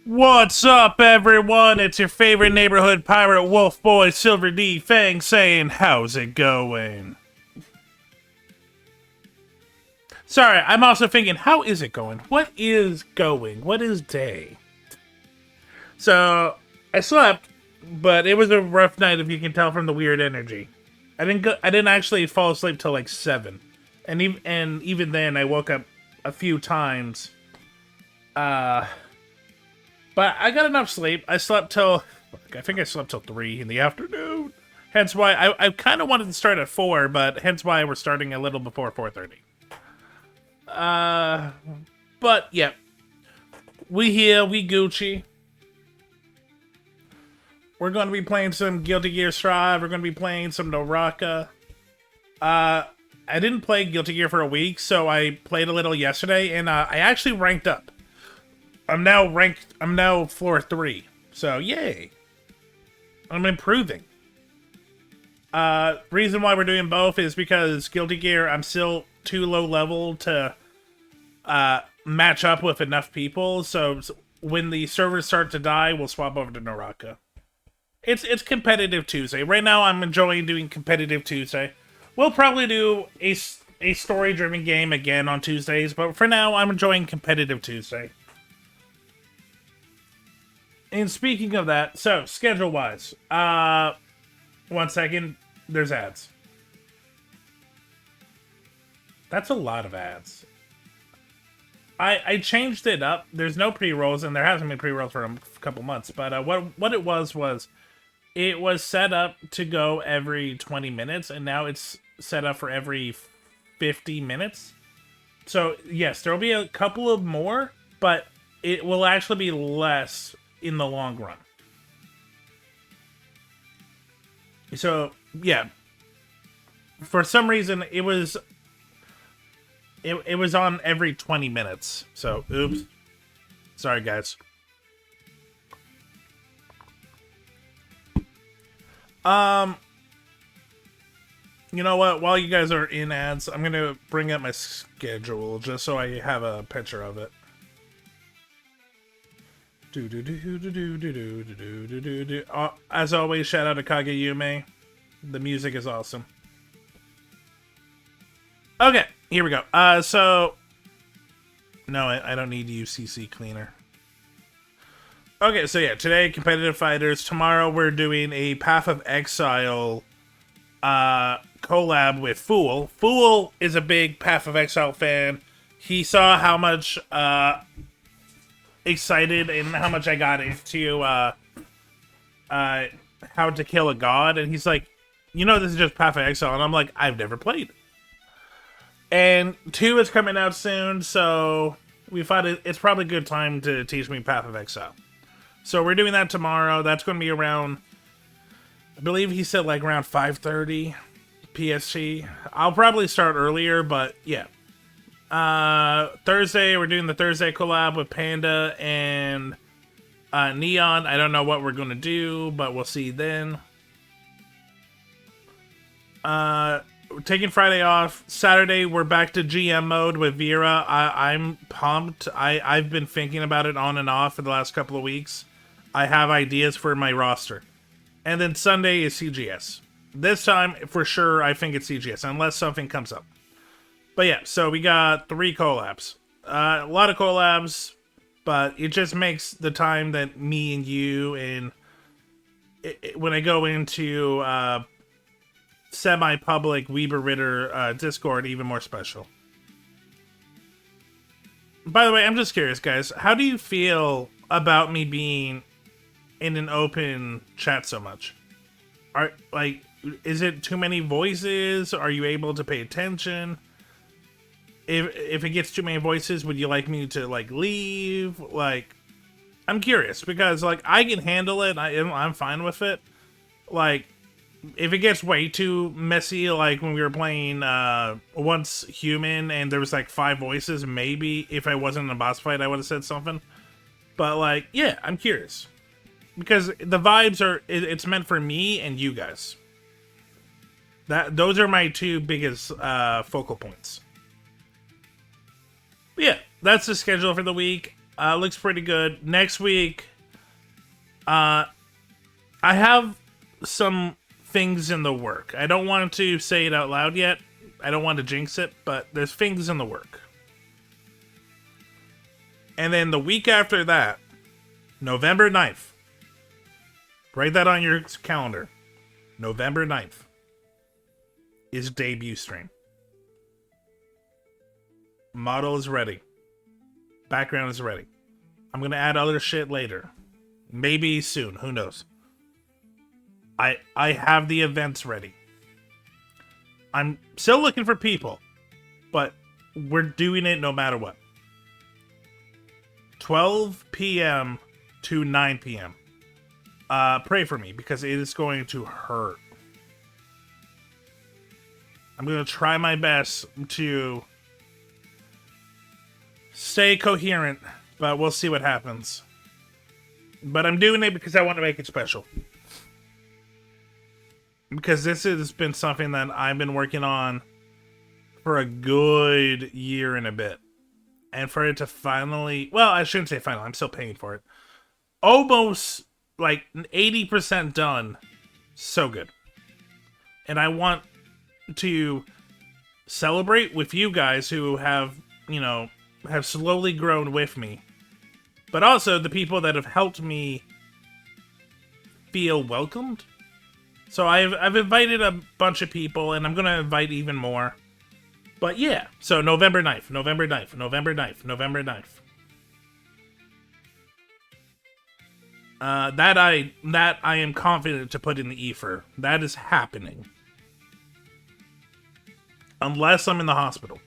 What's up, everyone? It's your favorite neighborhood pirate wolf boy, Silver D Fang, saying, how's it going? Sorry, I'm also thinking, how is it going? What is going? What is day? So, I slept, but it was a rough night if you can tell from the weird energy. I didn't actually fall asleep till like 7. And even then I woke up a few times. But I got enough sleep. I slept till, I think I slept till 3 in the afternoon. Hence why I kind of wanted to start at 4, but hence why we're starting a little before 4:30. But yeah, we here, we Gucci. We're going to be playing some Guilty Gear Strive. We're going to be playing some Naraka. I didn't play Guilty Gear for a week, so I played a little yesterday, and I actually ranked up. I'm now floor 3. So, yay. I'm improving. Reason why we're doing both is because Guilty Gear, I'm still too low level to match up with enough people. So when the servers start to die, we'll swap over to Naraka. It's competitive Tuesday. Right now, I'm enjoying doing competitive Tuesday. We'll probably do a story-driven game again on Tuesdays, but for now, I'm enjoying competitive Tuesday. And speaking of that, so, schedule-wise, 1 second, there's ads. That's a lot of ads. I changed it up. There's no pre-rolls, and there hasn't been pre-rolls for a couple months, but what it was it was set up to go every 20 minutes, and now it's set up for every 50 minutes. So, yes, there'll be a couple of more, but it will actually be less in the long run. So, yeah. For some reason, it was on every 20 minutes. So, oops. Sorry, guys. You know what? While you guys are in ads, I'm gonna bring up my schedule just so I have a picture of it. As always, shout out to Kageyume. The music is awesome. Okay, here we go. So no, I don't need UCC cleaner. Okay, so yeah, today competitive fighters. Tomorrow we're doing a Path of Exile collab with Fool. Fool is a big Path of Exile fan. He saw how much excited and how much I got into How to Kill a God, and he's like, this is just Path of Exile, and I'm like, I've never played. And 2 is coming out soon, so we thought it's probably a good time to teach me Path of Exile. So we're doing that tomorrow. That's going to be around, I believe he said like around 5:30 PST. I'll probably start earlier, but yeah. Thursday, we're doing the Thursday collab with Panda and Neon. I don't know what we're going to do, but we'll see then. We're taking Friday off. Saturday, we're back to GM mode with Vera. I'm pumped. I've been thinking about it on and off for the last couple of weeks. I have ideas for my roster. And then Sunday is CGS. This time, for sure, I think it's CGS, unless something comes up. But yeah, so we got 3 collabs. A lot of collabs, but it just makes the time that me and you and when I go into semi-public Weber Ritter Discord even more special. By the way, I'm just curious, guys. How do you feel about me being in an open chat so much? Is it too many voices? Are you able to pay attention? If it gets too many voices, would you like me to leave? I'm curious because I can handle it. I'm fine with it. If it gets way too messy, like when we were playing Once Human and there was 5 voices, maybe if I wasn't in a boss fight, I would have said something. But yeah, I'm curious because the vibes it's meant for me and you guys. Those are my 2 biggest focal points. But yeah, that's the schedule for the week. Looks pretty good. Next week, I have some things in the work. I don't want to say it out loud yet. I don't want to jinx it, but there's things in the work. And then the week after that, November 9th. Write that on your calendar. November 9th is debut stream. Model is ready. Background is ready. I'm gonna add other shit later. Maybe soon. Who knows? I have the events ready. I'm still looking for people, but we're doing it no matter what. 12 p.m. to 9 p.m. Pray for me because it is going to hurt. I'm going to try my best to stay coherent, but we'll see what happens. But I'm doing it because I want to make it special. Because this has been something that I've been working on for a good year and a bit. And for it to finally... Well, I shouldn't say finally. I'm still paying for it. Almost, like, 80% done. So good. And I want to celebrate with you guys who have, you know, have slowly grown with me. But also the people that have helped me feel welcomed. So I've invited a bunch of people, and I'm going to invite even more. But yeah, so November 9th, November 9th, November 9th, November 9th. That I am confident to put in the ether. That is happening. Unless I'm in the hospital.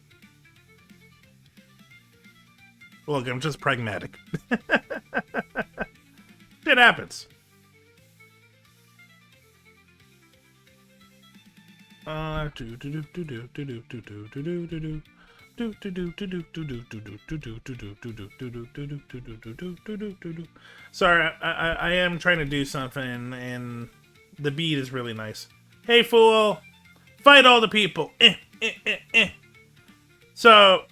Look, I'm just pragmatic. It happens. Sorry, I am trying to do something, and the beat is really nice. Hey, fool! Fight all the people! So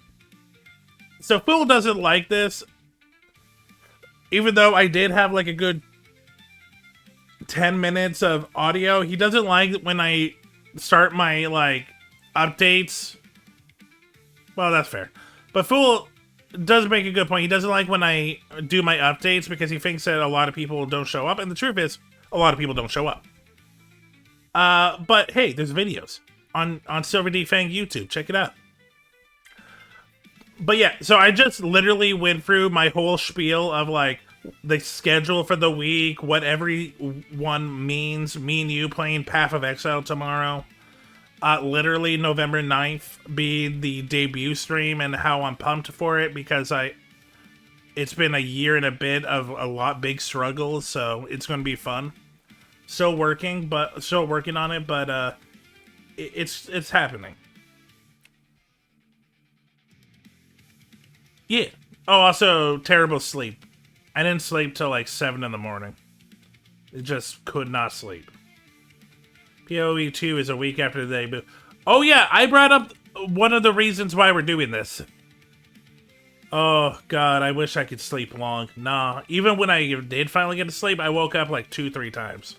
Fool doesn't like this, even though I did have like a good 10 minutes of audio. He doesn't like when I start my, like, updates. Well, that's fair. But Fool does make a good point. He doesn't like when I do my updates because he thinks that a lot of people don't show up. And the truth is, a lot of people don't show up. But hey, there's videos on Silver D Fang YouTube. Check it out. But yeah, so I just literally went through my whole spiel of, like, the schedule for the week, what everyone means, me and you playing Path of Exile tomorrow. Literally November 9th be the debut stream, and how I'm pumped for it because it's been a year and a bit of a lot big struggles, so it's going to be fun. Still working on it, but it's happening. Yeah. Oh, also terrible sleep. I didn't sleep till like 7 in the morning. It just could not sleep. PoE 2 is a week after the debut. Oh yeah, I brought up one of the reasons why we're doing this. Oh god, I wish I could sleep long. Nah, even when I did finally get to sleep, I woke up like 2-3 times.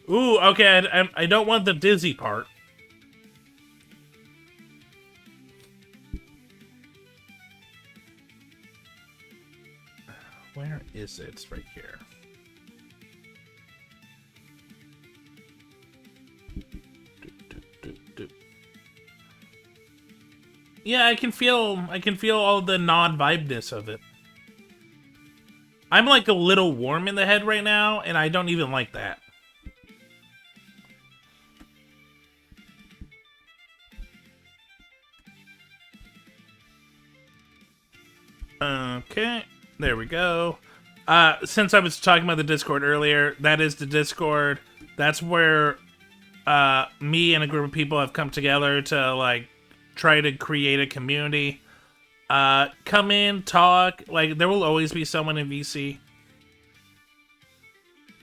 Ooh, okay, I don't want the dizzy part. Where is it? It's right here. Yeah, I can feel all the non-vibeness of it. I'm like a little warm in the head right now, and I don't even like that. Okay, there we go. Since I was talking about the Discord earlier, that is the Discord. That's where me and a group of people have come together to, like, try to create a community. Come in, talk. Like, there will always be someone in VC.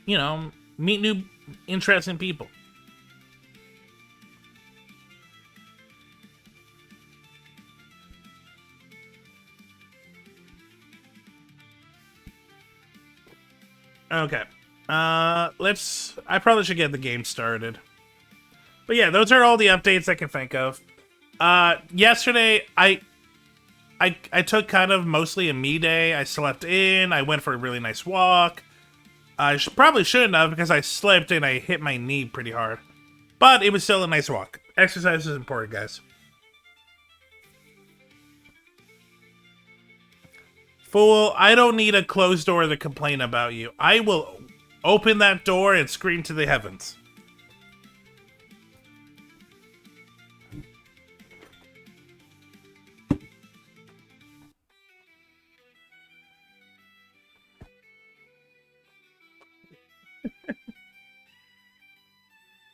You know, meet new, interesting people. Okay. Let's... I probably should get the game started. But yeah, those are all the updates I can think of. Yesterday, I took kind of mostly a me day. I slept in, I went for a really nice walk. I probably shouldn't have because I slipped and I hit my knee pretty hard. But it was still a nice walk. Exercise is important, guys. Fool, I don't need a closed door to complain about you. I will open that door and scream to the heavens.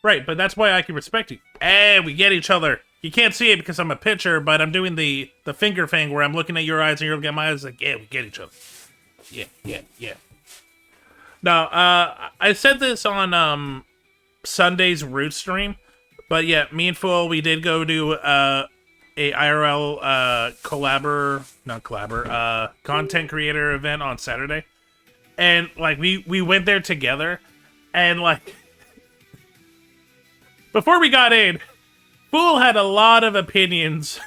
Right, but that's why I can respect you. Hey, we get each other. You can't see it because I'm a pitcher, but I'm doing the finger thing where I'm looking at your eyes and you're looking at my eyes like, yeah, we get each other. Yeah, yeah, yeah. Now, I said this on Sunday's Root stream, but yeah, me and Fool, we did go to a IRL content creator event on Saturday. And like we went there together and like before we got in, Fool had a lot of opinions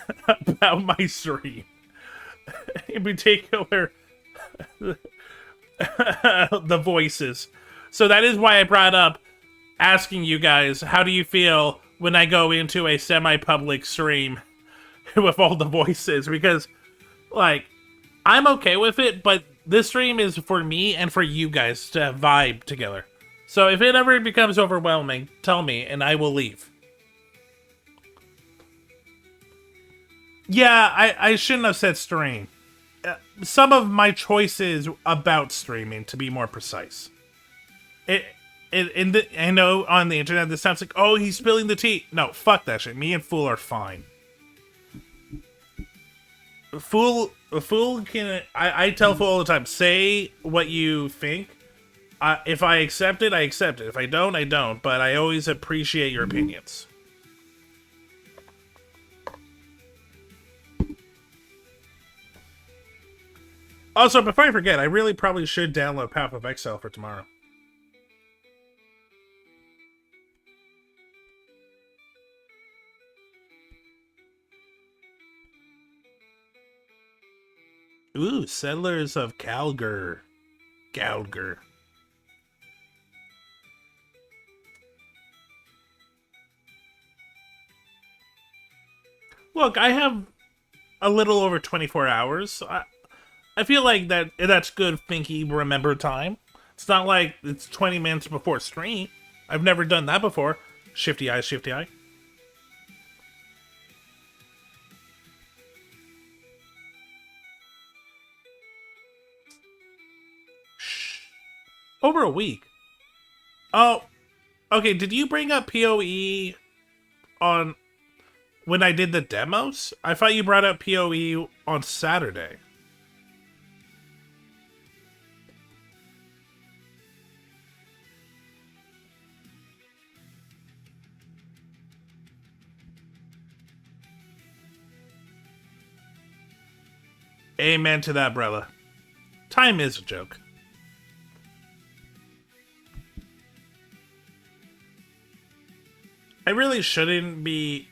about my stream. In particular, the voices. So that is why I brought up asking you guys, how do you feel when I go into a semi-public stream with all the voices? Because, like, I'm okay with it, but this stream is for me and for you guys to vibe together. So if it ever becomes overwhelming, tell me, and I will leave. Yeah, I shouldn't have said stream. Some of my choices about streaming, to be more precise. I know on the internet this sounds like, oh, he's spilling the tea. No, fuck that shit. Me and Fool are fine. Fool can... I tell Fool all the time, say what you think. If I accept it, I accept it. If I don't, I don't. But I always appreciate your opinions. Also, before I forget, I really probably should download Path of Exile for tomorrow. Ooh, Settlers of Calgar. Galgar. Look, I have a little over 24 hours. I feel like that's good thinky remember time. It's not like it's 20 minutes before stream. I've never done that before. Shifty eye, shifty eye. Shh. Over a week. Oh, okay. Did you bring up PoE on when I did the demos? I thought you brought up PoE on Saturday. Amen to that, brother. Time is a joke. I really shouldn't be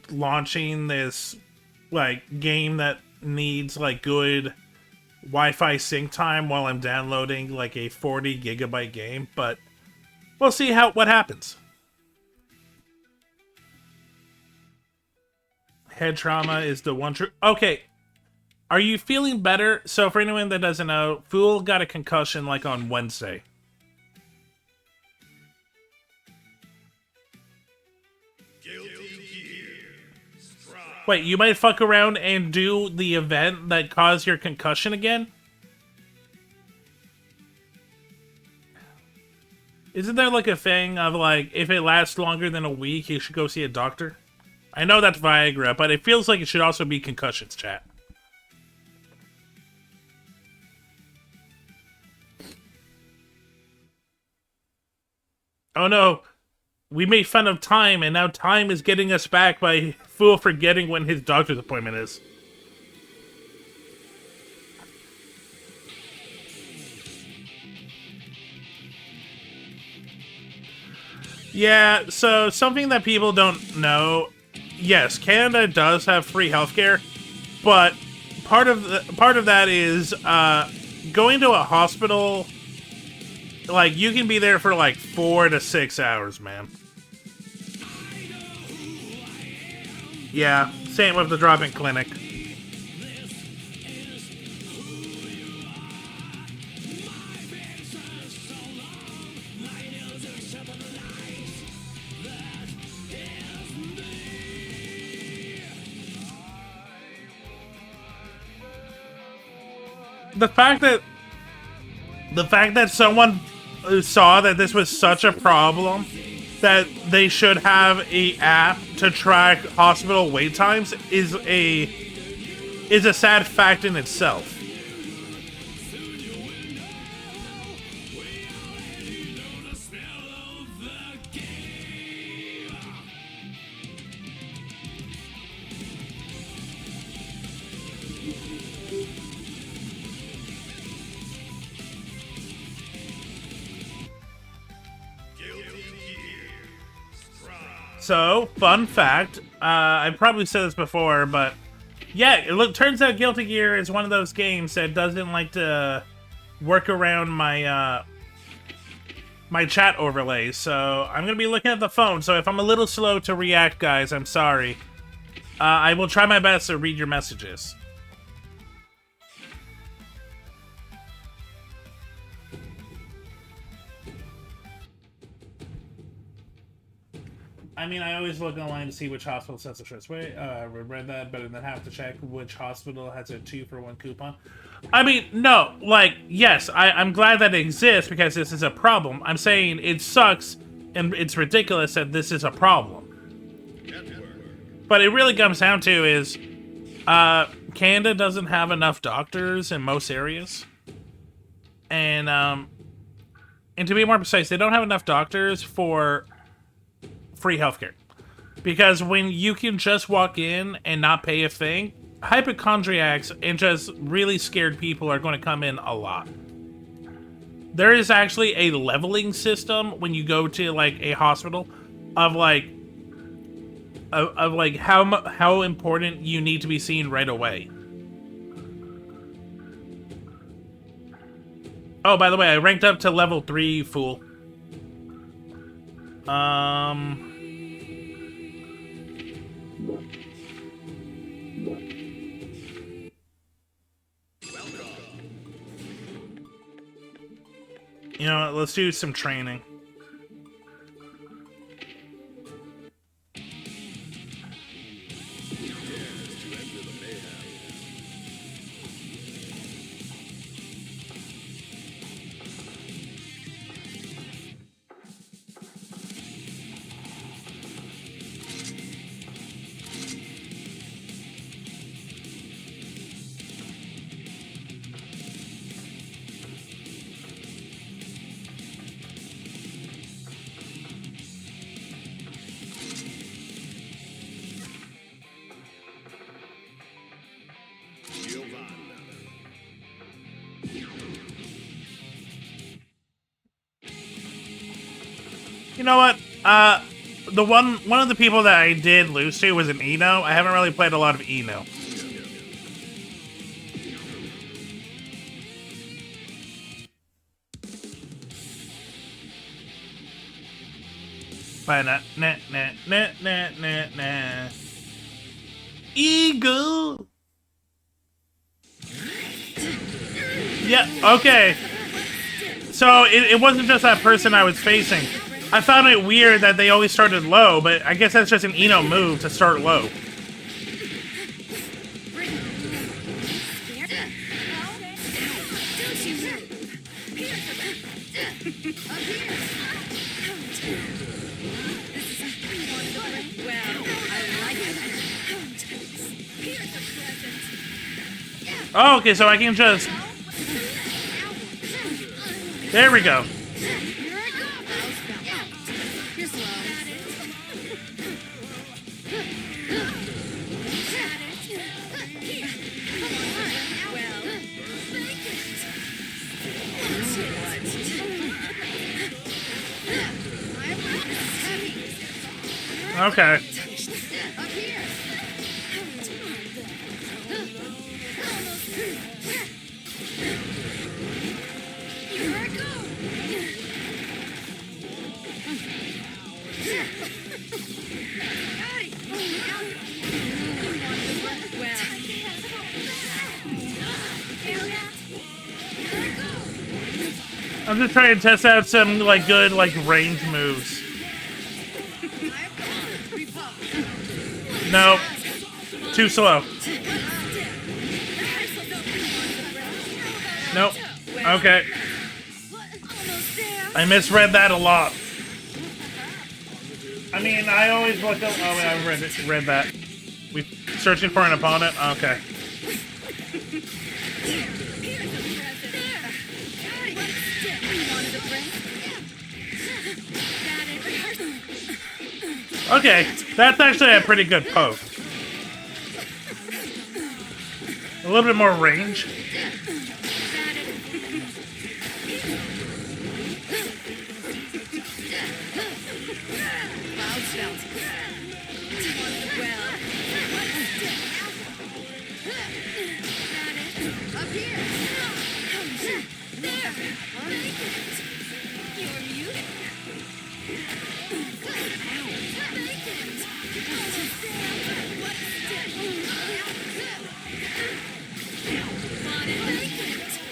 launching this, like, game that needs, like, good Wi-Fi sync time while I'm downloading, like, a 40 gigabyte game, but we'll see what happens. Head trauma is the one true... Okay. Are you feeling better? So for anyone that doesn't know, Fool got a concussion like on Wednesday. Wait, you might fuck around and do the event that caused your concussion again? Isn't there like a thing of like, if it lasts longer than a week, you should go see a doctor? I know that's Viagra, but it feels like it should also be concussions, chat. Oh no, we made fun of time, and now time is getting us back by Fool forgetting when his doctor's appointment is. Yeah, so something that people don't know, yes, Canada does have free healthcare, but part of that is going to a hospital. Like, you can be there for like 4 to 6 hours, man. Yeah, same with the drop-in clinic. The fact that someone saw that this was such a problem that they should have a app to track hospital wait times is a sad fact in itself. So, fun fact, I probably said this before, but yeah, turns out Guilty Gear is one of those games that doesn't like to work around my my chat overlays. So I'm gonna be looking at the phone. So if I'm a little slow to react, guys, I'm sorry. I will try my best to read your messages. I mean, I always look online to see which hospital sets the shirts. Wait, read that, but then have to check which hospital has a 2-for-1 coupon. I mean, no, like, yes, I'm glad that it exists because this is a problem. I'm saying it sucks and it's ridiculous that this is a problem. But it really comes down to is, Canada doesn't have enough doctors in most areas. And to be more precise, they don't have enough doctors for free healthcare, because when you can just walk in and not pay a thing, hypochondriacs and just really scared people are going to come in a lot. There is actually a leveling system when you go to like a hospital of like how important you need to be seen right away. Oh, by the way, I ranked up to level 3, fool. You know what, let's do some training. You know what? The one of the people that I did lose to was an Eno. I haven't really played a lot of Eno. Nah. Eagle. Yeah. Okay. So it wasn't just that person I was facing. I found it weird that they always started low, but I guess that's just an Eno move to start low. Oh, okay, so I can just... There we go. Okay. I'm just trying to test out some like good like range moves. No, too slow. Nope. Okay. I misread that a lot. I mean, I always look up. Oh, wait, I read that. We searching for an opponent. Okay. Okay, that's actually a pretty good poke. A little bit more range.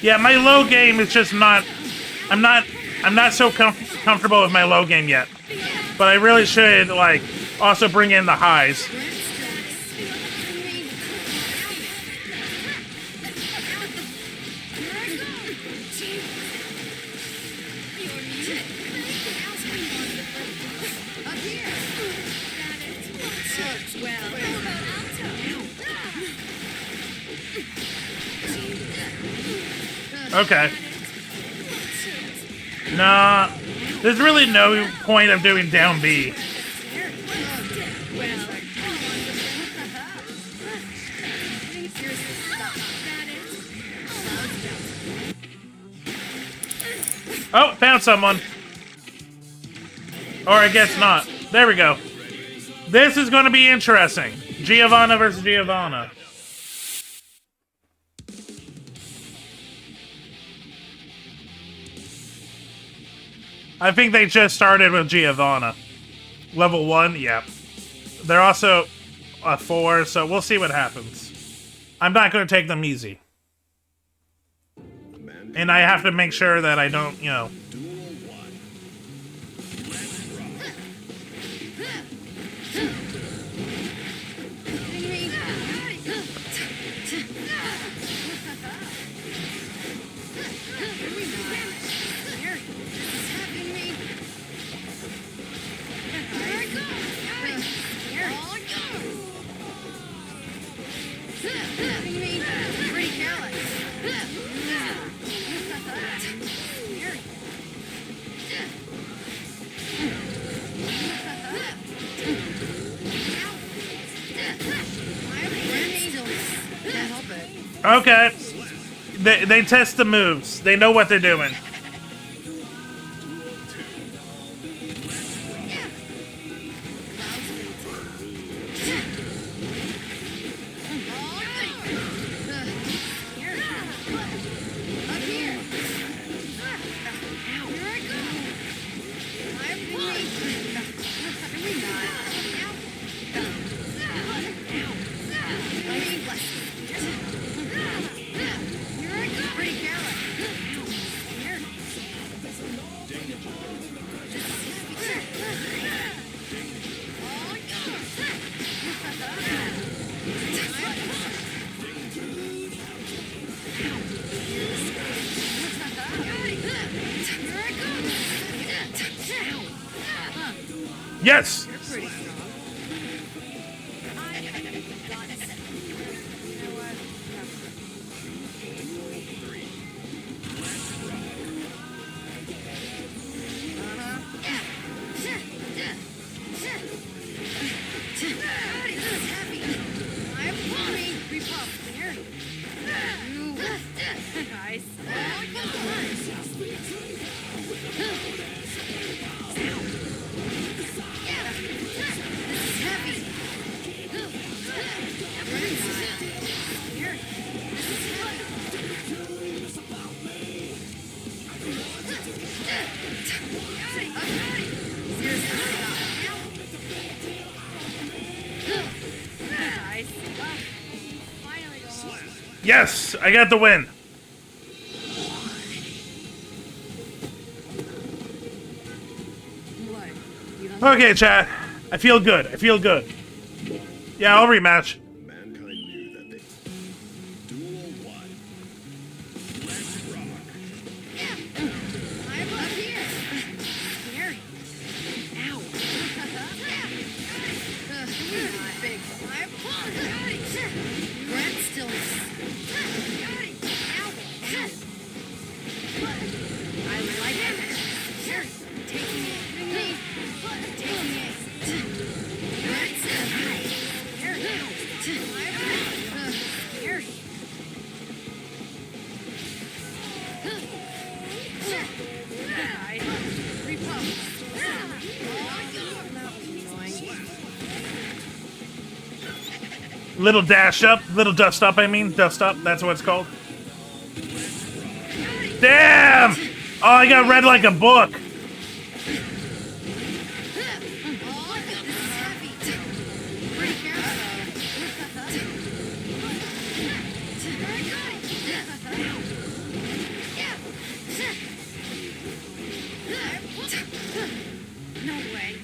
Yeah, my low game is just not. I'm not so comfortable with my low game yet. But I really should like also bring in the highs. Okay. Nah, there's really no point of doing down B. Oh, found someone. Or I guess not. There we go. This is going to be interesting. Giovanna versus Giovanna. I think they just started with Giovanna. Level 1, yeah. They're also a 4, so we'll see what happens. I'm not going to take them easy. And I have to make sure that I don't, you know... Okay. They test the moves. They know what they're doing. Yes! Yes, I got the win. What? You hungry? Okay, chat. I feel good. I feel good. Yeah, I'll rematch. Mankind knew that they... Duel 1. Let's rock. I'm up here. Scary. Ow. Big. I'm Brent stillness. I like it. Taking it. Taking it. Brent stillness. Scary. Little dash up, little dust up, I mean. Dust up, that's what it's called. Damn! Oh, I got read like a book. No way.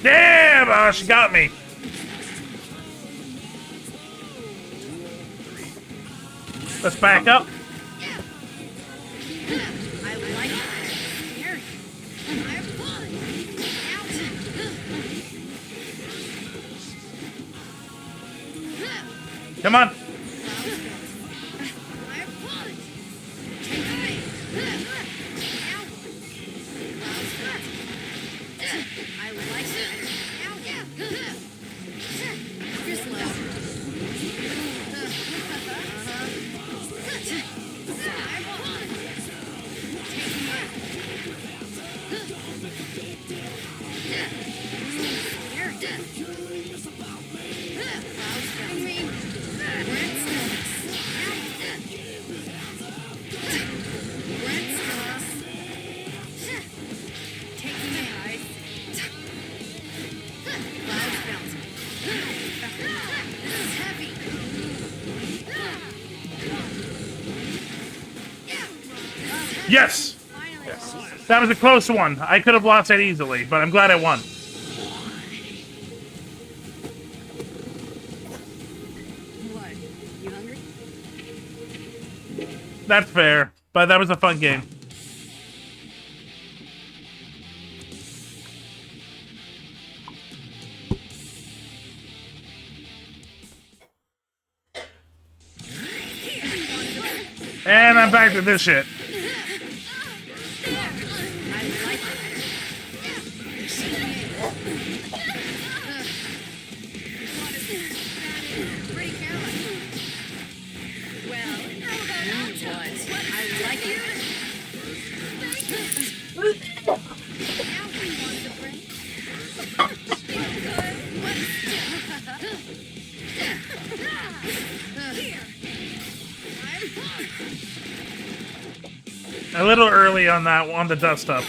Damn! Oh, she got me. Let's back up. I like it. Scary. Come on. I like it. You're slow. Yes! That was a close one. I could have lost that easily, but I'm glad I won. What? You hungry? That's fair, but that was a fun game. And I'm back to this shit. Pretty careless. Well, I like it. A little early on that on the dust up.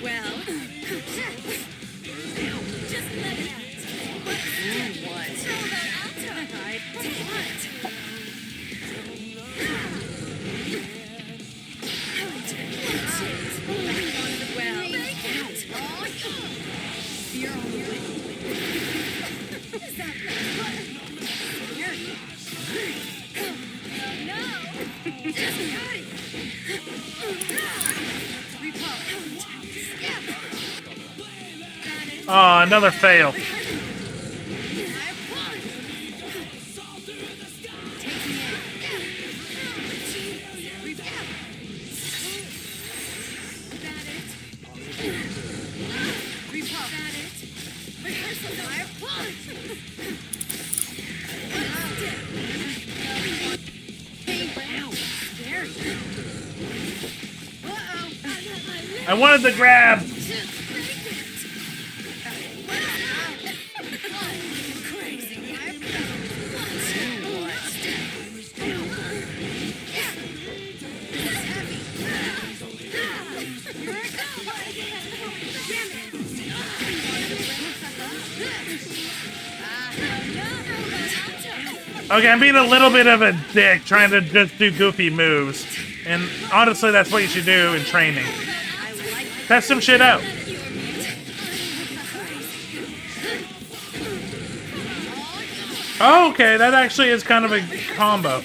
Well, just let it out. What? You're on your way. Oh, another fail. I wanted the grab. Okay, I'm being a little bit of a dick trying to just do goofy moves. And honestly, that's what you should do in training. Test some shit out. Oh, okay, that actually is kind of a combo.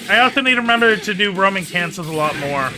I also need to remember to do roaming cancels a lot more.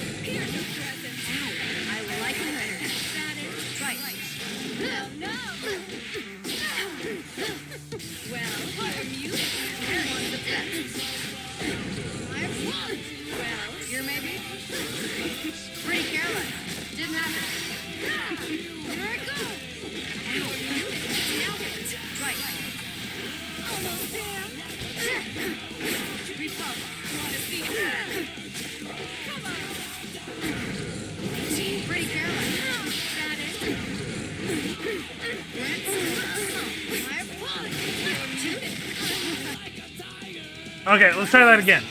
Okay, let's try that again.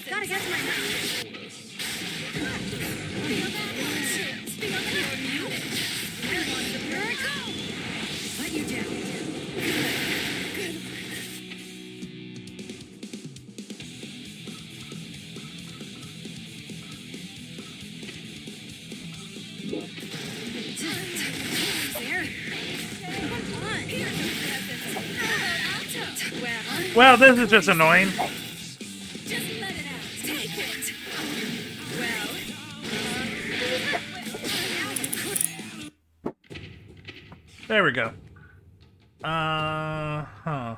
Gotta get to my let you down. Well, this is just annoying. There we go. Huh.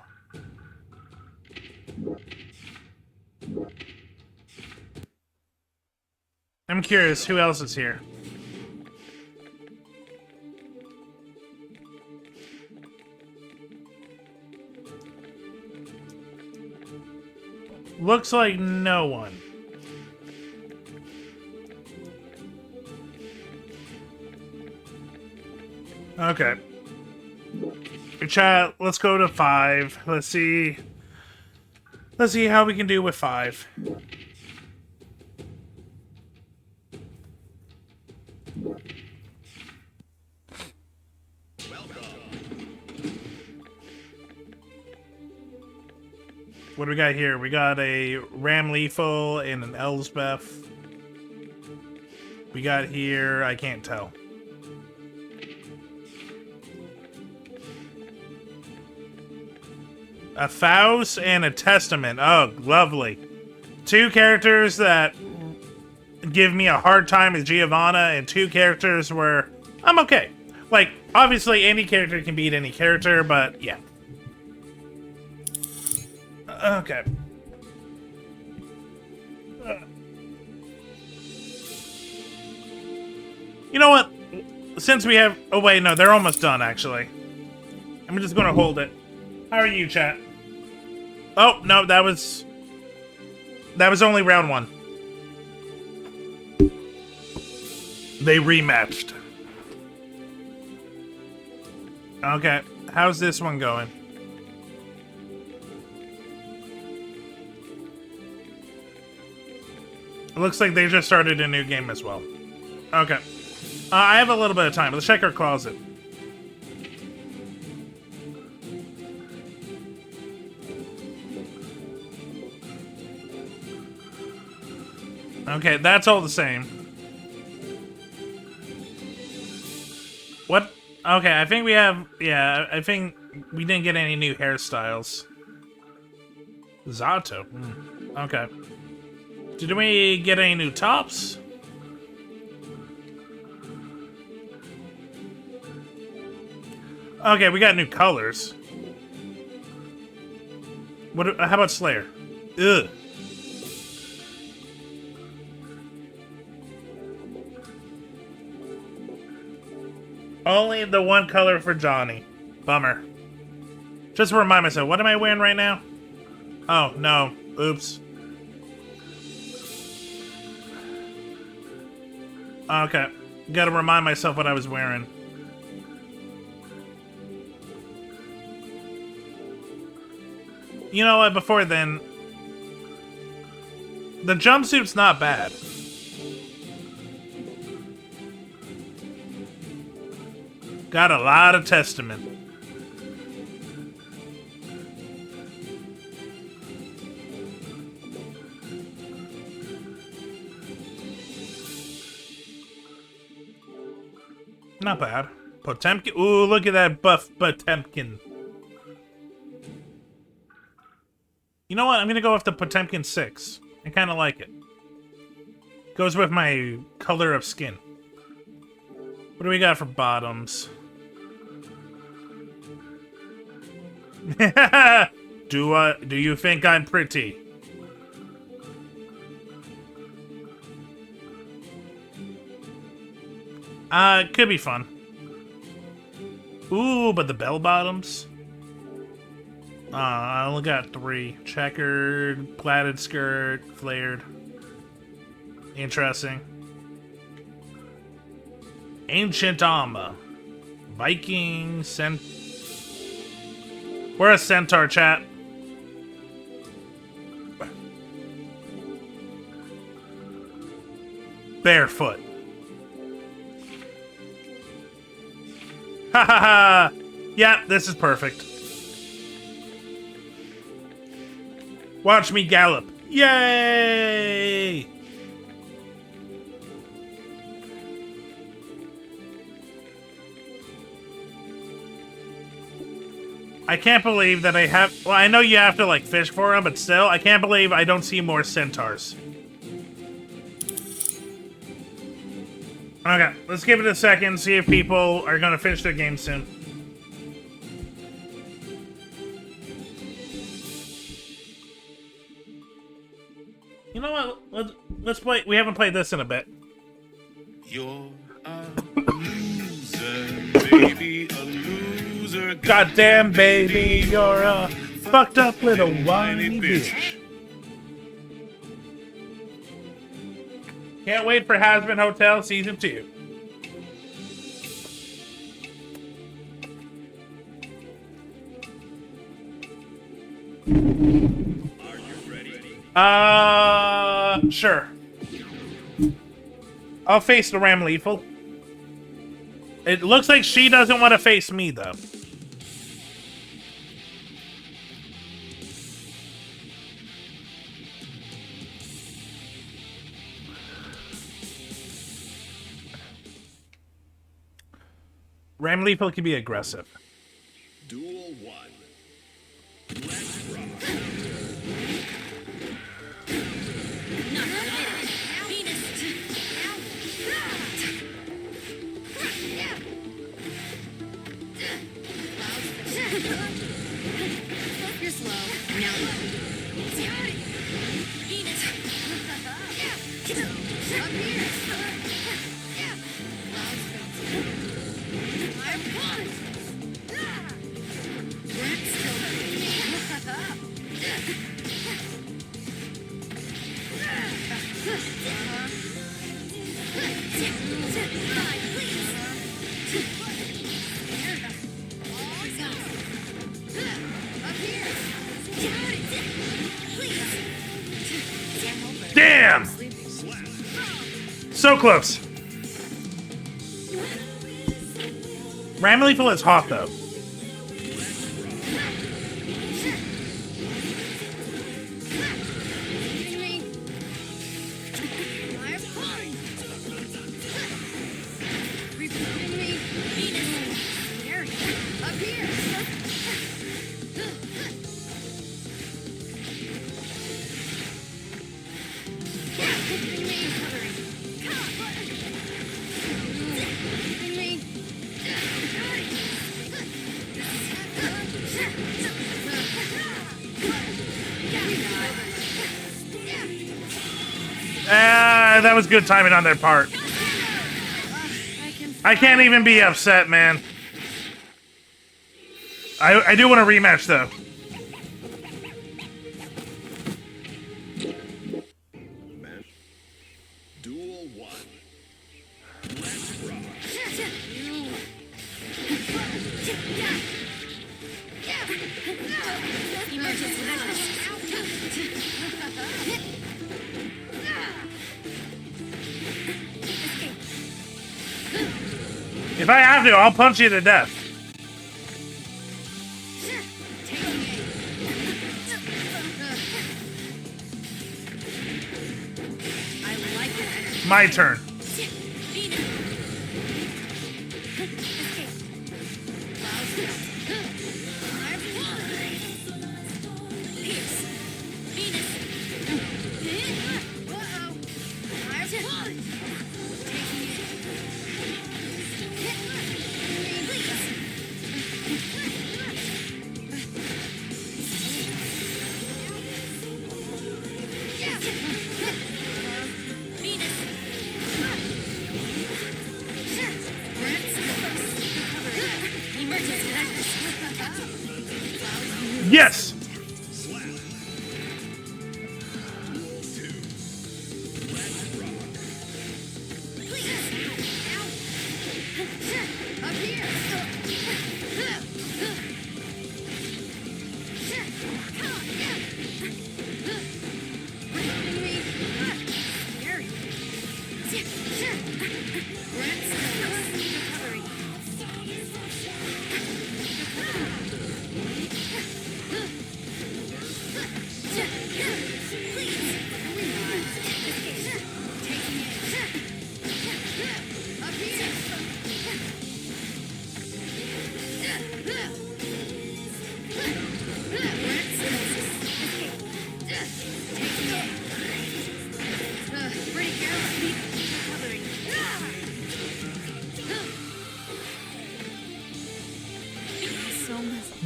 I'm curious, who else is here? Looks like no one. Okay. Chat, let's go to 5. Let's see how we can do with 5. What do we got here? We got a Ram Lethal and an Elsbeth. We got here, I can't tell. A Faust and a Testament. Oh, lovely. 2 characters that give me a hard time as Giovanna, and 2 characters where I'm okay. Like, obviously any character can beat any character, but yeah. Okay. You know what? Since we have... Oh, wait, no, they're almost done, actually. I'm just gonna hold it. How are you, chat? Oh, no, that was only round 1. They rematched. Okay, how's this one going? It looks like they just started a new game as well. Okay. I have a little bit of time. Let's check our closet. Okay, that's all the same. What? Okay, I think we have... Yeah, I think we didn't get any new hairstyles. Zato. Okay. Did we get any new tops? Okay, we got new colors. What? How about Slayer? Ugh. Only the one color for Johnny. Bummer. Just to remind myself, what am I wearing right now? Oh, no. Oops. Okay. Gotta remind myself what I was wearing. You know what, before then... The jumpsuit's not bad. Got a lot of testament. Not bad. Potemkin. Ooh, look at that buff Potemkin. You know what? I'm gonna go with the Potemkin 6. I kind of like it. Goes with my color of skin. What do we got for bottoms? Do you think I'm pretty? Could be fun. Ooh, but the bell bottoms? I only got 3. Checkered, plaited skirt, flared. Interesting. Ancient armor. Viking, We're a centaur, chat. Barefoot. Ha ha ha! Yeah, this is perfect. Watch me gallop. Yay! I can't believe that I have... Well, I know you have to, like, fish for them, but still, I can't believe I don't see more centaurs. Okay, let's give it a second, see if people are gonna finish their game soon. You know what? Let's play... We haven't played this in a bit. You're a loser, baby, a loser. Goddamn, baby, you're a fucked up little whiny bitch. Can't wait for Hazbin Hotel Season 2. Are you ready? Sure. I'll face the Ram Lethal. It looks like she doesn't want to face me, though. Ram Lethal can be aggressive. Duel 1. Let's rock. You're slow. Now So close. Ramleyful is hot though. That was good timing on their part. I can't even be upset, man. I do want a rematch, though. Duel 1. Let's rock. If I have to, I'll punch you to death. My turn. Yes!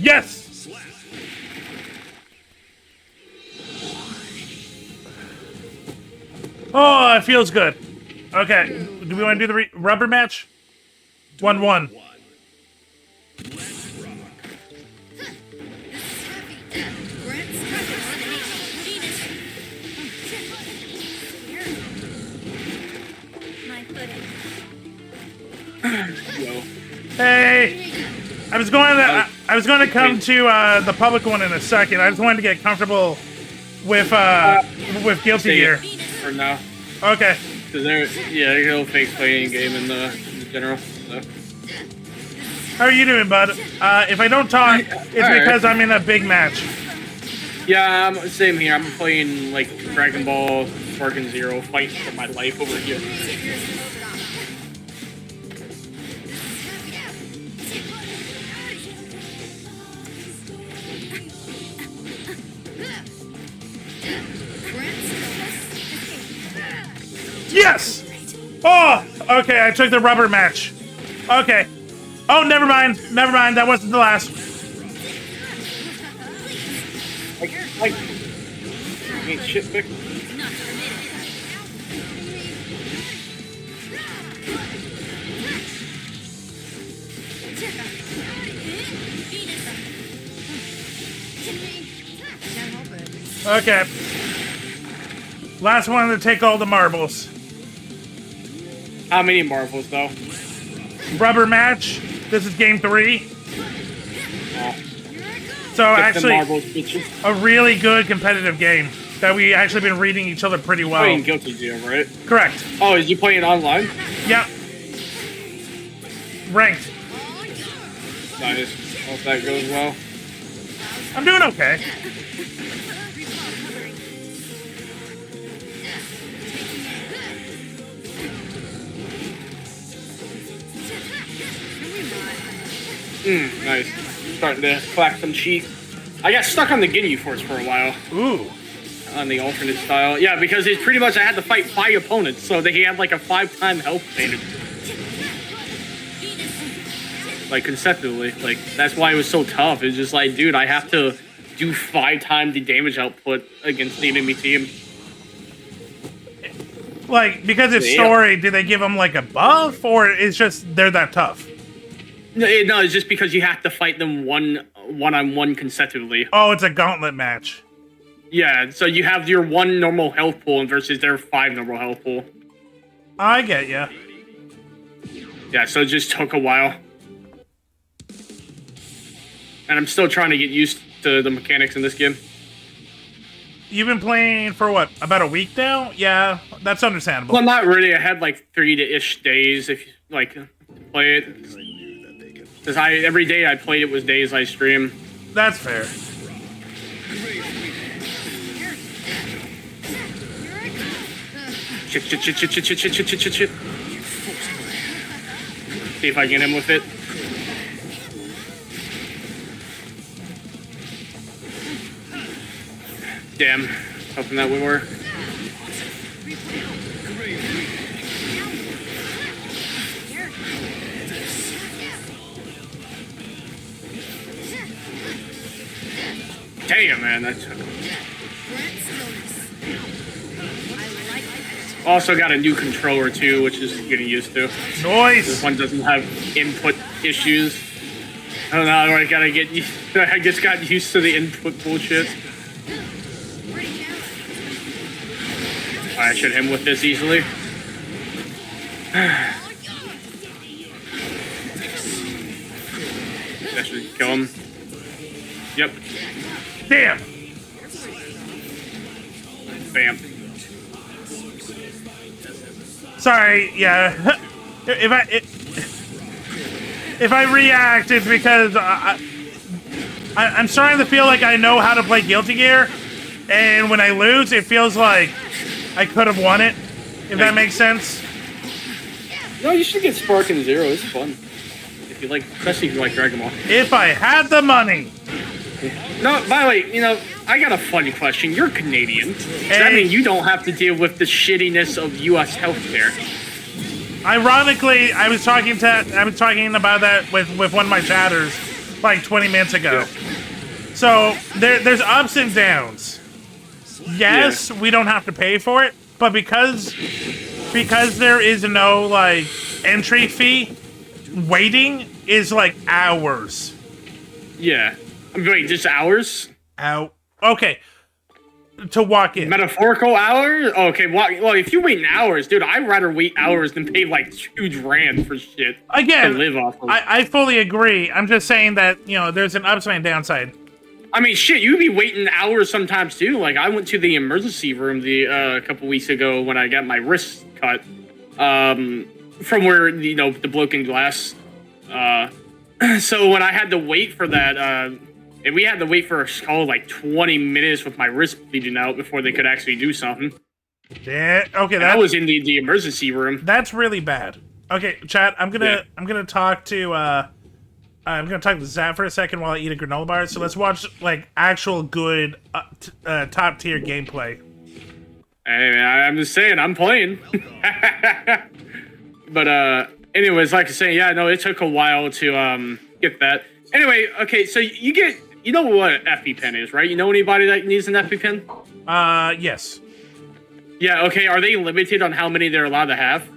Yes! Oh, it feels good. Okay, do we want to do the rubber match? 1-1. Hey! I was going to come to the public one in a second. I just wanted to get comfortable with Guilty Gear. For now. Okay. Cause there's a little fake fighting game in the general. So. How are you doing, bud? If I don't talk, it's because I'm in a big match. Yeah, same here. I'm playing like Dragon Ball Sparking Zero, fighting for my life over here. Yes! Oh, okay, I took the rubber match. Okay. Oh, never mind. Never mind. That wasn't the last. Like, ain't shit fixed. Okay. Last one to take all the marbles. How many marbles though? Rubber match. This is game 3. Oh. So Get actually, the marbles, bitches. a really good competitive game. that we actually been reading each other pretty well. Playing Guilty Gear, right? Correct. Oh, is you playing online? Yep. Ranked. Nice. Hope that goes well. I'm doing okay. Nice. Starting to collect some cheek. I got stuck on the Ginyu Force for a while. Ooh. On the alternate style. Yeah, because it's pretty much I had to fight 5 opponents, so they had like a 5-time health band. Like consecutively. Like that's why it was so tough. It's just like, dude, I have to do 5 times the damage output against the enemy team. Like, because it's Yeah. story, do they give them like a buff, or it's just they're that tough? No, it's just because you have to fight them one-on-one consecutively. Oh, it's a gauntlet match. Yeah, so you have your 1 normal health pool versus their 5 normal health pool. I get ya. Yeah, so it just took a while. And I'm still trying to get used to the mechanics in this game. You've been playing for what, about a week now? Yeah, that's understandable. Well, not really. I had like 3-ish days if you like play it. Because every day I played it was days I stream. That's fair. Shit. See if I get him with it. Damn. Hoping that would work. Damn, man, that took. Also got a new controller too, which is getting used to. This Nice. one doesn't have input issues. I don't know. I gotta get. I just got used to the input bullshit. I should hit him with this easily. That should kill him. Yep. Damn. Bam. Sorry. Yeah. If I react, it's because I'm starting to feel like I know how to play Guilty Gear, and when I lose, it feels like I could have won it. If that makes sense. No, you should get Sparking Zero. It's fun. If you like, especially if you like Dragon Ball. If I had the money. No, by the way, I got a funny question. You're Canadian. So that Hey. means you don't have to deal with the shittiness of U.S. healthcare. Ironically, I was talking about that with one of my chatters like 20 minutes ago. So there's ups and downs. Yes, we don't have to pay for it, but because there is no like entry fee, waiting is like hours. Yeah. Wait, just hours? Out. Okay. To walk in. Metaphorical hours? Okay, well, if you wait hours, dude, I'd rather wait hours than pay like $2,000 for shit Again, to live off of. I fully agree. I'm just saying that, there's an upside and downside. I mean, shit, you'd be waiting hours sometimes too. Like, I went to the emergency room a couple weeks ago when I got my wrist cut. From where, the broken glass. So when I had to wait for that, and we had to wait for a call like 20 minutes with my wrist bleeding out before they could actually do something. Yeah. Okay. That was in the emergency room. That's really bad. Okay, chat. I'm gonna talk to Zap for a second while I eat a granola bar. So let's watch like actual good top tier gameplay. Hey, man, I'm just saying, I'm playing. But anyways, like I say, yeah, no, it took a while to get that. Anyway, okay, so you know what an EpiPen is, right? You know anybody that needs an EpiPen? Yes. Yeah, okay, are they limited on how many they're allowed to have?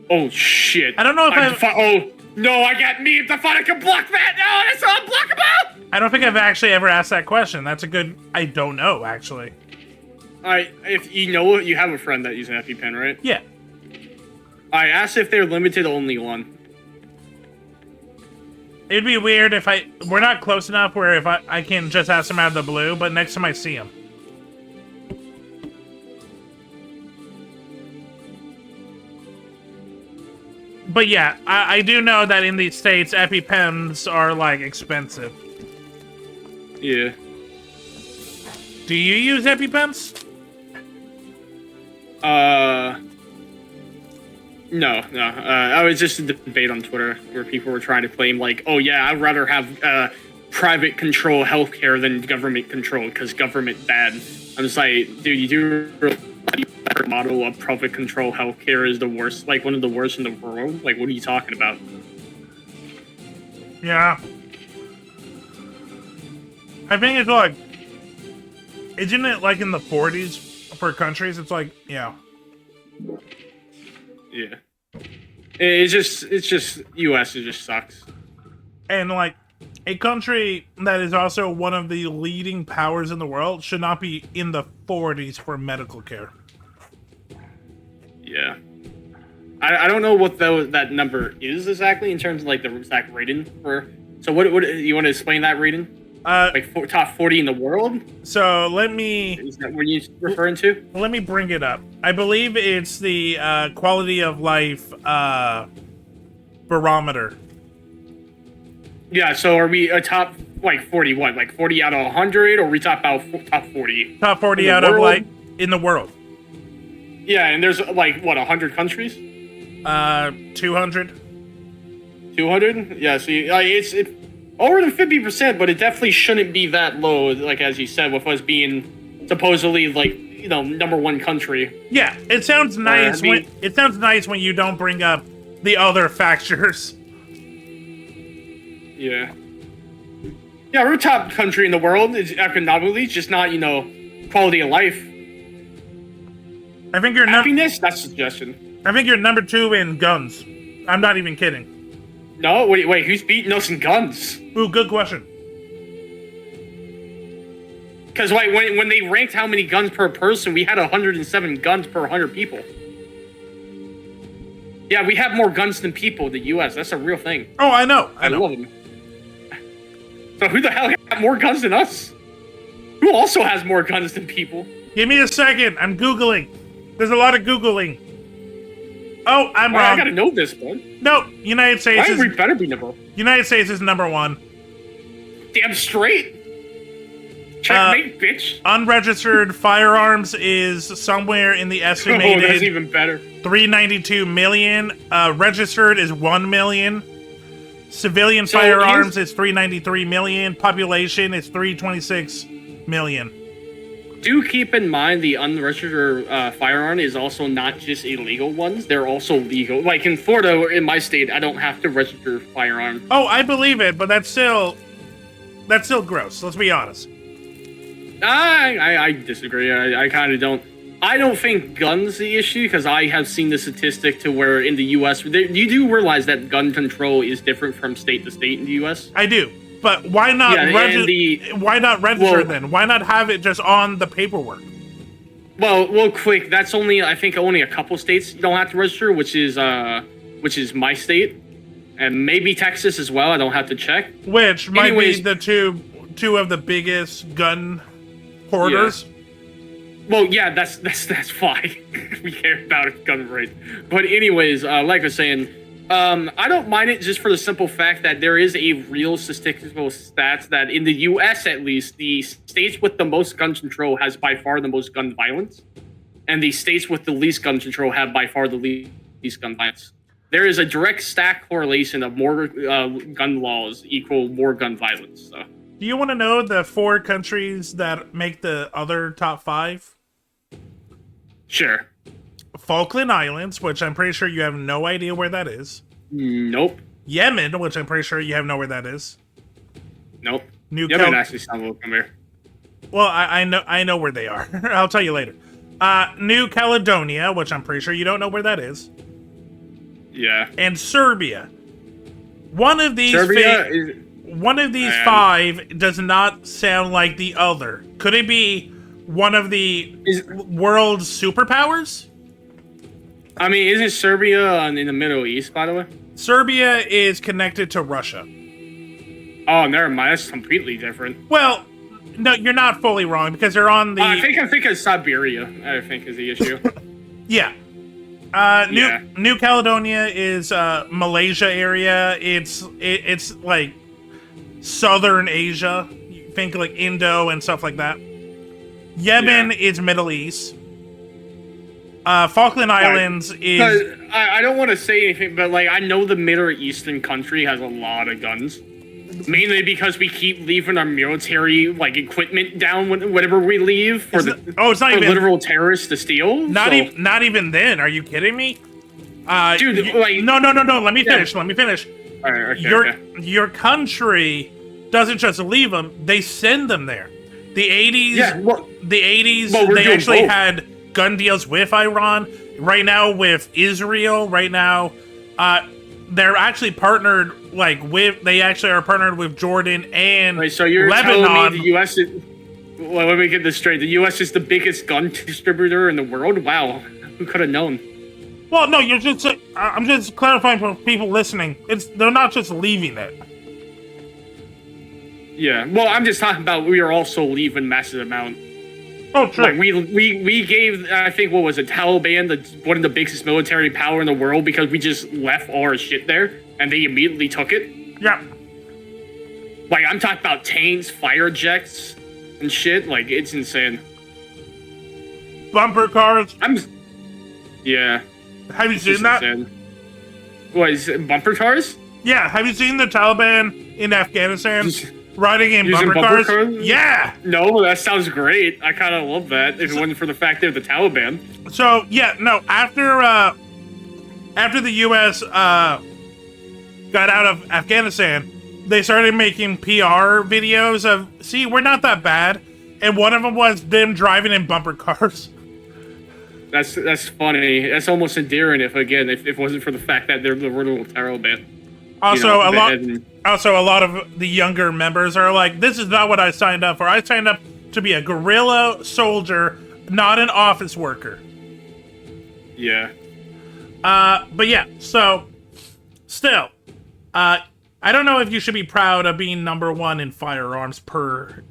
Oh, shit. I don't know if oh, no, I got memed. I thought I could block that. No, that's unblockable! I don't think I've actually ever asked that question. That's a good... I don't know, actually. Alright, if you have a friend that uses an EpiPen, right? Yeah. I asked if they're limited only one. It'd be weird if we're not close enough where if I can just ask them out of the blue, but next time I see them. But yeah, I do know that in these states, EpiPens are like expensive. Yeah. Do you use EpiPens? No. I was just a debate on Twitter where people were trying to claim like, oh yeah, I'd rather have private control healthcare than government control because government bad. I'm just like, dude, you do realize the model of private control healthcare is the worst, like one of the worst in the world. Like, what are you talking about? Yeah. I think it's like, isn't it like in the 40s for countries? It's like, yeah. Yeah. It's just U.S. It just sucks. And like, a country that is also one of the leading powers in the world should not be in the 40s for medical care. Yeah. I don't know what that number is exactly in terms of like the exact rating for. So what you want to explain that rating? Like top 40 in the world? So let me... Is that what you're referring to? Let me bring it up. I believe it's the quality of life barometer. Yeah, so are we a top, like, 40 what? Like 40 out of 100? Or are we top 40? Top 40 out of, like, in the world. Yeah, and there's, like, what, 100 countries? 200. 200? Yeah, see, it's over than 50%, but it definitely shouldn't be that low, like, as you said, with us being supposedly, like, you know, #1 country. Yeah, it sounds nice. It sounds nice when you don't bring up the other factors. Yeah. Yeah, we're top country in the world, economically, just not, you know, quality of life. I think you're happiness. That's a suggestion. I think you're number 2 in guns. I'm not even kidding. No, wait, who's beating us in guns? Ooh, good question. Because like when they ranked how many guns per person, we had 107 guns per 100 people. Yeah, we have more guns than people in the U.S. That's a real thing. Oh, I know. I love them. So who the hell got more guns than us? Who also has more guns than people? Give me a second. I'm Googling. There's a lot of Googling. Oh, I'm wrong. I gotta know this, bud. No, United States we better be number. United States is number 1. Damn straight. Checkmate, bitch. Unregistered firearms is somewhere in the estimated. Oh, that's even better. 392 million. Registered is 1 million. Civilian firearms is 393 million. Population is 326 million. Do keep in mind the unregistered firearm is also not just illegal ones. They're also legal. Like in Florida, in my state, I don't have to register firearm. Oh, I believe it, but that's still gross. Let's be honest. I disagree. I kind of don't. I don't think guns the issue because I have seen the statistic to where in the U.S. You do realize that gun control is different from state to state in the U.S. I do, but why not? Why not register then? Why not have it just on the paperwork? Well, quick. That's only I think only a couple states you don't have to register, which is my state, and maybe Texas as well. I don't have to check. Which might be the two of the biggest gun hoarders. Yeah. Well, yeah, that's why we care about gun rights. But anyways, like I was saying, I don't mind it just for the simple fact that there is a real statistical stats that in the U.S. at least, the states with the most gun control has by far the most gun violence, and the states with the least gun control have by far the least gun violence. There is a direct stack correlation of more gun laws equal more gun violence. So. Do you want to know the 4 countries that make the other top 5? Sure. Falkland Islands, which I'm pretty sure you have no idea where that is. Nope. Yemen, which I'm pretty sure you have no where that is. Nope. Yemen actually sounds a little familiar. Well, I know where they are. I'll tell you later. New Caledonia, which I'm pretty sure you don't know where that is. Yeah. And Serbia. One of these 5 does not sound like the other. Could it be one of the world's superpowers? I mean, isn't Serbia in the Middle East, by the way? Serbia is connected to Russia. Oh, never mind. That's completely different. Well, no, you're not fully wrong because they're on the. I think it's Siberia. I think is the issue. Yeah, New Caledonia is Malaysia area. It's like Southern Asia. You think like Indo and stuff like that. Yemen is Middle East. Falkland Islands is. I don't want to say anything, but like I know the Middle Eastern country has a lot of guns. Mainly because we keep leaving our military like equipment down whenever we leave for it's not even literal terrorists to steal. Not even then. Are you kidding me? Dude, like no. Let me finish. Let me finish. All right, okay, your country doesn't just leave them; they send them there. The 80s. They actually had gun deals with Iran. Right now with Israel. Right now, they're actually partnered. They actually are partnered with Jordan and Lebanon. So you're telling me the U.S. is... Well, let me get this straight. The U.S. is the biggest gun distributor in the world? Wow. Who could have known? Well, no, you're just... I'm just clarifying for people listening. They're not just leaving it. Yeah. Well, I'm just talking about we are also leaving massive amount. Oh, true. Like we gave, I think, what was it, Taliban, one of the biggest military power in the world because we just left all our shit there. And they immediately took it? Yeah. Like, I'm talking about tanks, fire jets, and shit. Like, it's insane. Bumper cars. Yeah. Have you seen that? Insane. What, is it bumper cars? Yeah, have you seen the Taliban in Afghanistan riding in bumper cars? Yeah! No, that sounds great. I kind of love that, if it wasn't for the fact they're the Taliban. So, yeah, no, after the U.S., got out of Afghanistan, they started making PR videos of, see, we're not that bad. And one of them was them driving in bumper cars. That's funny. That's almost endearing if it wasn't for the fact that they're the little Taliban. Also, a lot of the younger members are like, this is not what I signed up for. I signed up to be a guerrilla soldier, not an office worker. Yeah. But yeah, so, still, I don't know if you should be proud of being #1 in firearms per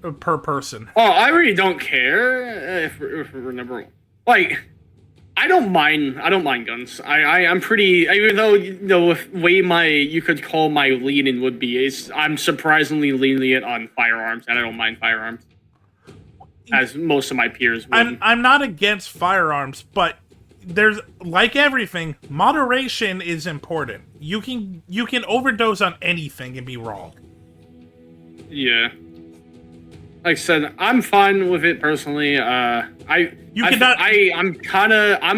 person. Oh, I really don't care if we're number one. Like, I don't mind guns. I'm pretty, even though the way you could call my leaning would be is I'm surprisingly lenient on firearms, and I don't mind firearms, as most of my peers would. I'm not against firearms, but there's, like everything, moderation is important. You can overdose on anything and be wrong. Yeah. Like I said, I'm fine with it personally. I'm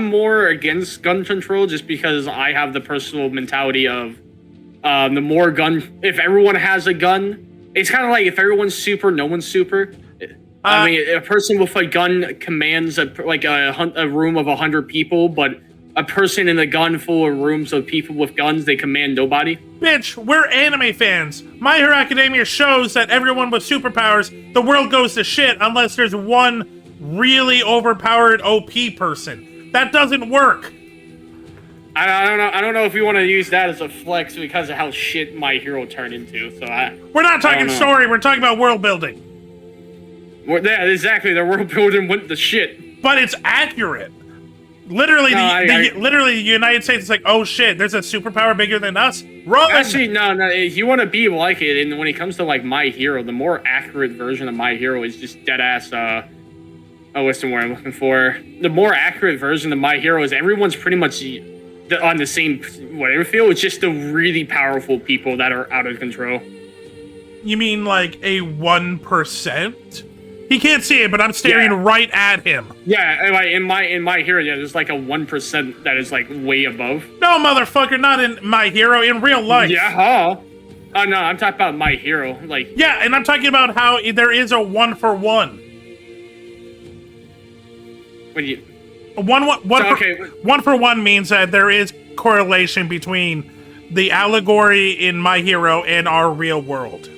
more against gun control just because I have the personal mentality of the more gun, if everyone has a gun, it's kind of like if everyone's super, no one's super. I mean, a person with a gun commands a room of 100 people, but a person in a gun full of rooms of people with guns, they command nobody. Bitch, we're anime fans. My Hero Academia shows that everyone with superpowers, the world goes to shit unless there's one really overpowered OP person. That doesn't work. I don't know if we want to use that as a flex because of how shit My Hero turned into. We're not talking story. We're talking about world building. Yeah, exactly. Their world building went to shit. But it's accurate. Literally, literally, the United States is like, oh shit, there's a superpower bigger than us. Wrong. Actually, no. If you want to be like it, and when it comes to like My Hero, the more accurate version of My Hero is just dead ass. What's the word I'm looking for? The more accurate version of My Hero is everyone's pretty much on the same whatever field. It's just the really powerful people that are out of control. You mean like a 1%? He can't see it, but I'm staring right at him. Yeah, like in my Hero, there's like a 1% that is like way above. No, motherfucker, not in My Hero, in real life. Yeah, huh? Oh no, I'm talking about My Hero, like. Yeah, and I'm talking about how there is a 1-for-1. When you. One for one means that there is correlation between the allegory in My Hero and our real world.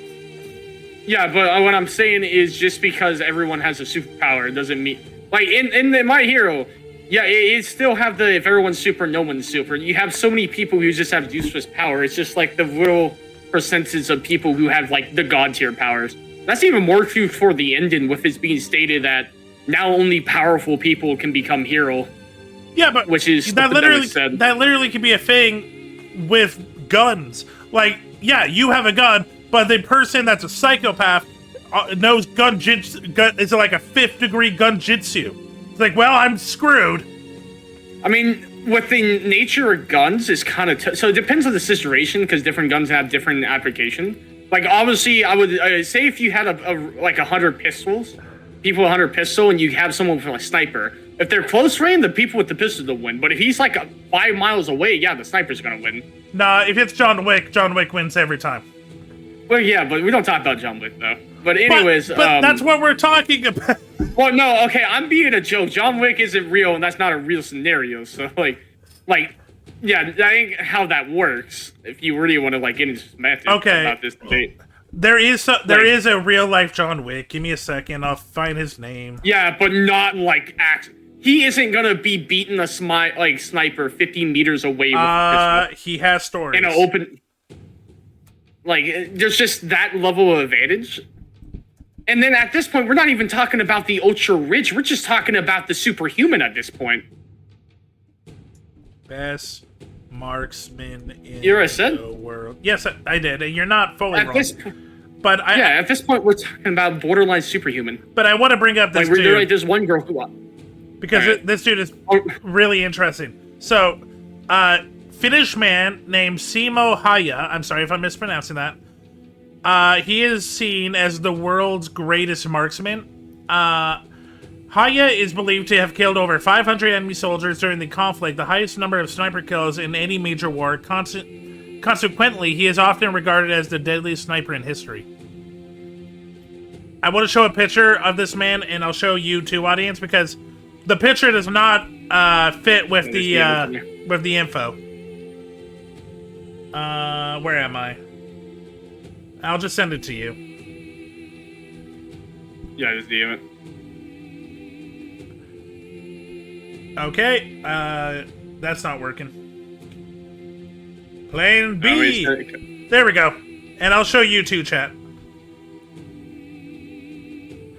Yeah, but what I'm saying is just because everyone has a superpower doesn't mean... Like, in My Hero, yeah, it still have the if everyone's super, no one's super. You have so many people who just have useless power. It's just like the little percentage of people who have, like, the god tier powers. That's even more true for the ending, with it being stated that now only powerful people can become hero. Yeah, but which is that something literally was said. that literally could be a thing with guns. Like, yeah, you have a gun, but the person that's a psychopath knows gun jitsu. It's like a 5th degree gun jitsu. It's like, well, I'm screwed. I mean, with the nature of guns is kind of so it depends on the situation because different guns have different application. Like obviously, I would say if you had like 100 pistols, people with 100 pistol, and you have someone with a sniper. If they're close range, the people with the pistol will win. But if he's like 5 miles away, yeah, the sniper's gonna win. Nah, if it's John Wick wins every time. Well, yeah, but we don't talk about John Wick though. But anyways, but that's what we're talking about. Well, no, okay, I'm being a joke. John Wick isn't real, and that's not a real scenario. So, yeah, that ain't how that works. If you really want to get into semantics about this debate, there is a real life John Wick. Give me a second, I'll find his name. Yeah, but not act. He isn't gonna be beating a sniper 50 meters away with a pistol. He has stories in an open. There's just that level of advantage. And then at this point, we're not even talking about the ultra rich. We're just talking about the superhuman at this point. Best marksman in the world. Yes, I did. And you're not fully wrong. But at this point, we're talking about borderline superhuman. But I want to bring up this dude. There's one girl who... Because this dude is really interesting. So, Finnish man named Simo Haya. I'm sorry if I'm mispronouncing that. He is seen as the world's greatest marksman. Haya is believed to have killed over 500 enemy soldiers during the conflict, the highest number of sniper kills in any major war. Consequently, he is often regarded as the deadliest sniper in history. I want to show a picture of this man, and I'll show you too, audience, because the picture does not fit with the info. Where am I? I'll just send it to you. Yeah, just DM it. Okay, that's not working. Plan B. There we go. And I'll show you too, chat.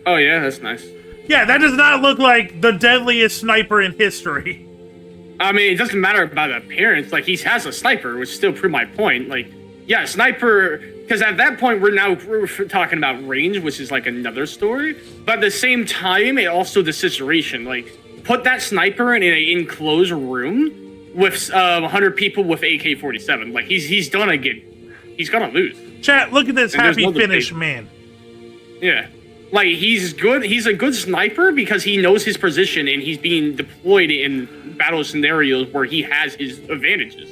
Oh yeah, that's nice. Yeah, that does not look like the deadliest sniper in history. I mean, it doesn't matter about appearance. He has a sniper, which still proved my point. Yeah, sniper, because at that point we're talking about range, which is another story. But at the same time, it also the situation. Put that sniper in an enclosed room with 100 people with AK-47. He's gonna lose. Chat, look at this happy Finnish man. Yeah. He's good. He's a good sniper because he knows his position and he's being deployed in battle scenarios where he has his advantages.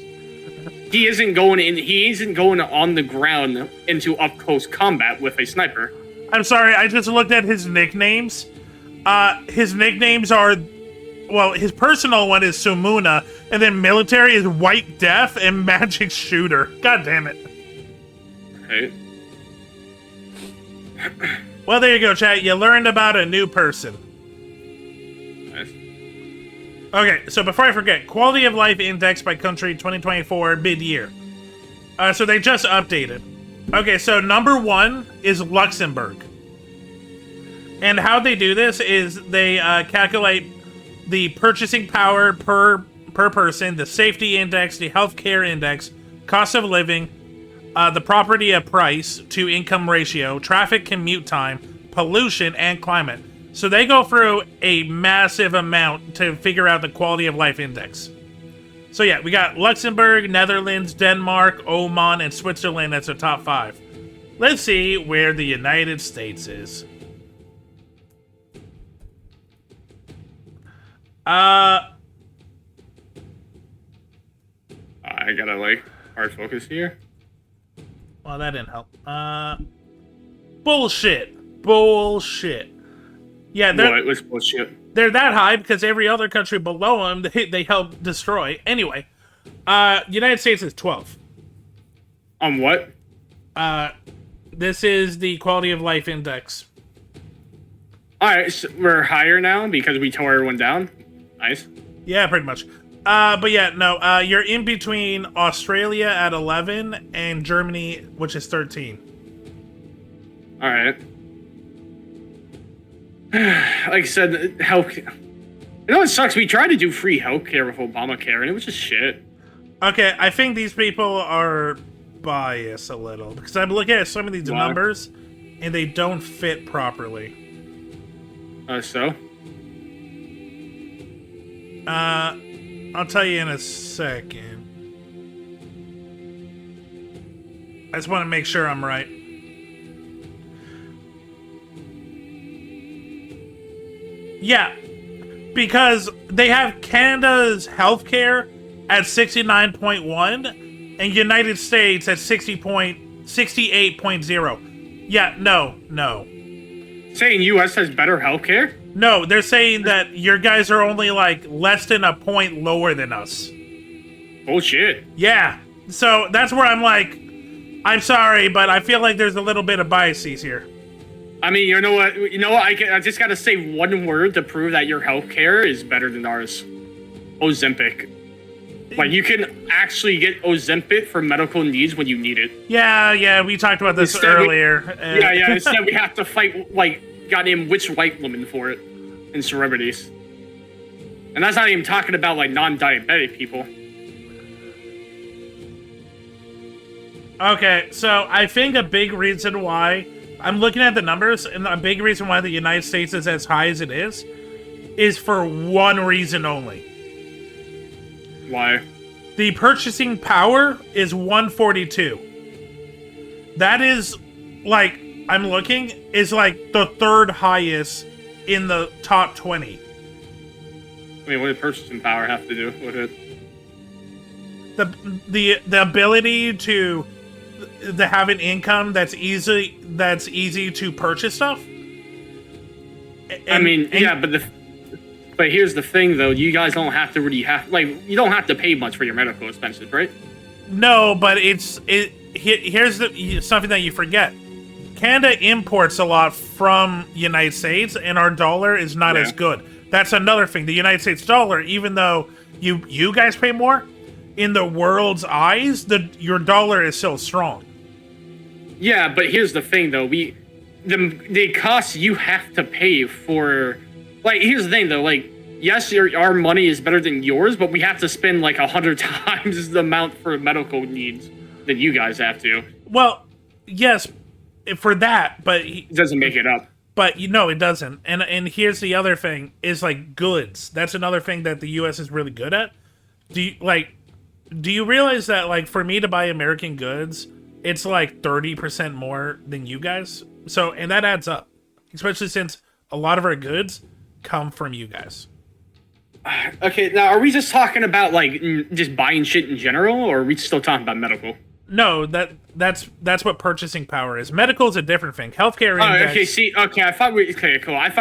He isn't going on the ground into up close combat with a sniper. I'm sorry, I just looked at his nicknames. His nicknames are, well, his personal one is Sumuna, and then military is White Death and Magic Shooter. God damn it. Right. Well, there you go, chat. You learned about a new person. Nice. Okay, so before I forget, Quality of Life Index by country 2024 mid-year. So they just updated. Okay, so number 1 is Luxembourg. And how they do this is they calculate the purchasing power per person, the safety index, the healthcare index, cost of living, the property of price to income ratio, traffic commute time, pollution, and climate. So they go through a massive amount to figure out the quality of life index. So yeah, we got Luxembourg, Netherlands, Denmark, Oman, and Switzerland as the top 5. Let's see where the United States is. I gotta hard focus here. Well, that didn't help. Bullshit. Yeah, What was bullshit? They're that high because every other country below them they help destroy. Anyway, United States is 12. On what? This is the quality of life index. All right, so we're higher now because we tore everyone down. Nice. Yeah, pretty much. But yeah, no, you're in between Australia at 11 and Germany, which is 13. All right. Like I said, You know what sucks? We tried to do free healthcare with Obamacare, and it was just shit. Okay, I think these people are biased a little because I'm looking at some of these Why? numbers and they don't fit properly. So? I'll tell you in a second. I just want to make sure I'm right. Yeah, because they have Canada's healthcare at 69.1 and United States at 68.0. Yeah, no. Saying U.S. has better healthcare? No, they're saying that your guys are only like less than a point lower than us. Bullshit. Yeah, so that's where I'm like, I'm sorry, but I feel like there's a little bit of biases here. I mean, you know what? I just gotta say one word to prove that your healthcare is better than ours. Ozempic. Like, you can actually get Ozempic for medical needs when you need it. Yeah, we talked about this earlier. Instead we have to fight, like, goddamn which white woman for it in celebrities. And that's not even talking about, like, non-diabetic people. Okay, so I think a big reason why I'm looking at the numbers, and a big reason why the United States is as high as it is for one reason only. Why? The purchasing power is 142. That is, like, I'm looking, is like the third highest in the top 20. I mean, what does purchasing power have to do with it? The ability to have an income that's easy to purchase stuff. But here's the thing, though. You guys don't have to you don't have to pay much for your medical expenses, right? No, but here's something that you forget. Canada imports a lot from United States, and our dollar is not as good. That's another thing. The United States dollar, even though you guys pay more, in the world's eyes, your dollar is still strong. Yeah, but here's the thing, though. The costs you have to pay for... Like, here's the thing, though. Like, yes, our money is better than yours, but we have to spend, like, 100 times the amount for medical needs than you guys have to. Well, yes, for that, but... It doesn't make it up. But, it doesn't. And here's the other thing, is, like, goods. That's another thing that the U.S. is really good at. Do you realize that, like, for me to buy American goods, it's, like, 30% more than you guys? So, and that adds up. Especially since a lot of our goods come from you guys. Okay, now, are we just talking about, like, just buying shit in general, or are we still talking about medical? No, that's what purchasing power is. Medical is a different thing. Healthcare index... I thought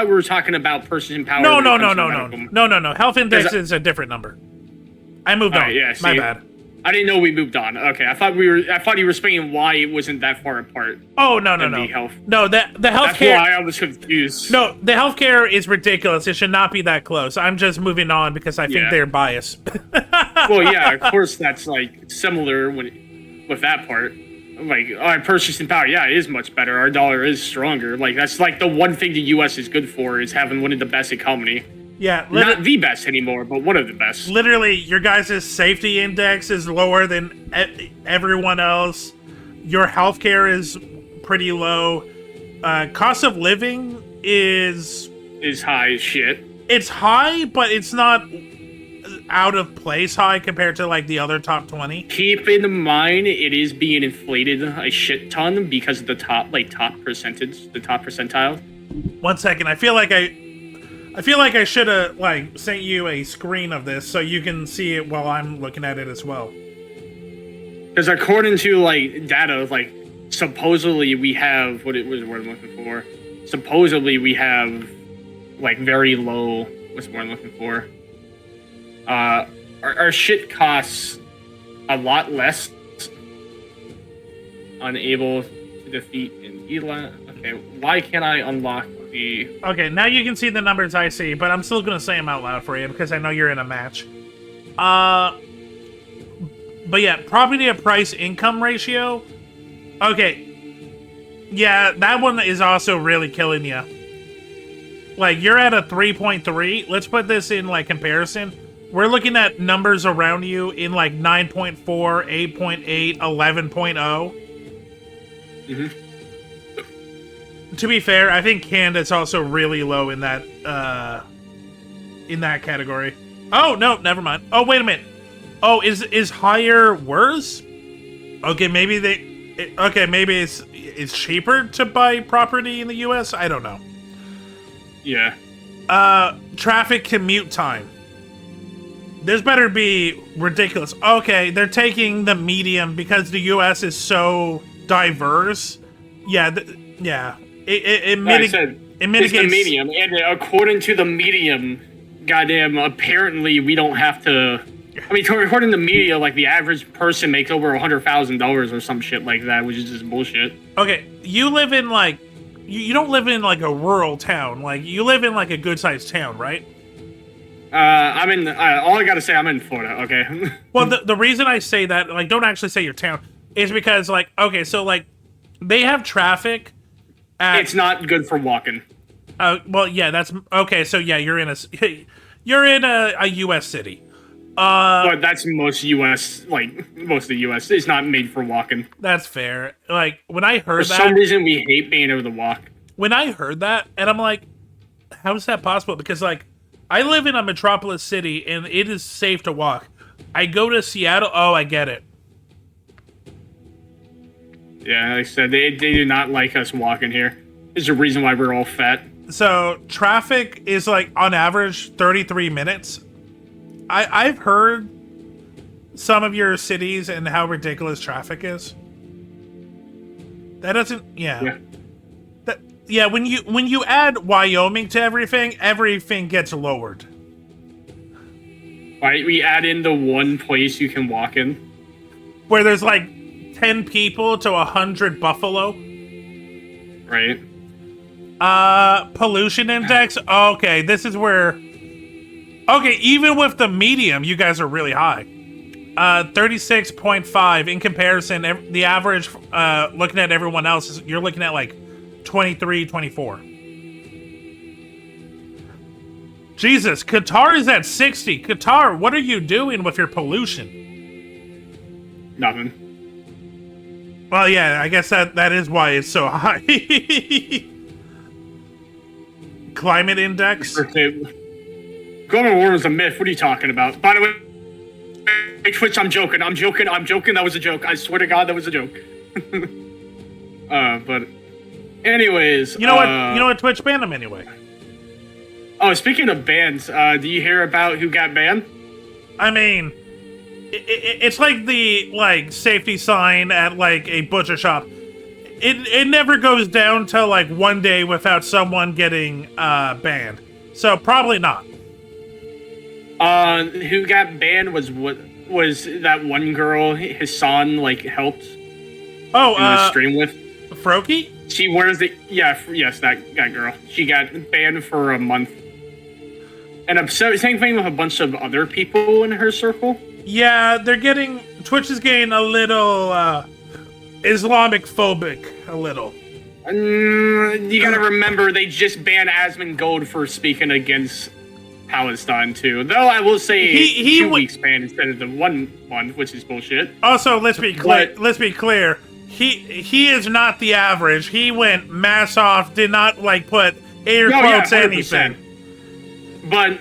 we were talking about purchasing power. No. Health index is a different number. I moved on. Yeah, my bad. I didn't know we moved on. Okay, I thought you were explaining why it wasn't that far apart. Oh, no. The health. No, the healthcare... That's why I was confused. No, the healthcare is ridiculous. It should not be that close. I'm just moving on because I think they're biased. Well, yeah, of course that's, like, similar with that part. Like, our purchasing power, yeah, it is much better. Our dollar is stronger. Like, that's, like, the one thing the U.S. is good for, is having one of the best economy. Yeah, not the best anymore, but one of the best. Literally, your guys' safety index is lower than everyone else. Your healthcare is pretty low. Cost of living is high as shit. It's high, but it's not out of place high compared to, like, the other top 20. Keep in mind, it is being inflated a shit ton because of the top percentage, the top percentile. 1 second, I feel like I should have, like, sent you a screen of this so you can see it while I'm looking at it as well. Because according to, like, data, like, supposedly we have what I'm looking for. Supposedly we have, like, very low. What's the word I'm looking for? Our shit costs a lot less. Unable to defeat an Elon. Okay, why can't I unlock the... Okay, now you can see the numbers I see, but I'm still gonna say them out loud for you because I know you're in a match. But yeah, property to price income ratio. Okay. Yeah, that one is also really killing you. like you're at a 3.3. Let's put this in like comparison. We're looking at numbers around you in like 9.4, 8.8, 11.0. To be fair, I think Canada's also really low in that category. Oh no, never mind. Oh wait a minute. Oh, is higher worse? Okay, maybe maybe it's cheaper to buy property in the U.S. I don't know. Yeah. Traffic commute time. This better be ridiculous. Okay, they're taking the medium because the U.S. is so diverse. Yeah, it mitigates. It's the medium, and according to the medium, goddamn, apparently we don't have to. I mean, according to the media, like the average person makes over $100,000 or some shit like that, which is just bullshit. Okay, you live in like, you don't live in like a rural town. Like you live in like a good sized town, right? I'm in. All I gotta say, I'm in Florida. Okay. Well, the reason I say that, like, don't actually say your town, is because like, okay, so like, they have traffic. It's not good for walking. Well, yeah, that's okay. So yeah, you're in a U.S. city. But that's most U.S. Like most of the U.S. It's not made for walking. That's fair. Like when I heard for that, some reason we hate being able to walk. When I heard that, and I'm like, how is that possible? Because like, I live in a metropolis city, and it is safe to walk. I go to Seattle. Oh, I get it. Yeah, like I said, they do not like us walking here. There's a reason why we're all fat. So traffic is like on average 33 minutes. I've heard some of your cities and how ridiculous traffic is. That doesn't, yeah. When you add Wyoming to everything gets lowered. Right, we add in the one place you can walk in, where there's like 10 people to 100 buffalo. Right. Pollution index. Okay, this is where. Okay, even with the medium, you guys are really high. 36.5 in comparison. The average, looking at everyone else, you're looking at like 23, 24. Jesus, Qatar is at 60. Qatar, what are you doing with your pollution? Nothing. Well, yeah, I guess that is why it's so high. Climate index. Global warming is a myth. What are you talking about? By the way, Twitch, I'm joking. That was a joke. I swear to God, that was a joke. But anyways, you know what? Twitch banned him anyway. Oh, speaking of bans, do you hear about who got banned? I mean, it's like the safety sign at like a butcher shop. It never goes down to like one day without someone getting banned. So probably not. Who got banned was that one girl Hassan helped. Oh, in the stream with Froki? She wears the yes that girl. She got banned for a month. And same thing with a bunch of other people in her circle. Yeah, Twitch is getting a little Islamic phobic, a little. You gotta remember they just banned Asmongold for speaking against Palestine too. Though I will say he 2 weeks ban instead of the 1 month, which is bullshit. Also, let's be clear. He is not the average. He went mass off, did not put air quotes anything. But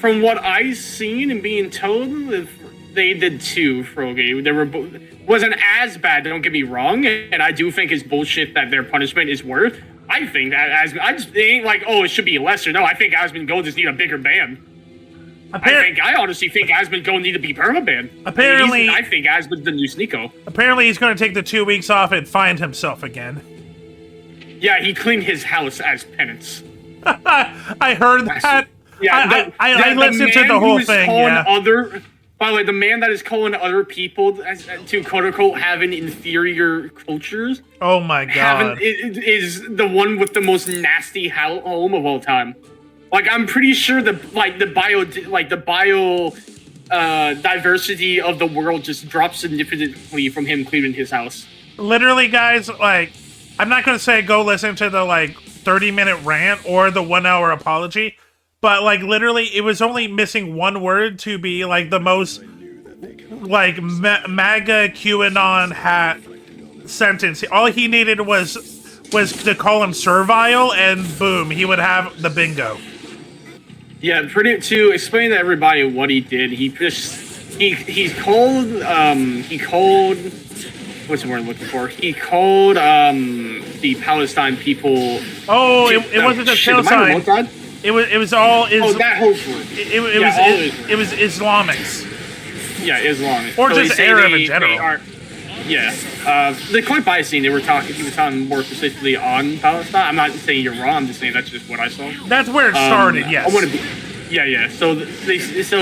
from what I've seen and being told, they did too, Frogi. They wasn't as bad, don't get me wrong, and I do think it's bullshit that their punishment is worth. I think that it ain't it should be lesser. No, I think Asmongold just need a bigger ban. I honestly think Asmongold need to be perma-banned. Apparently, I think Asmon's the new Sneeko. Apparently, he's going to take the 2 weeks off and find himself again. Yeah, he cleaned his house as penance. I heard that. Yeah, I listened to the whole thing. Yeah. By the way, the man that is calling other people to quote unquote having inferior cultures. Oh my God! Is the one with the most nasty home of all time. I'm pretty sure the bio diversity of the world just dropped significantly from him cleaning his house. Literally, guys, I'm not gonna say go listen to the 30-minute rant or the 1-hour apology, but like literally it was only missing one word to be like the most like MAGA QAnon hat sentence. All he needed was to call him servile, and boom, he would have the bingo. Yeah, to explain to everybody what he did, he called what's the word I'm looking for? He called the Palestine people. Oh, it wasn't just Palestine. It was all. That whole group. It was Islamics. Yeah, Islam. Or so just Arab in general. The clip I seen, he was talking more specifically on Palestine. I'm not saying you're wrong. I'm just saying that's just what I saw. That's where it started. Yes. So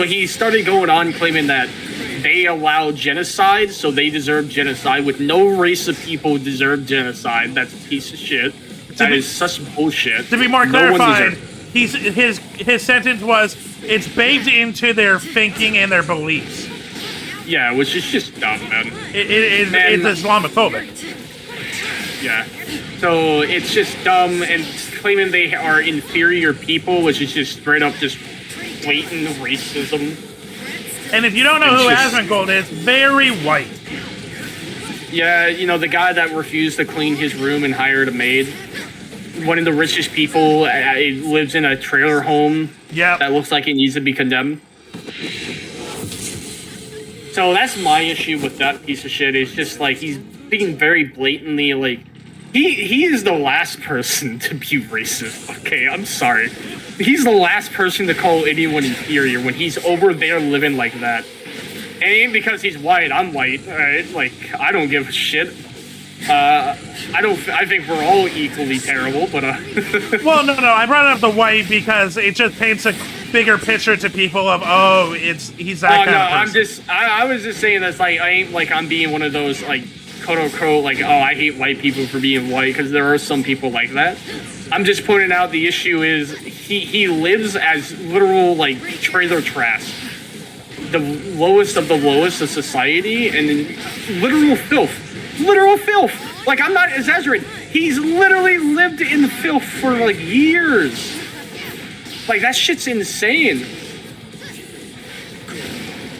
he started going on claiming that they allow genocide, so they deserve genocide. With no race of people deserve genocide. That's a piece of shit. That is such bullshit. To be more clarified, his sentence was, it's baked into their thinking and their beliefs. Yeah, which is just dumb, man. It's Islamophobic. Yeah. So it's just dumb, and claiming they are inferior people, which is just straight up just blatant racism. And if you don't know who Asmongold is, very white. Yeah, the guy that refused to clean his room and hired a maid. One of the richest people, lives in a trailer home. Yeah. That looks like it needs to be condemned. So that's my issue with that piece of shit. Is just like he's being very blatantly like he is the last person to be racist. Okay, I'm sorry. He's the last person to call anyone inferior when he's over there living like that. And it ain't because he's white. I'm white. Alright, like I don't give a shit. I think we're all equally terrible, but Well, no, I brought up the white because it just paints a bigger picture to people of he's that kind of person. I was just saying that's like I ain't like I'm being one of those like quote unquote like I hate white people for being white, because there are some people like that. I'm just pointing out the issue is he lives as literal like trailer trash, the lowest of the lowest of society, and literal filth. Like, I'm not exaggerating. He's literally lived in filth for, like, years. Like, that shit's insane.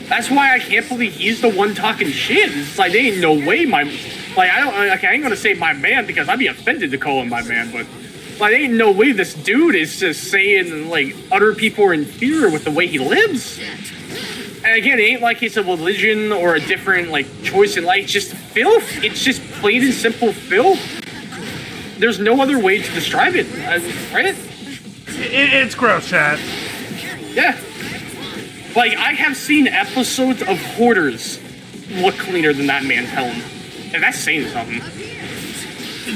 That's why I can't believe he's the one talking shit. It's like, there ain't no way I ain't gonna say my man because I'd be offended to call him my man, but, like, there ain't no way this dude is just saying, like, other people are inferior with the way he lives. And again, it ain't like it's a religion or a different, like, choice in life. It's just filth. It's just plain and simple filth. There's no other way to describe it, right? It's gross, Chad. Yeah. Like, I have seen episodes of Hoarders look cleaner than that man's helm. And that's saying something.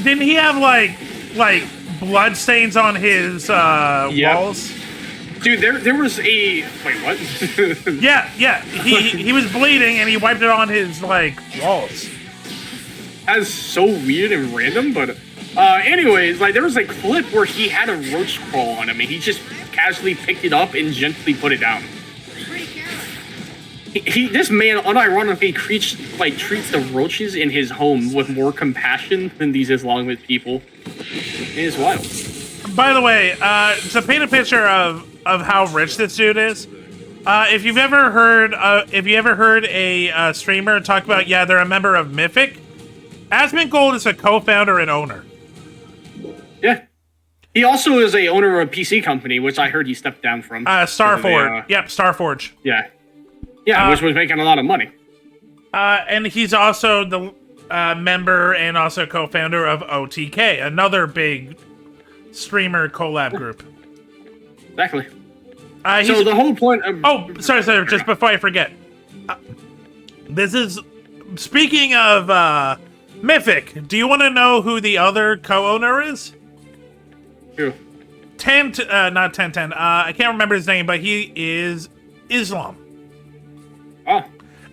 Didn't he have, like blood stains on his walls? Dude, there was a... Wait, what? yeah. He was bleeding, and he wiped it on his, like, walls. That's so weird and random, but... anyways, like, there was a clip where he had a roach crawl on him, and he just casually picked it up and gently put it down. This man unironically treats the roaches in his home with more compassion than these Islamic people. It is wild. By the way, to paint a picture of how rich this dude is, if you've ever heard a streamer talk about, they're a member of Mythic, Asmongold is a co-founder and owner. Yeah. He also is a owner of a PC company, which I heard he stepped down from. Starforge. Starforge. Yeah. Yeah, which was making a lot of money. And he's also the member and also co-founder of OTK, another big streamer collab group. Exactly. So the whole point of... sorry, just before I forget. This is... Speaking of Mythic, do you want to know who the other co-owner is? Who? Not 1010. I can't remember his name, but he is Islam. Oh.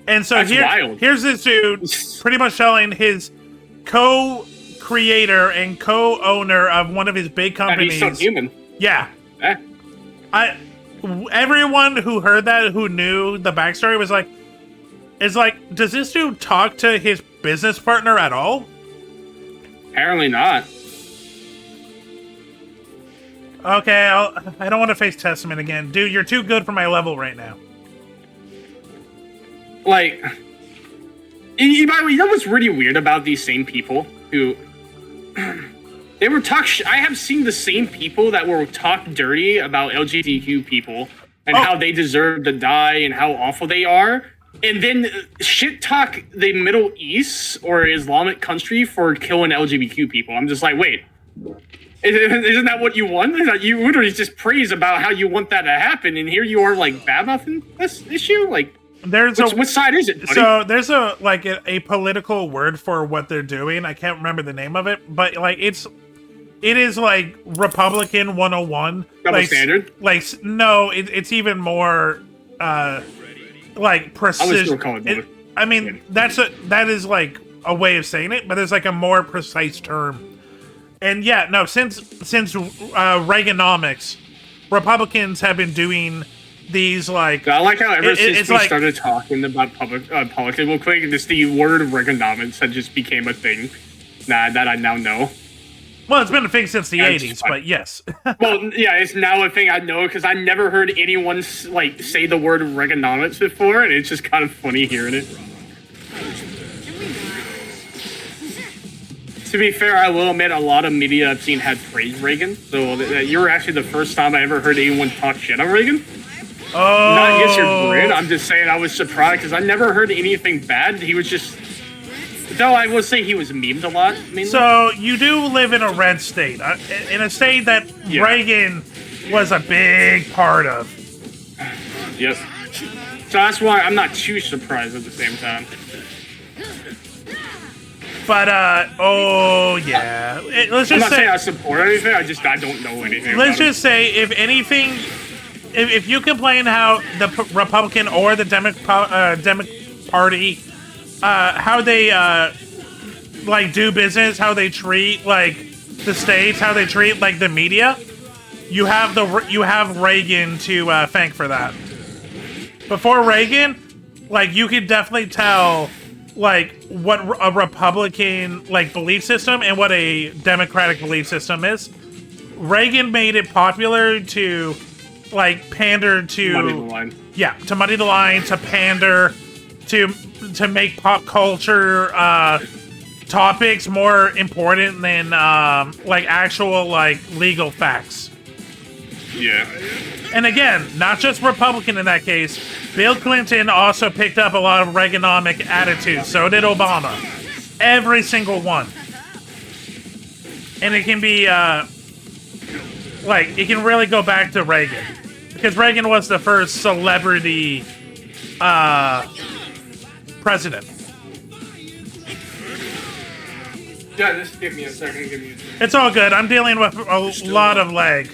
And so here's this dude pretty much telling his co-creator and co-owner of one of his big companies. That he's subhuman. Yeah. Everyone who heard that, who knew the backstory, was like, does this dude talk to his business partner at all? Apparently not. Okay, I don't want to face Testament again. Dude, you're too good for my level right now. Like, you know what's really weird about these same people who they were I have seen the same people that were talk dirty about LGBTQ people and how they deserve to die and how awful they are, and then shit talk the Middle East or Islamic country for killing LGBTQ people. I'm just like, wait, isn't that what you want? You literally just praise about how you want that to happen, and here you are like bad-mouthing this issue? Like, which side is it, buddy? So there's a political word for what they're doing. I can't remember the name of it, but like it is like Republican 101. Double standard? Like no, it's even more like precision. I would still call it double. I mean, that is like a way of saying it, but there's like a more precise term. And yeah, no, since Reaganomics, Republicans have been doing these like. I like how ever since we started talking about politics real quick, the word Reaganomics had just became a thing that I now know. Well, it's been a thing since the 80s, but yes. Well, yeah, it's now a thing I know because I never heard anyone like say the word Reaganomics before, and it's just kind of funny hearing it. To be fair, I will admit a lot of media I've seen had praised Reagan, so you were actually the first time I ever heard anyone talk shit on Reagan. Oh. Not against your grid, I'm just saying I was surprised because I never heard anything bad. He was just... Though I will say he was memed a lot, mainly. So, you do live in a red state, in a state that Reagan was a big part of. Yep. So that's why I'm not too surprised at the same time. But, oh, yeah. Let's just I'm not saying I support anything, I don't know anything Let's about just say, if anything, if you complain how the Republican or the Democratic Party, how they, like, do business, how they treat, like, the states, how they treat, like, the media, you have Reagan to thank for that. Before Reagan, like, you could definitely tell... like what a Republican like belief system and what a Democratic belief system is. Reagan made it popular to like pander to muddy the line. Yeah, to muddy the line, to pander, to make pop culture topics more important than like actual like legal facts. Yeah. And again, not just Republican in that case. Bill Clinton also picked up a lot of Reaganomic attitudes. So did Obama. Every single one. And it can be, like, it can really go back to Reagan. Because Reagan was the first celebrity, president. Yeah, just give me a second. It's all good. I'm dealing with a lot of lag.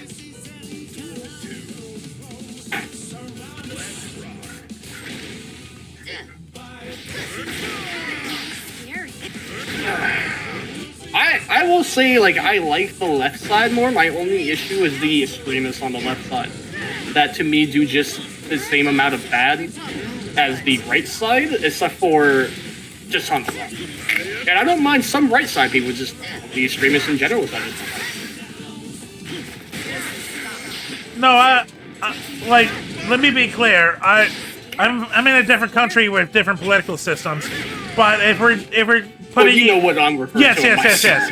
I will say, like, I like the left side more. My only issue is the extremists on the left side. That, to me, do just the same amount of bad as the right side, except for just on the left. And I don't mind some right side people, just the extremists in general. No, like, let me be clear. I'm in a different country with different political systems, but if we're putting, you know what I'm referring to. Yes.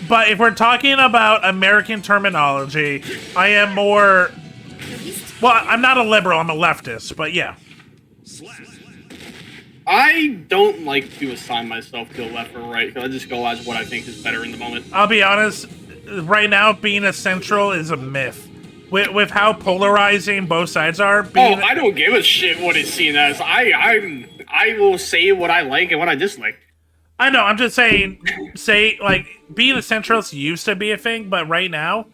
But if we're talking about American terminology, I am more. Well, I'm not a liberal. I'm a leftist. But yeah. I don't like to assign myself to a left or right because I just go as what I think is better in the moment. I'll be honest. Right now, being a central is a myth. With how polarizing both sides are. I don't give a shit what it's seen as. I will say what I like and what I dislike. I know. I'm just saying. Like being a centralist used to be a thing, but right now,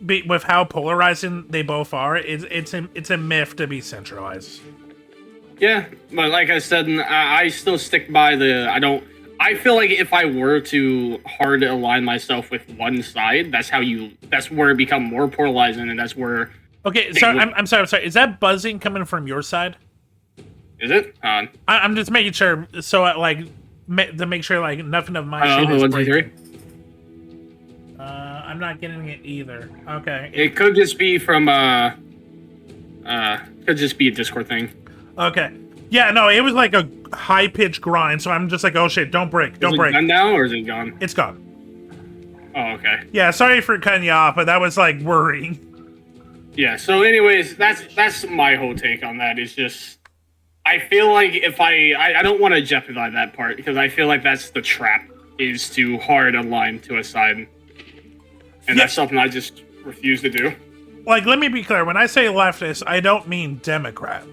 with how polarizing they both are, it's a myth to be centralized. Yeah, but like I said, I still stick by I feel like if I were to hard align myself with one side, that's where it become more polarizing, and that's where. Okay, sorry, I'm sorry. Is that buzzing coming from your side? Is it? I'm just making sure, so to make sure like nothing of my shit is breaking. 1, 2, 3. I'm I'm not getting it either. Okay. It could just be from could just be a Discord thing. Okay. Yeah, no, it was like a high pitched grind, so I'm just like, oh shit, don't break, don't break. Is it done now or is it gone? It's gone. Oh, okay. Yeah, sorry for cutting you off, but that was like worrying. Yeah. So, anyways, that's my whole take on that. Is just I feel like if I don't want to jeopardize that part because I feel like that's the trap is to hard a line to a side, and that's something I just refuse to do. Like, let me be clear. When I say leftist, I don't mean Democrat.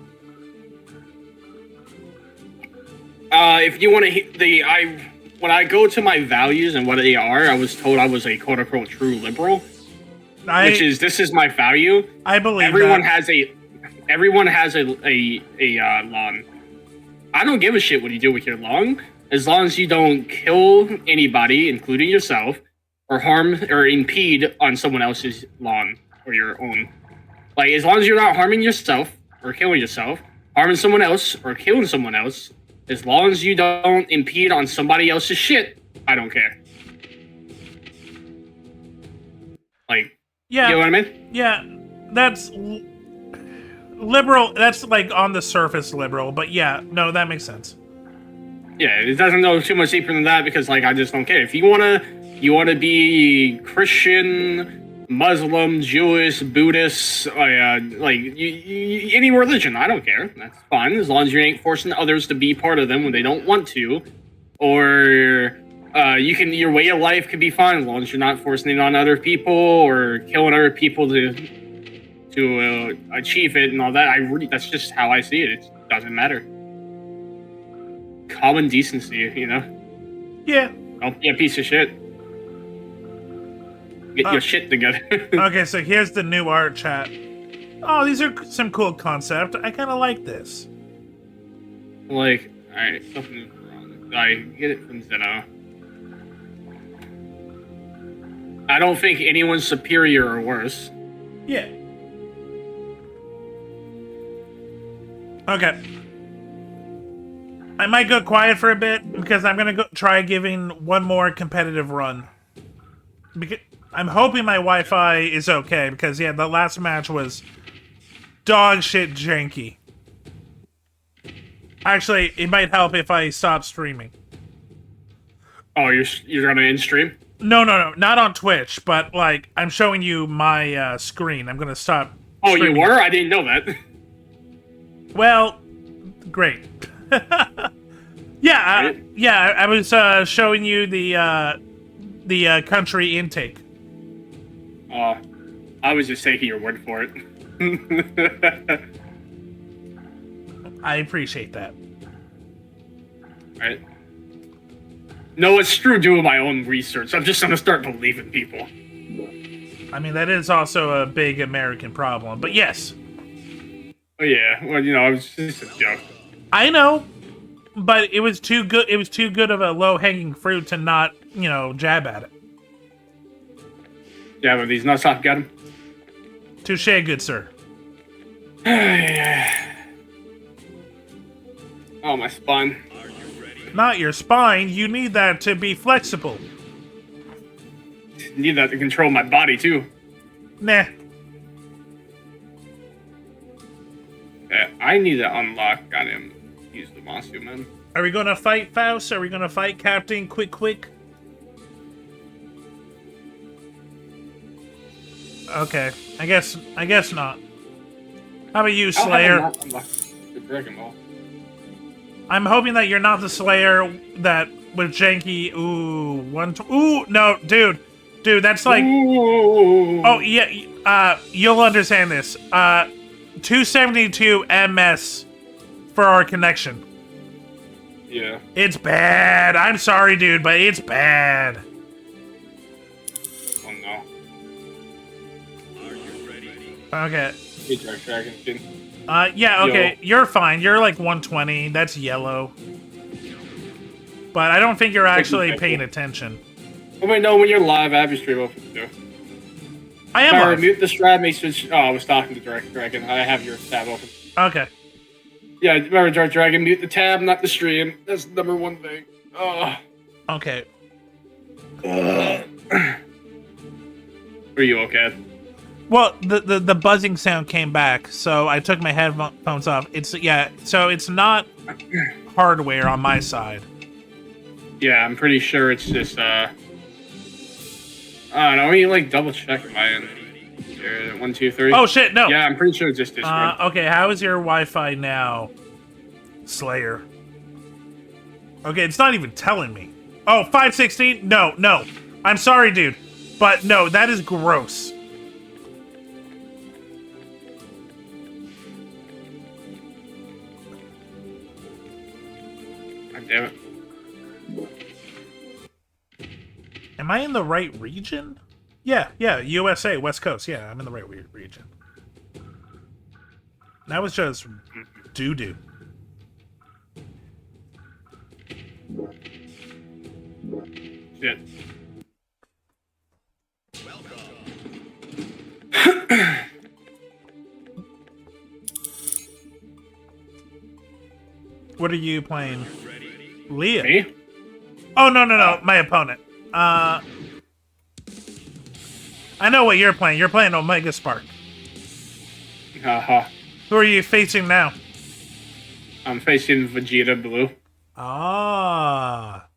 If you want to, when I go to my values and what they are, I was told I was a quote unquote true liberal, this is my value. I believe everyone has a lawn. I don't give a shit what you do with your lawn, as long as you don't kill anybody, including yourself, or harm or impede on someone else's lawn or your own. Like, as long as you're not harming yourself or killing yourself, harming someone else or killing someone else, as long as you don't impede on somebody else's shit, I don't care. Like, yeah, you know what I mean? Yeah, that's liberal. That's like on the surface liberal, but yeah, no, that makes sense. Yeah, it doesn't go too much deeper than that because, like, I just don't care. If you wanna be Christian, Muslim, Jewish, Buddhist, any religion, I don't care. That's fine as long as you ain't forcing others to be part of them when they don't want to, or your way of life can be fine as long as you're not forcing it on other people or killing other people to achieve it and all that. That's just how I see it. It doesn't matter. Common decency, you know? Yeah. Don't be a piece of shit. Get your shit together. Okay, so here's the new art chat. Oh, these are some cool concept. I kind of like this. Like, alright, something's wrong. I get it from Zeno. I don't think anyone's superior or worse. Yeah. Okay. I might go quiet for a bit because I'm gonna try giving one more competitive run. Because I'm hoping my Wi-Fi is okay because yeah, the last match was dog shit janky. Actually, it might help if I stop streaming. Oh, you're gonna end stream? No, not on Twitch, but like I'm showing you my screen. I'm gonna stop. Oh, streaming. you were? I didn't know that. Well, great. Yeah, I was showing you the country intake. Oh, I was just taking your word for it. I appreciate that. Right. No, it's true doing my own research. I'm just gonna start believing people. I mean, that is also a big American problem, but yes. Oh, yeah, well, it was just a joke. I know, but it was too good. It was too good of a low-hanging fruit to not, jab at it. Yeah, but these nuts off got him. Touche, good sir. Oh, my spine. Not your spine. You need that to be flexible. Need that to control my body too. Nah. Yeah, I need to unlock on him. Use the monster, man. Are we gonna fight Faust? Are we gonna fight Captain Quick? Okay, I guess not. How about you, Slayer? The Dragon Ball. I'm hoping that you're not the Slayer that with janky. Ooh, no, dude, that's like. Ooh. Oh yeah, you'll understand this. 272 MS for our connection. Yeah. It's bad. I'm sorry, dude, but it's bad. Oh no. Are you ready? Okay. Hey, Dragon Skin. Yeah, okay, Yo. you're fine. You're like 120. That's yellow. But I don't think you're actually paying attention. Oh wait, no, when you're live, I have your stream open too. I am Sorry, live. mute the strat, make switch. Oh, I was talking to Dragon. I have your tab open. Okay. Yeah, remember, Dragon, mute the tab, not the stream. That's the number one thing. Oh. Okay. Are you okay? Well, the buzzing sound came back, so I took my headphones off. So it's not hardware on my side. Yeah, I'm pretty sure it's just I don't know. Let me like double check my end. Here, 1, 2, 3. Oh shit, no. Yeah, I'm pretty sure it's just Discord. Okay, how is your Wi-Fi now, Slayer? Okay, it's not even telling me. Oh, 516? No. I'm sorry, dude. But no, that is gross. God damn it. Am I in the right region? Yeah, USA, West Coast. Yeah, I'm in the right region. That was just doo-doo. Shit. What are you playing? Leah. Me? Oh, no, my opponent. I know what you're playing. You're playing Omega Spark. Uh-huh. Who are you facing now? I'm facing Vegeta Blue. Ah.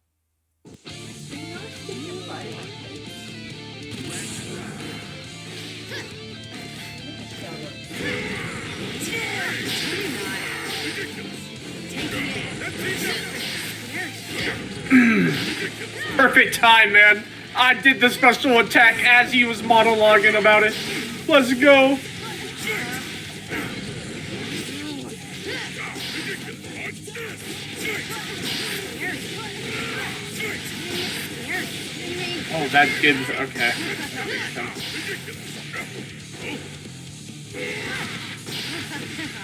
Perfect time, man. I did the special attack as he was monologuing about it. Let's go. Oh, that gives... Okay. That makes sense.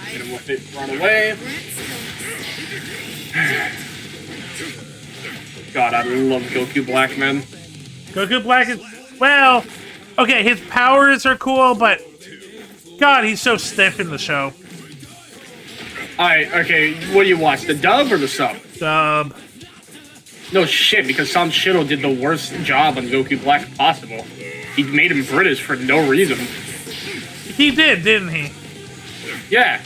Hit him with it. Run away. God, I love Goku Black, man. Goku Black is... Well, okay, his powers are cool, but... God, he's so stiff in the show. Alright, okay, what do you watch? The dub or the sub? Dub. No shit, because Sam Shido did the worst job on Goku Black possible. He made him British for no reason. He did, didn't he? Yeah.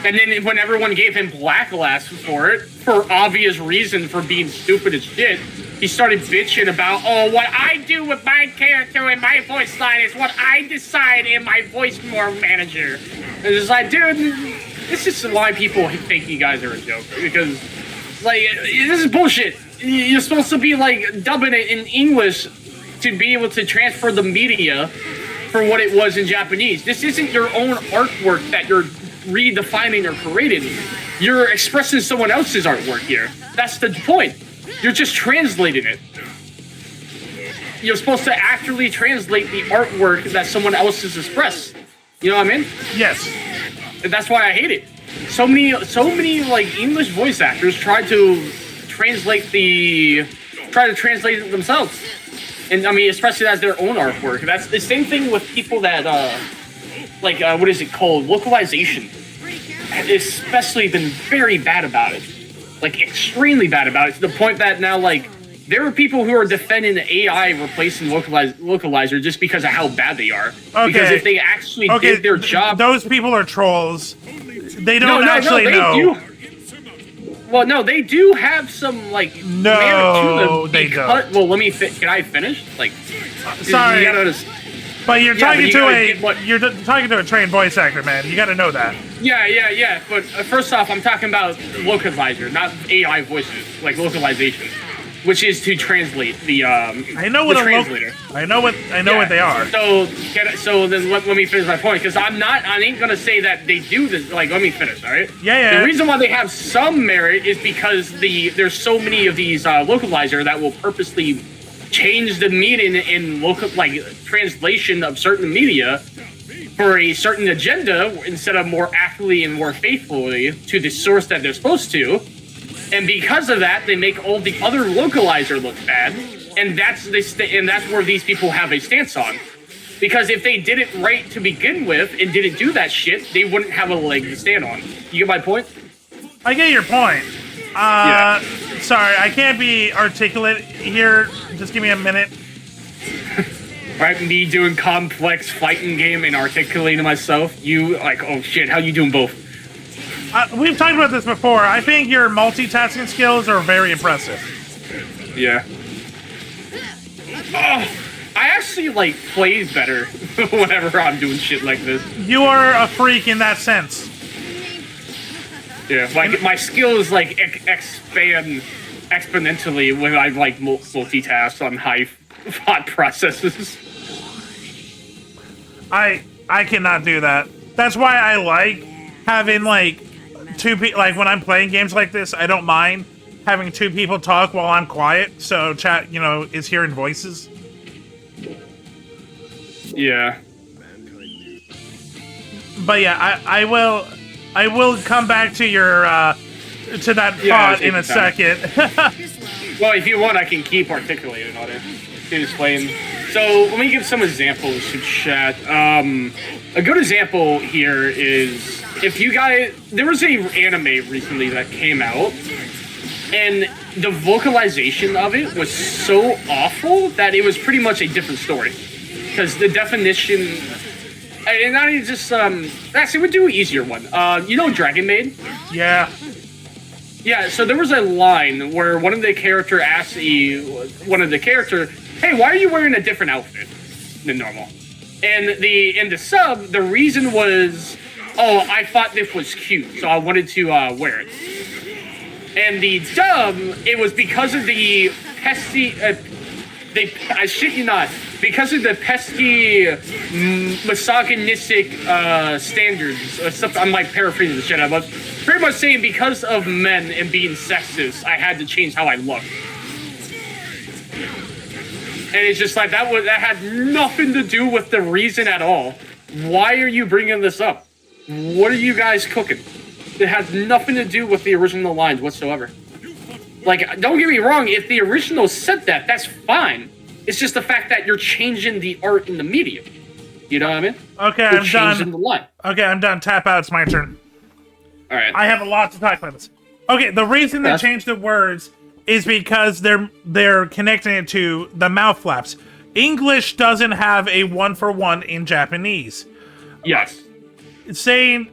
And then when everyone gave him Blacklash for it, for obvious reason for being stupid as shit, he started bitching about, oh, what I do with my character and my voice line is what I decide in my voice manager. And it's like, dude, this is why people think you guys are a joke. Because, like, this is bullshit. You're supposed to be, like, dubbing it in English to be able to transfer the media for what it was in Japanese. This isn't your own artwork that you're redefining or creating. You're expressing someone else's artwork here. That's the point. You're just translating it. You're supposed to accurately translate the artwork that someone else has expressed. You know what I mean? Yes. And that's why I hate it. So many like English voice actors try to translate it themselves. And I mean, especially as their own artwork. That's the same thing with people that what is it called? Localization. Especially been very bad about it. Like, extremely bad about it, to the point that now, like, there are people who are defending the AI replacing localizer just because of how bad they are. Okay. Because if they actually did their job... Those people are trolls. They don't actually know. Well, no, they do have some, like, merit to them. They don't. Well, let me... Can I finish? Like... Sorry. You gotta, but you're talking you're talking to a trained voice actor, man. You gotta know that. Yeah. But first off, I'm talking about localizer, not AI voices, like localization, which is to translate the I know what the a translator. I know what they are. So then let me finish my point, because I ain't gonna say that they do this. Like, let me finish, all right? Yeah. The reason why they have some merit is because there's so many of these localizer that will purposely change the meaning in translation of certain media for a certain agenda instead of more accurately and more faithfully to the source that they're supposed to. And because of that, they make all the other localizer look bad, and that's where these people have a stance on. Because if they did it right to begin with and didn't do that shit, they wouldn't have a leg to stand on. You get my point? I get your point. Yeah. Sorry, I can't be articulate here. Just give me a minute. Right, me doing complex fighting game and articulating myself. You like, oh shit, how you doing both? We've talked about this before. I think your multitasking skills are very impressive. Yeah. Oh, I actually like play better whenever I'm doing shit like this. You are a freak in that sense. Yeah, like my skills like expand exponentially when I like multitask on high thought processes. I cannot do that. That's why I like having like two people. Like when I'm playing games like this, I don't mind having two people talk while I'm quiet, so chat, is hearing voices. Yeah. But yeah, I will come back to your to that thought in a second. Well, if you want, I can keep articulating on it. Explain. So let me give some examples to chat. A good example here is if you guys, there was a anime recently that came out, and the vocalization of it was so awful that it was pretty much a different story. Because the definition, and not even just actually, we'll do an easier one. Dragon Maid? Yeah. Yeah, so there was a line where one of the character asked hey, why are you wearing a different outfit than normal? And in the sub, the reason was, oh, I thought this was cute, so I wanted to wear it. And the dub, it was because of the pesky, I shit you not, because of the pesky misogynistic standards. I'm like paraphrasing the shit out, but pretty much saying because of men and being sexist, I had to change how I look. And it's just like that had nothing to do with the reason at all. Why are you bringing this up? What are you guys cooking? It has nothing to do with the original lines whatsoever. Like, don't get me wrong, if the original said that, that's fine. It's just the fact that you're changing the art in the medium. You know what I mean? Okay, you're I'm changing done. The line. Okay, I'm done. Tap out. It's my turn. All right. I have a lot to talk about this. Okay, the reason they changed the words is because they're connecting it to the mouth flaps. English doesn't have a 1-for-1 in Japanese. Yes. In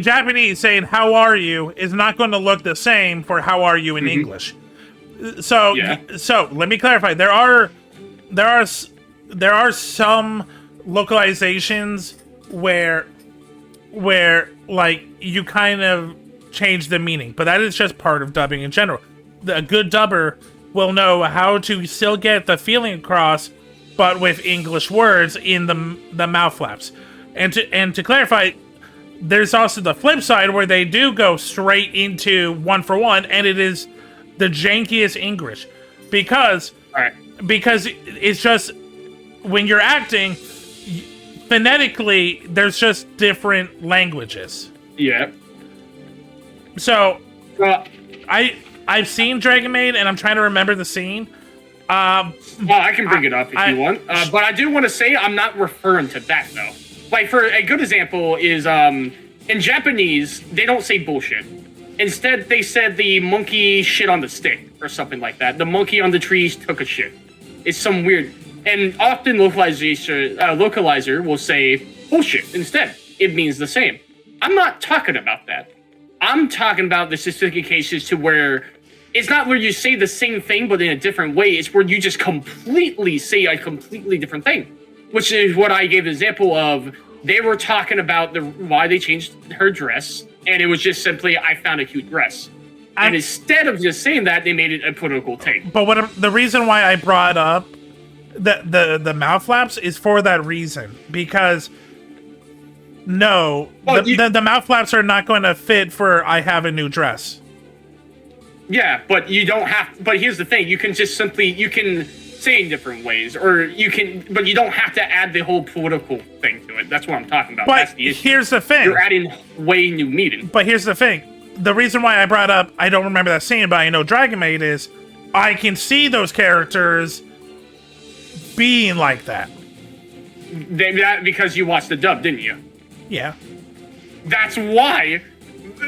Japanese, saying "How are you" is not going to look the same for "How are you" in English. So let me clarify. There are some localizations where like you kind of change the meaning, but that is just part of dubbing in general. A good dubber will know how to still get the feeling across, but with English words in the mouth flaps. And to clarify, there's also the flip side where they do go straight into 1-for-1, and it is the jankiest English because it's just when you're acting phonetically, there's just different languages. Yeah. So I've seen Dragon Maid, and I'm trying to remember the scene. Well, I can bring it up if you want. But I do want to say I'm not referring to that, though. Like, for a good example is, in Japanese, they don't say bullshit. Instead, they said the monkey shit on the stick, or something like that. The monkey on the trees took a shit. It's some weird... And often localizer will say bullshit instead. It means the same. I'm not talking about that. I'm talking about the specific cases to where it's not where you say the same thing but in a different way. It's where you just completely say a completely different thing, which is what I gave an example of. They were talking about why they changed her dress, and it was just simply, I found a cute dress. And instead of just saying that, they made it a political take. But the reason why I brought up the mouth flaps is for that reason, because the mouth flaps are not going to fit for I have a new dress. Yeah, but you don't have. But here's the thing: you can just simply say in different ways, but you don't have to add the whole political thing to it. That's what I'm talking about. But that's the issue. Here's the thing: you're adding way new meaning. But here's the thing: the reason why I brought up, I don't remember that scene, but I know Dragon Maid is, I can see those characters being like that. Because you watched the dub, didn't you? Yeah. That's why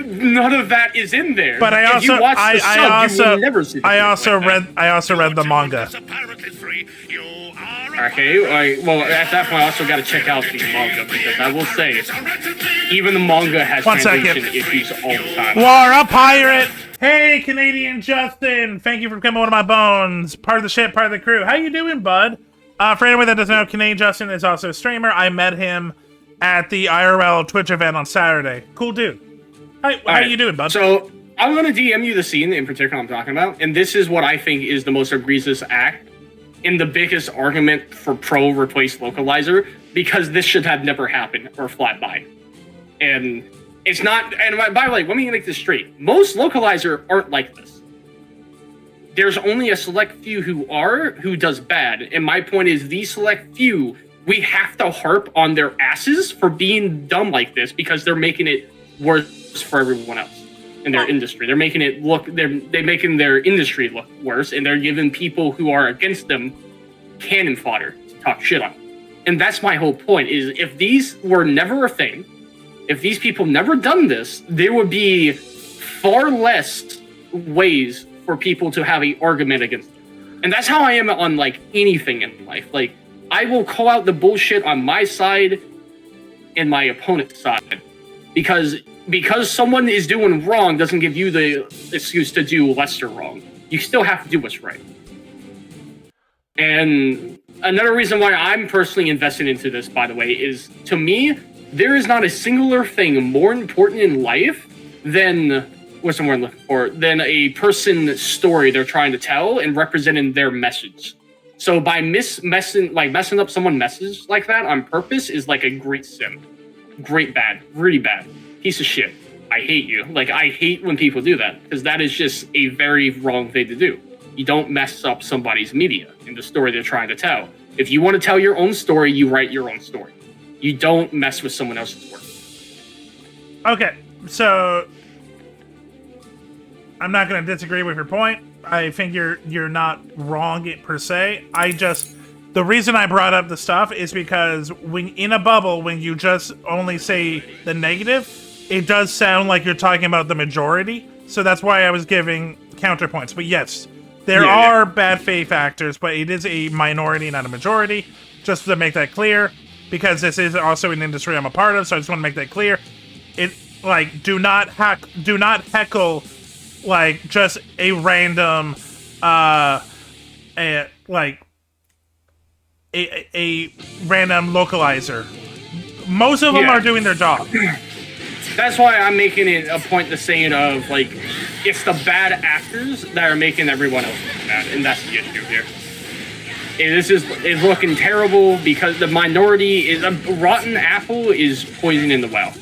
none of that is in there. But I also read the manga. Okay, well, at that point, I also got to check out the manga because I will say, even the manga has translation issues all the time. War a pirate! Hey, Canadian Justin! Thank you for coming to my bones. Part of the ship, part of the crew. How you doing, bud? For anyone that doesn't know, Canadian Justin is also a streamer. I met him at the IRL Twitch event on Saturday. Cool dude. How you doing, bud? So, I'm going to DM you the scene in particular I'm talking about, and this is what I think is the most egregious act and the biggest argument for pro replace localizer, because this should have never happened or flat by. And it's not, and by the way, let me make this straight. Most localizer aren't like this. There's only a select few who does bad. And my point is, these select few, we have to harp on their asses for being dumb like this because they're making it worse for everyone else in their industry. They're making it look, they're making their industry look worse, and they're giving people who are against them cannon fodder to talk shit on. And that's my whole point, is if these were never a thing, if these people never done this, there would be far less ways for people to have an argument against them. And that's how I am on, like, anything in life. Like, I will call out the bullshit on my side and my opponent's side. Because someone is doing wrong doesn't give you the excuse to do lesser wrong. You still have to do what's right. And another reason why I'm personally invested into this, by the way, is, to me, there is not a singular thing more important in life than what's the word I'm looking for, than a person's story they're trying to tell and representing their message. So by messing up someone's message like that on purpose is like a great sin. Great bad. Really bad. Piece of shit. I hate you. Like, I hate when people do that, because that is just a very wrong thing to do. You don't mess up somebody's media in the story they're trying to tell. If you want to tell your own story, you write your own story. You don't mess with someone else's work. Okay, so I'm not going to disagree with your point. I think you're not wrong per se. The reason I brought up the stuff is because when in a bubble, when you just only say the negative, it does sound like you're talking about the majority. So that's why I was giving counterpoints. But yes, there are bad faith actors, but it is a minority, not a majority. Just to make that clear, because this is also an industry I'm a part of, so I just want to make that clear. It, like, do not heckle, like, just a random, a random localizer. Most of them are doing their job. That's why I'm making it a point to say it of, like, it's the bad actors that are making everyone else look bad, and that's the issue here. And this is looking terrible because the minority is a rotten apple is poison in the well.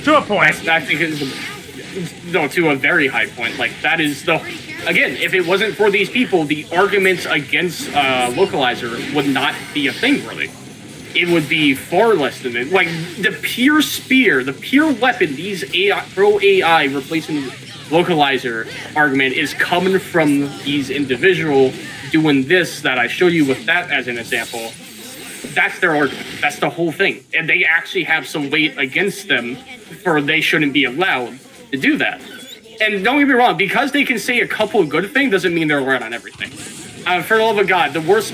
To a point. I think it's to a very high point. Like, that is the, again, if it wasn't for these people, the arguments against localizer would not be a thing, really. It would be far less than it. Like, the pure spear, the pure weapon, these pro AI replacing localizer argument is coming from these individual doing this that I show you with that as an example. That's their argument. That's the whole thing. And they actually have some weight against them for they shouldn't be allowed to do that. And don't get me wrong, because they can say a couple of good things doesn't mean they're right on everything. For the love of God, the most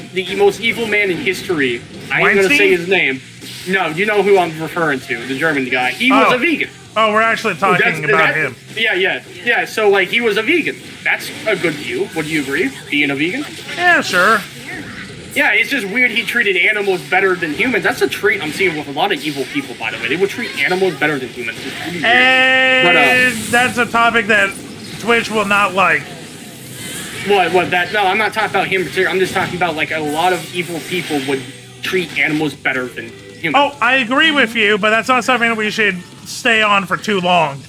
evil man in history, I ain't going to say his name. No, you know who I'm referring to, the German guy. He was a vegan. Oh, we're actually talking about him. Yeah, so, like, he was a vegan. That's a good view. Would you agree? Being a vegan? Yeah, sure. Yeah, it's just weird he treated animals better than humans. That's a trait I'm seeing with a lot of evil people, by the way. They would treat animals better than humans. Really and that's a topic that Twitch will not like. What, that? No, I'm not talking about him in particular. I'm just talking about, like, a lot of evil people would treat animals better than humans. Oh, I agree with you, but that's not something we should stay on for too long.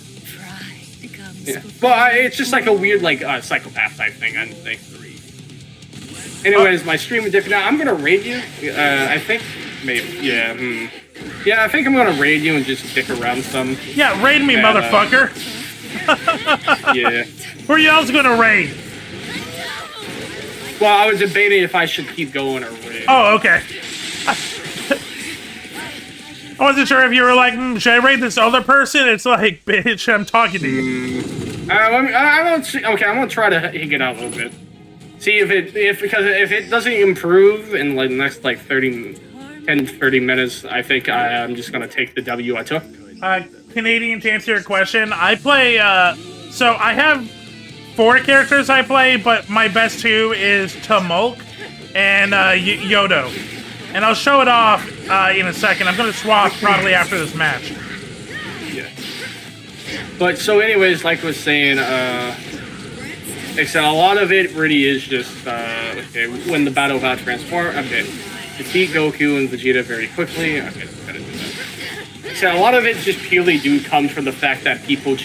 Yeah. Well, it's just like a weird, like, psychopath type thing, I think. Anyways, my stream is different now. I'm gonna raid you. I think maybe. Yeah. Yeah, I think I'm gonna raid you and just dick around some. Yeah, raid me, motherfucker. Yeah. Who are you else gonna raid? Well, I was debating if I should keep going or raid. Oh, okay. I wasn't sure if you were like, should I raid this other person? It's like, bitch, I'm talking to you. Okay, I'm gonna try to hang it out a little bit. See if it doesn't improve in like the next like 30 minutes, I think I'm just gonna take the W I took. Canadian, to answer your question, I play. So I have 4 characters I play, but my best 2 is Tumulk and Yodo. And I'll show it off in a second. I'm gonna swap probably after this match. Yeah. But so, anyways, like I was saying, except a lot of it really is just okay. When the battle about transform, okay, defeat Goku and Vegeta very quickly. Okay, gotta do that. So a lot of it just purely comes from the fact that people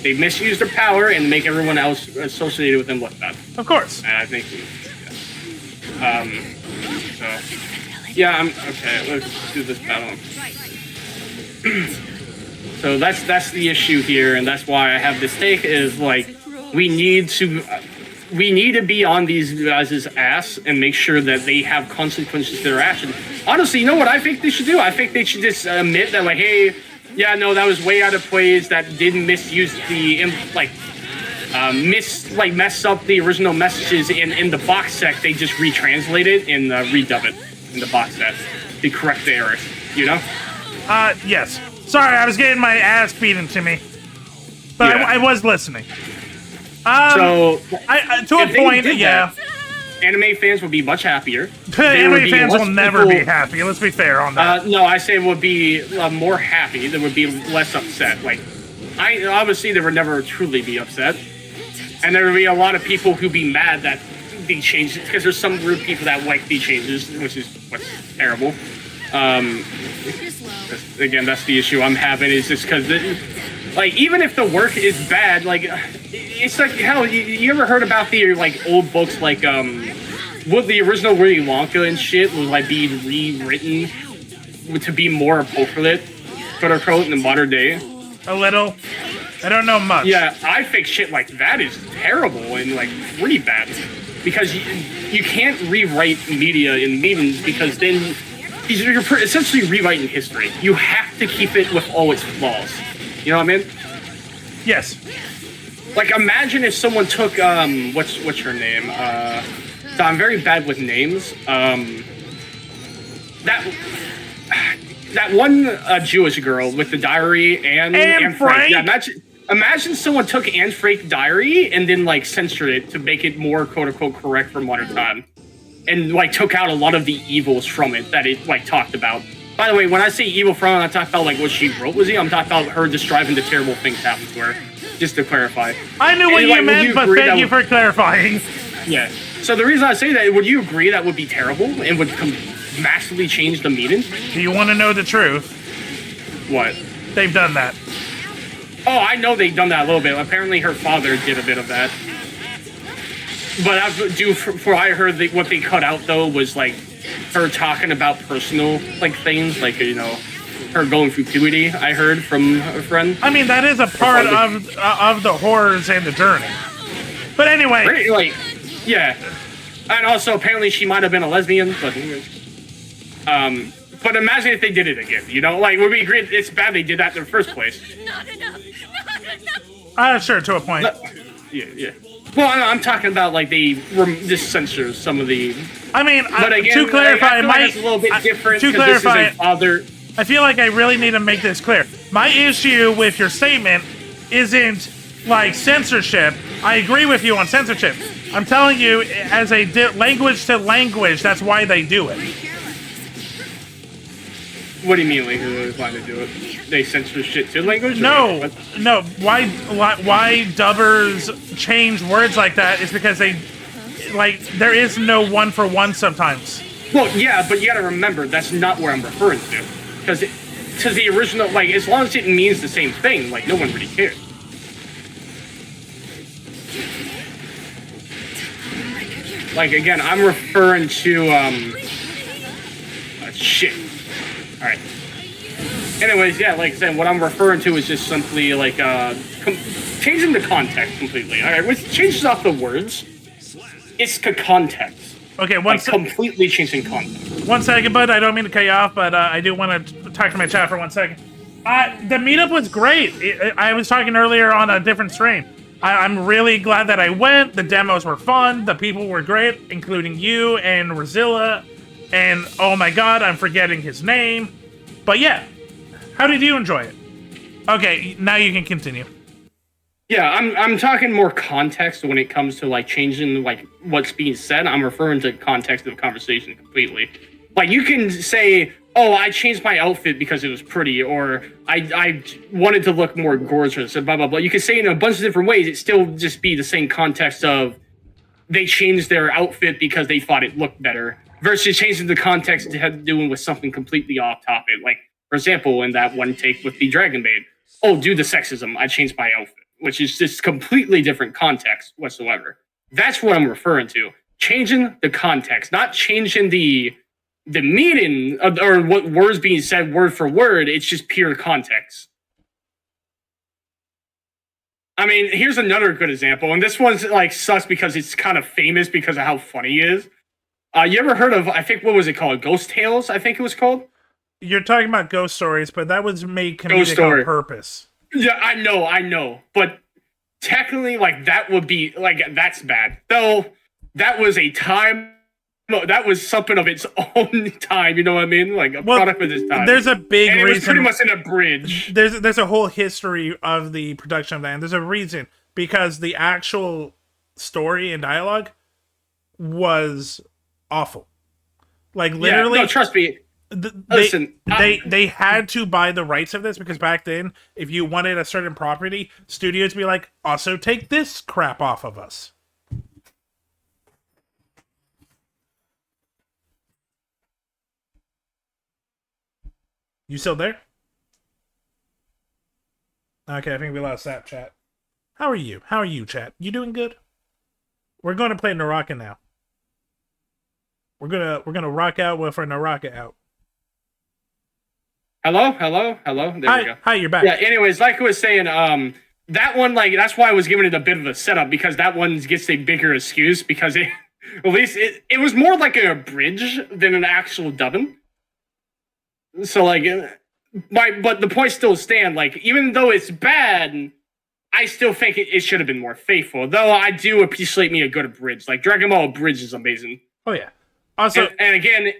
they misuse their power and make everyone else associated with them look bad. Of course. And I think, I'm okay. Let's do this battle. So that's the issue here, and that's why I have this take. Is like we need to be on these guys' ass and make sure that they have consequences to their actions. Honestly, you know what I think they should do? I think they should just admit that, like, hey, yeah, no, that was way out of place. That didn't misuse the mess up the original messages in the box set. They just retranslate it and redub it in the box set to correct the errors. You know? Yes. Sorry, I was getting my ass beaten to me, but Yeah. I was listening. So To a if they point, did yeah. that, anime fans would be much happier. Anime fans will never be people- happy. Let's be fair on that. No, I say would be more happy. They would be less upset. Like, obviously they would never truly be upset, and there would be a lot of people who'd be mad that the changes, because there's some rude people that like the changes, which is what's terrible. Again, that's the issue I'm having. Is just because, like, even if the work is bad, like, it's like hell. You ever heard about the like old books, like would the original Willy Wonka and shit was like being rewritten to be more appropriate, quote unquote, in the modern day? A little. I don't know much. Yeah, I think shit like that is terrible and like really bad, because you can't rewrite media in meetings, because then you're essentially rewriting history. You have to keep it with all its flaws. You know what I mean? Yes. Like, imagine if someone took what's her name? So I'm very bad with names. That one Jewish girl with the diary and Anne Frank. Yeah, imagine someone took Anne Frank's diary and then like censored it to make it more quote unquote correct for modern time, and like took out a lot of the evils from it that it like talked about. By the way, when I say evil from it, I'm talking about like what she wrote. I'm talking about her describing the terrible things happened to her. Just to clarify. I knew what And, you like, meant, but thank you for clarifying. Yeah. So the reason I say that, would you agree that would be terrible and would massively change the meaning? Do you want to know the truth? What? They've done that. Oh, I know they've done that a little bit. Apparently her father did a bit of that. But for I heard that what they cut out, though, was like her talking about personal like things, like, you know, her going through puberty. I heard from a friend. I mean, that is a part of the horrors and the journey. But anyway, Right, like, yeah. And also, apparently, she might have been a lesbian, but imagine if they did it again. You know, like, would we agree it's bad they did that in the first place? Not enough. sure, to a point. Yeah. Well, I'm talking about like they just censor some of the. I mean, But again, to clarify, I feel like it's a little bit different. To 'cause this is clarify, a father. I feel like I really need to make this clear. My issue with your statement isn't like censorship. I agree with you on censorship. I'm telling you, as a language to language, that's why they do it. What do you mean, like, who's trying to do it? They censor shit to language? Or No, what? no. Why dubbers change words like that is because they, like, there is no one for one sometimes. Well, yeah, but you gotta remember, that's not what I'm referring to. Because the original, like, as long as it means the same thing, like, no one really cares. Like, again, I'm referring to, shit. Alright. Anyways, yeah, like I said, what I'm referring to is just simply, like, changing the context completely. Alright, which changes off the words. It's the context. Okay, Completely changing context. 1 second, bud. I don't mean to cut you off, but I do want to talk to my chat for 1 second. The meetup was great. I was talking earlier on a different stream. I'm really glad that I went. The demos were fun. The people were great, including you and Razilla. And oh my god, I'm forgetting his name. But yeah, how did you enjoy it? Okay, now you can continue. Yeah, I'm talking more context when it comes to like changing like what's being said. I'm referring to context of the conversation completely. Like you can say, "Oh, I changed my outfit because it was pretty," or "I wanted to look more gorgeous," and blah blah blah. You can say it in a bunch of different ways. It still just be the same context of they changed their outfit because they thought it looked better, versus changing the context to have to do with something completely off topic. Like for example, in that one take with the Dragon Maid, "Oh, due to sexism, I changed my outfit," which is just completely different context whatsoever. That's what I'm referring to. Changing the context, not changing the meaning of, or what words being said word for word. It's just pure context. I mean, here's another good example, and this one's like sucks because it's kind of famous because of how funny he is. You ever heard of, I think, what was it called? Ghost Tales, I think it was called? You're talking about Ghost Stories, but that was made Ghost comedic Story. on purpose. Yeah, I know. But technically, like, that would be, like, that's bad. Though, that was a time, that was something of its own time, you know what I mean? Like, a product of its time. There's a big and it reason. was pretty much in a bridge. There's a whole history of the production of that, and there's a reason. Because the actual story and dialogue was awful. Like, literally... Yeah, no, trust me. Listen, they had to buy the rights of this because back then, if you wanted a certain property, studios would be like, also take this crap off of us. You still there? Okay, I think we lost that, chat. How are you? How are you, chat? You doing good? We're going to play Naraka now. We're gonna rock out with our Naraka out. Hello. There we go. Hi, you're back. Yeah. Anyways, like I was saying, that one, like, that's why I was giving it a bit of a setup, because that one gets a bigger excuse because it, at least it was more like a bridge than an actual dubbing. So like, but the point still stands. Like, even though it's bad, I still think it should have been more faithful. Though I do appreciate me a good bridge. Like Dragon Ball Bridge is amazing. Oh yeah. Also, and again,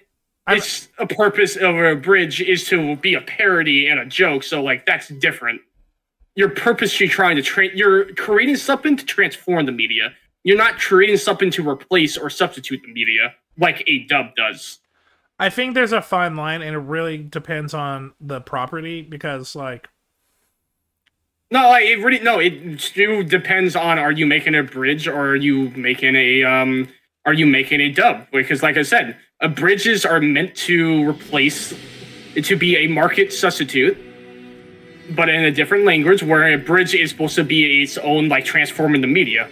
it's a purpose of a bridge is to be a parody and a joke. So like that's different. Your purpose, you're trying to you're creating something to transform the media. You're not creating something to replace or substitute the media like a dub does. I think there's a fine line, and it really depends on the property because like. No, like it still depends on, are you making a bridge or are you making a dub? Because like I said, bridges are meant to replace, to be a market substitute, but in a different language, where a bridge is supposed to be its own, like, transforming the media.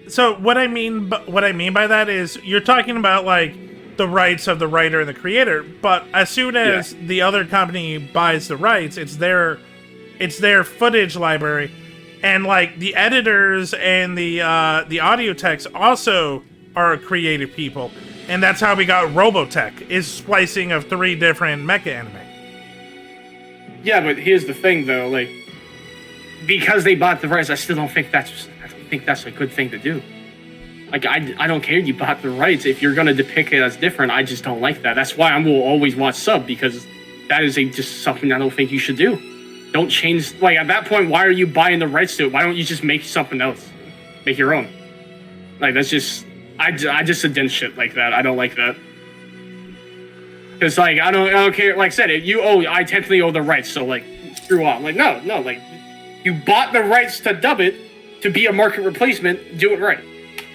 So what I mean by that is you're talking about like the rights of the writer and the creator, but as soon as the other company buys the rights, it's their footage library, and like the editors and the audio techs also are creative people, and that's how we got Robotech, is splicing of 3 different mecha anime. Yeah, but here's the thing though, like, because they bought the rights, I don't think that's a good thing to do. Like, I don't care you bought the rights. If you're gonna depict it as different, I just don't like that. That's why I will always watch sub, because that is just something I don't think you should do. Don't change, like, at that point, why are you buying the rights to it? Why don't you just make something else? Make your own. Like, that's just, I just against shit like that. I don't like that. Because, like, I don't care. Like I said, I technically owe the rights, so, like, screw off. Like, no, like, you bought the rights to dub it to be a market replacement. Do it right.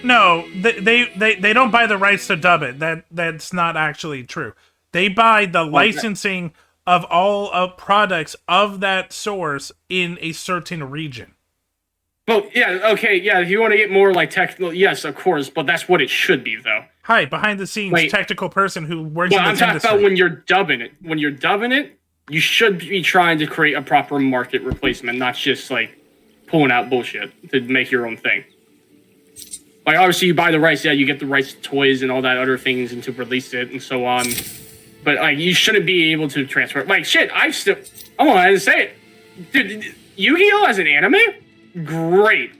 No, they don't buy the rights to dub it. That's not actually true. They buy the licensing of all of products of that source in a certain region. Well, yeah, okay, yeah, if you want to get more, like, technical, yes, of course, but that's what it should be, though. Hi, behind the scenes technical person who works in this industry. I'm talking about when you're dubbing it. When you're dubbing it, you should be trying to create a proper market replacement, not just, like, pulling out bullshit to make your own thing. Like, obviously, you buy the rights, yeah, you get the rights to toys and all that other things and to release it and so on. But, like, you shouldn't be able to transfer it. Like, shit, I want to say it. Dude, Yu-Gi-Oh as an anime, great.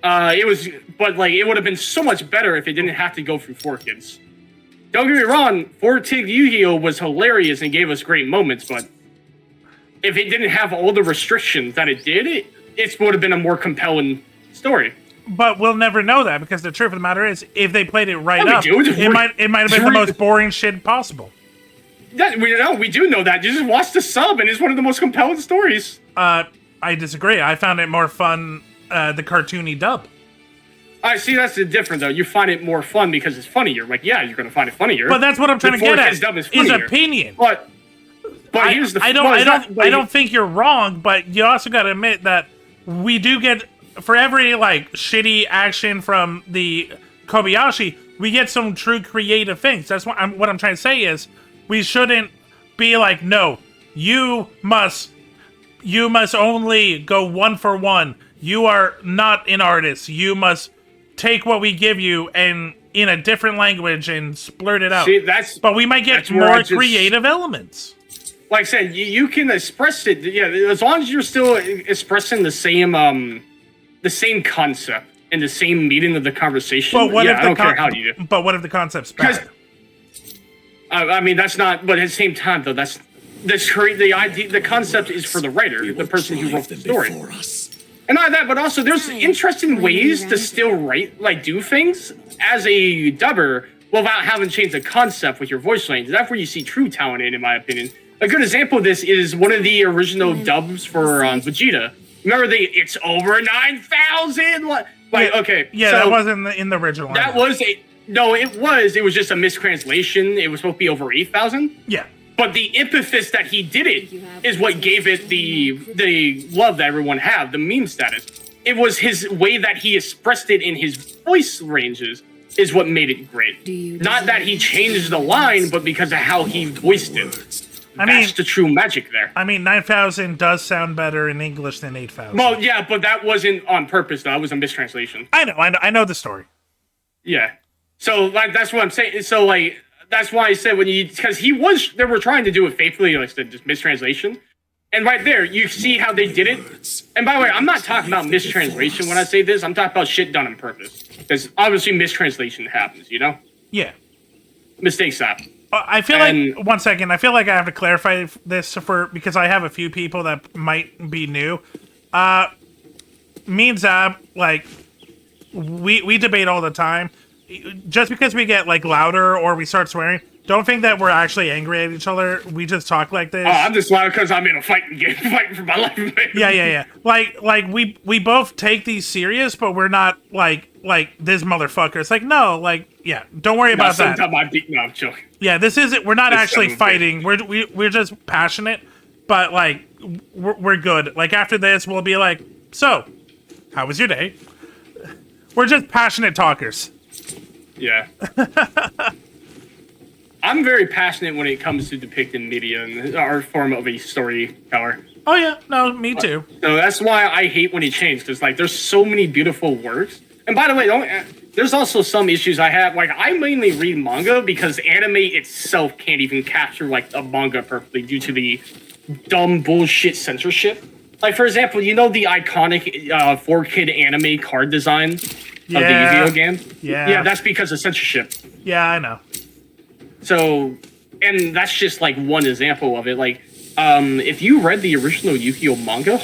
It was, but like it would have been so much better if it didn't have to go through 4Kids. Don't get me wrong, 4-Tig Yu-Gi-Oh was hilarious and gave us great moments, but if it didn't have all the restrictions that it did, it would have been a more compelling story. But we'll never know that because the truth of the matter is, if they played it right Yeah, up, we do. it might have been the most boring shit possible. We do know that. You just watch the sub, and it's one of the most compelling stories. I disagree. I found it more fun, the cartoony dub. I see. That's the difference, though. You find it more fun because it's funnier. Like, yeah, you're going to find it funnier. But that's what I'm trying to get at. Dub is opinion. But here's the. I don't think you're wrong. But you also got to admit that we do get, for every like shitty action from the Kobayashi, we get some true creative things. That's what I'm trying to say is we shouldn't be like, no, you must only go 1 for 1. You are not an artist. You must take what we give you and in a different language and splurt it out. See, but we might get more creative elements. Like I said, you can express it. Yeah, as long as you're still expressing the same concept and the same meaning of the conversation. But what if I don't care how you do. But what if the concept's bad? I mean, that's not. But at the same time, though, the idea. The concept is for the writer, the person who wrote the story. And not that, but also there's interesting ways to still do things as a dubber without having to change the concept with your voice range. That's where you see true talent in my opinion. A good example of this is one of the original dubs for Vegeta. Remember it's over 9,000? Okay. Yeah, so that wasn't in the original. That was it was just a mistranslation. It was supposed to be over 8,000. Yeah. But the impetus that he did it is what gave it the love that everyone had, the meme status. It was his way that he expressed it in his voice ranges is what made it great. Not that he changed the line, but because of how he voiced it. That's the true magic there. I mean, 9,000 does sound better in English than 8,000. Well, yeah, but that wasn't on purpose, though. That was a mistranslation. I know the story. Yeah. So, that's what I'm saying. So, that's why I said because they were trying to do it faithfully, like just mistranslation. And right there, you see how they did it. And by the way, I'm not talking about mistranslation when I say this. I'm talking about shit done on purpose. Because obviously mistranslation happens, you know? Yeah. Mistakes happen. I feel like, one second, I feel like I have to clarify this because I have a few people that might be new. Me and Zab, we debate all the time. Just because we get louder or we start swearing, don't think that we're actually angry at each other. We just talk like this. Oh, I'm just loud because I'm in a fighting game, fighting for my life. Man. Yeah. We both take these serious, but we're not like this motherfucker. It's no, yeah. Don't worry about that. Sometimes I'm joking. Yeah, this isn't. We're not actually fighting. We're just passionate, but we're good. After this, we'll be so, how was your day? We're just passionate talkers. Yeah. I'm very passionate when it comes to depicting media and our form of a storyteller. Oh, yeah. No, me too. So that's why I hate when it changed, because there's so many beautiful works. And by the way, there's also some issues I have. I mainly read manga because anime itself can't even capture a manga perfectly due to the dumb bullshit censorship. For example, the iconic 4-kid anime card design of the Yu-Gi-Oh game? Yeah, that's because of censorship. Yeah, I know. So, and that's just one example of it. If you read the original Yu-Gi-Oh manga,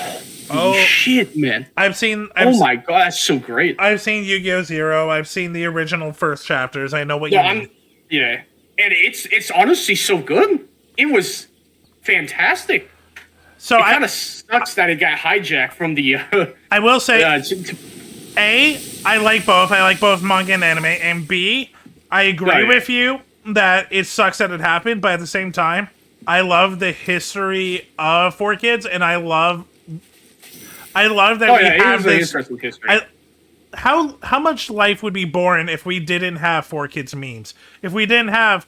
shit, man. Oh my god, that's so great. I've seen Yu-Gi-Oh! Zero. I've seen the original first chapters. I know what you mean. Yeah, and it's honestly so good. It was fantastic. So it kind of sucks that it got hijacked from the. I will say, A, I like both. I like both manga and anime. And B, I agree with you that it sucks that it happened, but at the same time, I love the history of 4Kids, and I love that we have this. Interesting history. How much life would be boring if we didn't have 4Kids memes? If we didn't have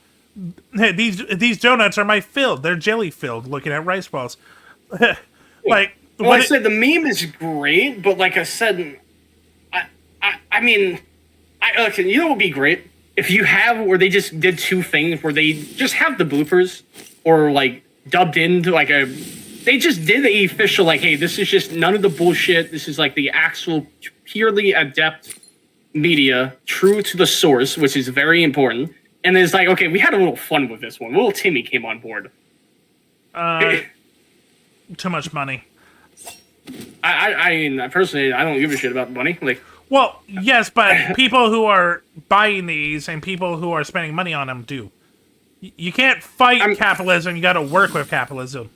these donuts are my filled. They're jelly filled. Looking at rice balls. I said the meme is great, but like I said, I mean, listen, what would be great if you have where they just did two things where they just have the bloopers or dubbed into they just did the official, like, hey, this is just none of the bullshit. This is like the actual purely adept media, true to the source, which is very important. And it's like, okay, we had a little fun with this one. Little Timmy came on board. Too much money. I mean, personally, I don't give a shit about money. Like, Well, yes, but people who are buying these and people who are spending money on them do. You can't fight capitalism. You got to work with capitalism.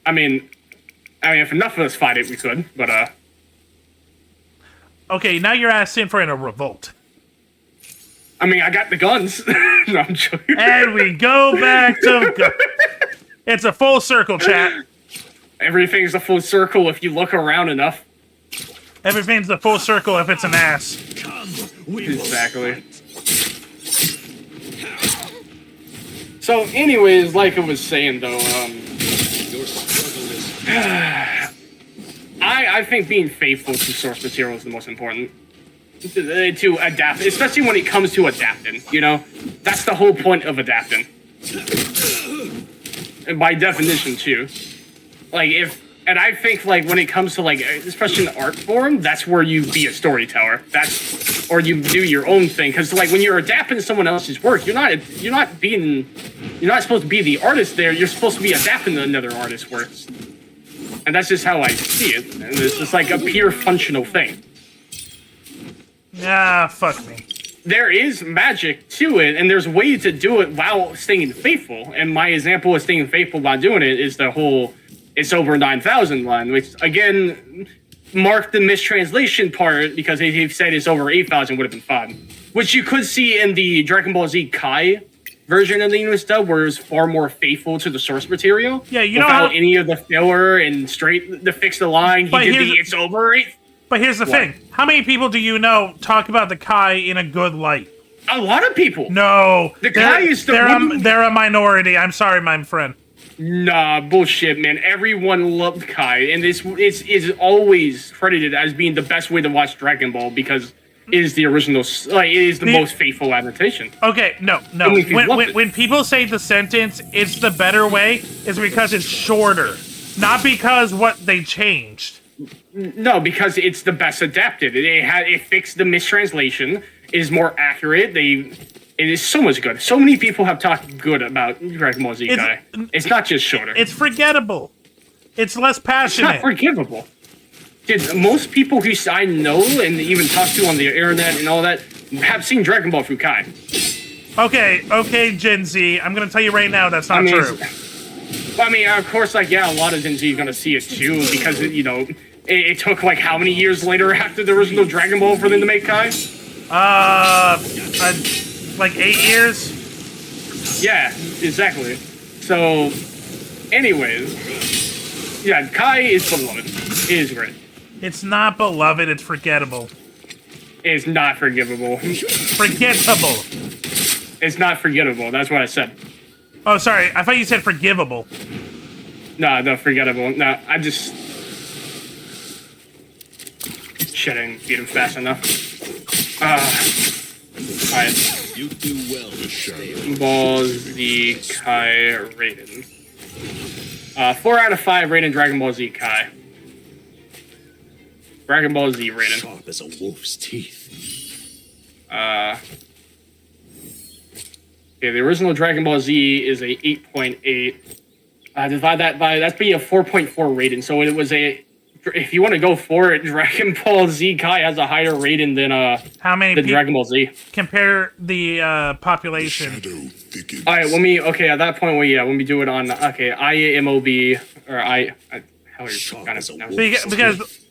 I mean, if enough of us fight it, we could. But Okay, now you're asking for a revolt. I mean, I got the guns. No, I'm joking. And we go back to... It's a full circle, chat. Everything's a full circle if you look around enough. Everything's a full circle if it's an ass. Exactly. So, anyways, like I was saying, though, Your struggle is I think being faithful to source material is the most important. To adapt, especially when it comes to adapting, you know? That's the whole point of adapting. And by definition, too. Like, and I think, like, when it comes to, like, especially in art form, that's where you be a storyteller. Or you do your own thing. Because, like, when you're adapting someone else's work, you're not supposed to be the artist there. You're supposed to be adapting to another artist's works. And that's just how I see it. And it's just, like, a pure functional thing. Ah, fuck me. There is magic to it, and there's ways to do it while staying faithful. And my example of staying faithful while doing it is the whole "it's over 9,000" line, which again marked the mistranslation part because if he said it's over 8,000 would have been fun. Which you could see in the Dragon Ball Z Kai version of the English dub, where it's far more faithful to the source material. Yeah, you know without any of the filler and straight to fix the line. He did the "it's over 8." But here's the thing. How many people do you know talk about the Kai in a good light? A lot of people. No. The Kai is the they're a minority. I'm sorry, my friend. Nah, bullshit, man. Everyone loved Kai, and it's always credited as being the best way to watch Dragon Ball because it is the original, like, it is the most faithful adaptation. Okay, no. When people say the sentence, it's the better way, it's because it's shorter. Not because what they changed. No, because it's the best adapted. It fixed the mistranslation. It is more accurate. It is so much good. So many people have talked good about Dragon Ball Z Kai. It's not just shorter. It's forgettable. It's less passionate. It's not forgivable. Dude, most people who I know and even talk to on the internet and all that have seen Dragon Ball through Kai. Okay, Gen Z. I'm gonna tell you right now that's not true. I mean, of course, like, yeah, a lot of Gen Z is gonna see it too because, you know, it took, like, how many years later after the original Dragon Ball for them to make Kai? Like 8 years? Yeah, exactly. So, anyways, yeah, Kai is beloved. It is great. It's not beloved, it's forgettable. It is not forgivable. Forgettable. It's not forgettable, that's what I said. Oh, sorry, I thought you said forgivable. No, forgettable. No, I just... Shit, I didn't beat him fast enough. Alright. you do well to stay Dragon Ball Z Kai Raiden. 4 out of 5 rated Dragon Ball Z Kai. Dragon Ball Z Raiden. sharp as a wolf's teeth. Okay, the original Dragon Ball Z is a 8.8. Divide that by, that's be a 4.4 rating. So it was a, if you want to go for it, Dragon Ball Z Kai has a higher rating than how many than Dragon Ball Z. Compare the population. All right, at that point, when we do it on IMOB or how are you kind of because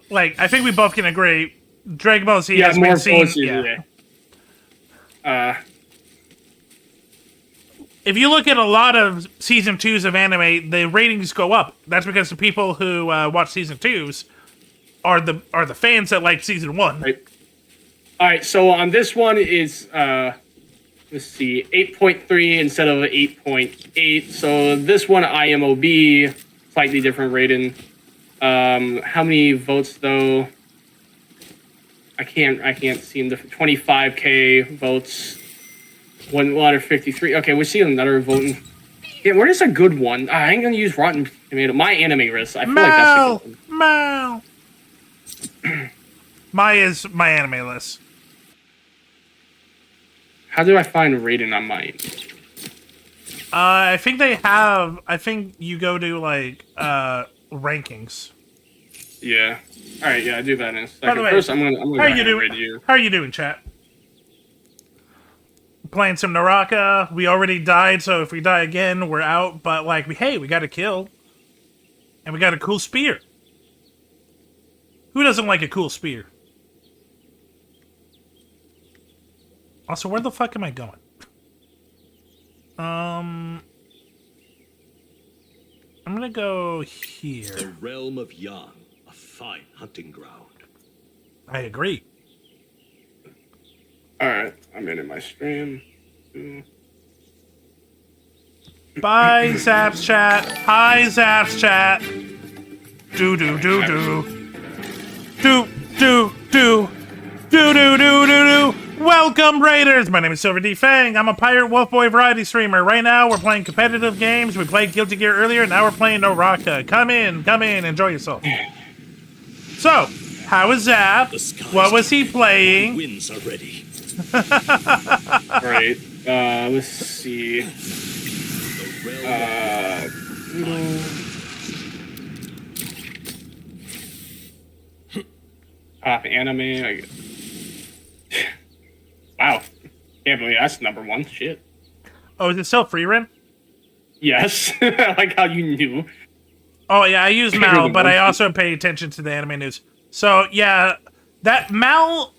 like I think we both can agree, Dragon Ball Z has more been seen. If you look at a lot of season 2s of anime, the ratings go up. That's because the people who watch season 2s are the fans that like season 1. Right. All right, so on this one is let's see, 8.3 instead of 8.8. So this one IMOB, slightly different rating. How many votes though? I can't see the 25K votes. 153. Okay, we're seeing another voting. Yeah, where is a good one? I ain't gonna use Rotten Tomato. My anime list. I feel like Mal, that's a good one. Mal. My anime list. How do I find rating on mine? I think they have. I think you go to like rankings. Yeah. All right. Yeah, I do that in a second. By the way, First, I'm gonna how go are ahead you and doing? rate you. How are you doing, chat? Playing some Naraka. We already died, so if we die again, we're out. But like, we got a kill, and we got a cool spear. Who doesn't like a cool spear? Also, where the fuck am I going? I'm gonna go The here. realm of Yan, a fine hunting ground. I agree. All right. I'm in my stream. Bye, Zaps chat. Hi, Zaps chat. Do do do do. Do do do. Do do do do do. Welcome, Raiders! My name is Silver D Fang. I'm a Pirate Wolf Boy variety streamer. Right now, we're playing competitive games. We played Guilty Gear earlier. Now we're playing Naraka. Come in, enjoy yourself. So, how is Zap? The skies What was he playing? Winds are ready. All right. Let's see. The realm Top anime. Wow. Can't believe that's number one. Shit. Oh, is it still free run? Yes. I like how you knew. Oh yeah, I use Mal, but I also pay attention to the anime news. So yeah, that Mal.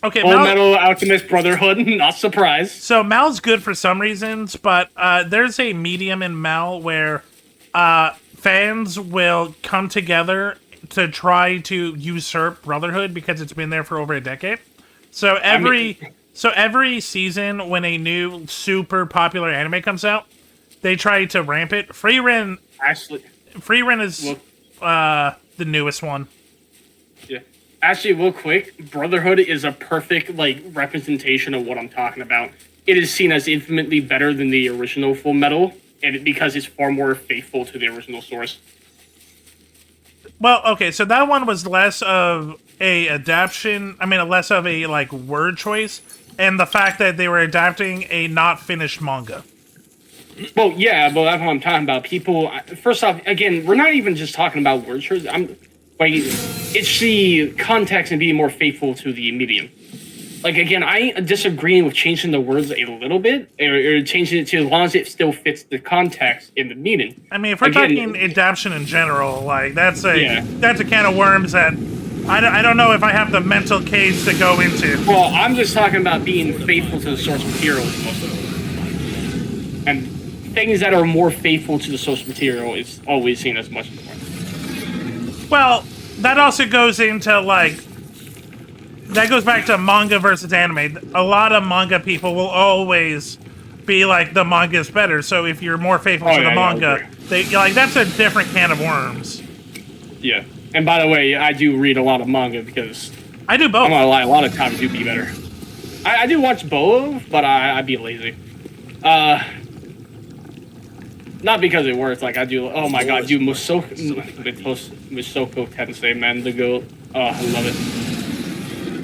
Okay, Full Mal. Metal Alchemist Brotherhood. Not surprised. So Mal's good for some reasons, but there's a medium in Mal where fans will come together to try to usurp Brotherhood because it's been there for over a decade. So every season when a new super popular anime comes out, they try to ramp it. Free Run is Look. the newest one. Yeah. Actually, real quick, Brotherhood is a perfect representation of what I'm talking about. It is seen as infinitely better than the original Full Metal, and because it's far more faithful to the original source. Well, okay, so that one was less of a adaptation. I mean, less of a word choice, and the fact that they were adapting a not finished manga. Well, yeah, but that's what I'm talking about. People, first off, again, we're not even just talking about word choice. It's the context and being more faithful to the medium. Again, I disagree with changing the words a little bit, or changing it to as long as it still fits the context in the meaning. I mean, if we're talking adaptation in general, that's a can of worms that I don't know if I have the mental case to go into. Well, I'm just talking about being faithful to the source material, most of it. And things that are more faithful to the source material is always seen as much more. Well, that also goes into that goes back to manga versus anime. A lot of manga people will always be the manga is better. So if you're more faithful to the manga, that's a different can of worms. Yeah. And by the way, I do read a lot of manga because I do both. I'm not gonna lie, a lot of times do be better. I do watch both, but I be lazy. Not because it works. I do. Oh my god, dude, Musoko Tensei, man, the goat. Oh, I love it.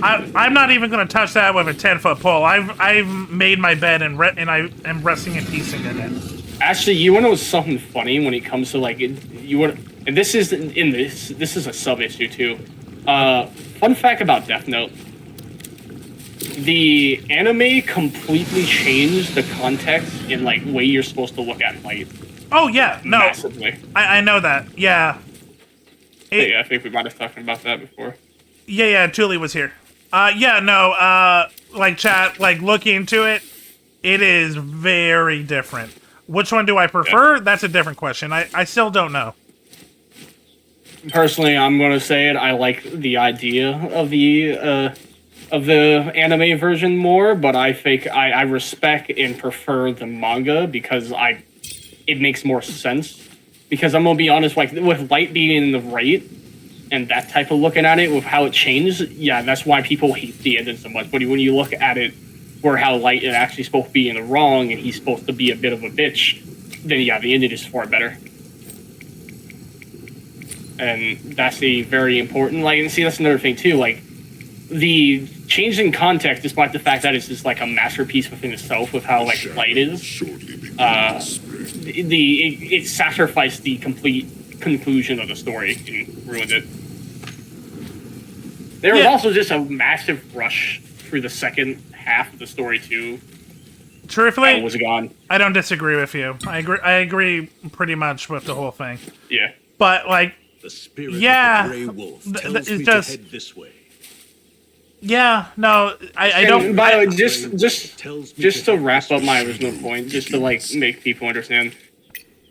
I'm not even going to touch that with a 10-foot pole. I've made my bed and I am resting and piecing in it. Actually, you want to know something funny when it comes to and this is a sub issue too. Fun fact about Death Note: the anime completely changed the context in way you're supposed to look at light. Oh yeah, no, massively. I know that. Yeah. Yeah, I think we might have talked about that before. Yeah, Tuli was here. Chat, looking into it, it is very different. Which one do I prefer? Yeah. That's a different question. I still don't know. Personally, I'm gonna say it. I like the idea of the anime version more, but I think I respect and prefer the manga because it makes more sense. Because I'm gonna be honest, with Light being in the right and that type of looking at it with how it changed, yeah, that's why people hate the ending so much. But when you look at it where how Light is actually supposed to be in the wrong and he's supposed to be a bit of a bitch, then yeah, the ending is far better. And that's a very important, like, and see, that's another thing too, like, the change in context, despite the fact that it's just like a masterpiece within itself with how like light it is, it sacrificed the complete conclusion of the story and ruined it. There was also just a massive rush through the second half of the story too. Truthfully, was gone. I don't disagree with you. I agree pretty much with the whole thing. Yeah, but like, The spirit yeah, of the Grey Wolf tells it's me just to head this way. yeah. No, I don't. By the way, Tells me just to head wrap this up way. my original point, just to like make people understand.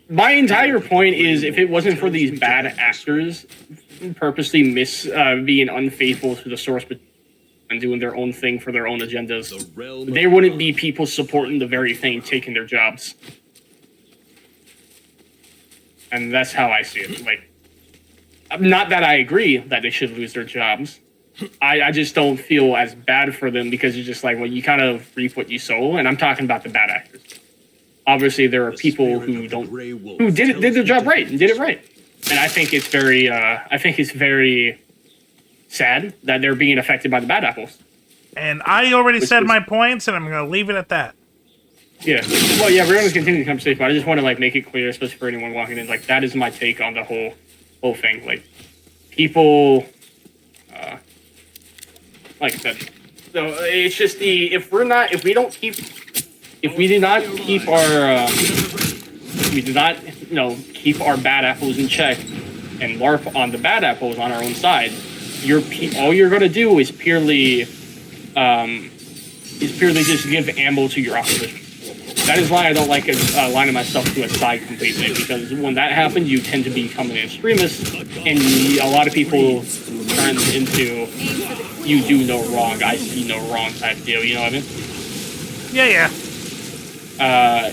My entire point is, if it wasn't for these bad actors purposely being unfaithful to the source and doing their own thing for their own agendas, The realm there of wouldn't be people supporting the very thing, taking their jobs. And that's how I see it. Like, not that I agree that they should lose their jobs. I just don't feel as bad for them because it's just like, well, you kind of reap what you sow, and I'm talking about the bad actors. Obviously, there are The people spirit who of the don't, Grey Wolf who did tells their me job to right head and did it this way. right. And I think it's very sad that they're being affected by the bad apples. And I already Which said is- my points, and I'm going to leave it at that. Yeah. Well, yeah, we're going to continue the conversation, but I just want to like make it clear, especially for anyone walking in, like that is my take on the whole thing. Like people, like I said, so it's just if we do not keep our keep our bad apples in check and LARP on the bad apples on our own side, all you're going to do is purely just give ammo to your opposition. That is why I don't like aligning myself to a side completely, because when that happens, you tend to become an extremist, and a lot of people turn into you do no wrong, I see no wrong type deal, you know what I mean? Yeah.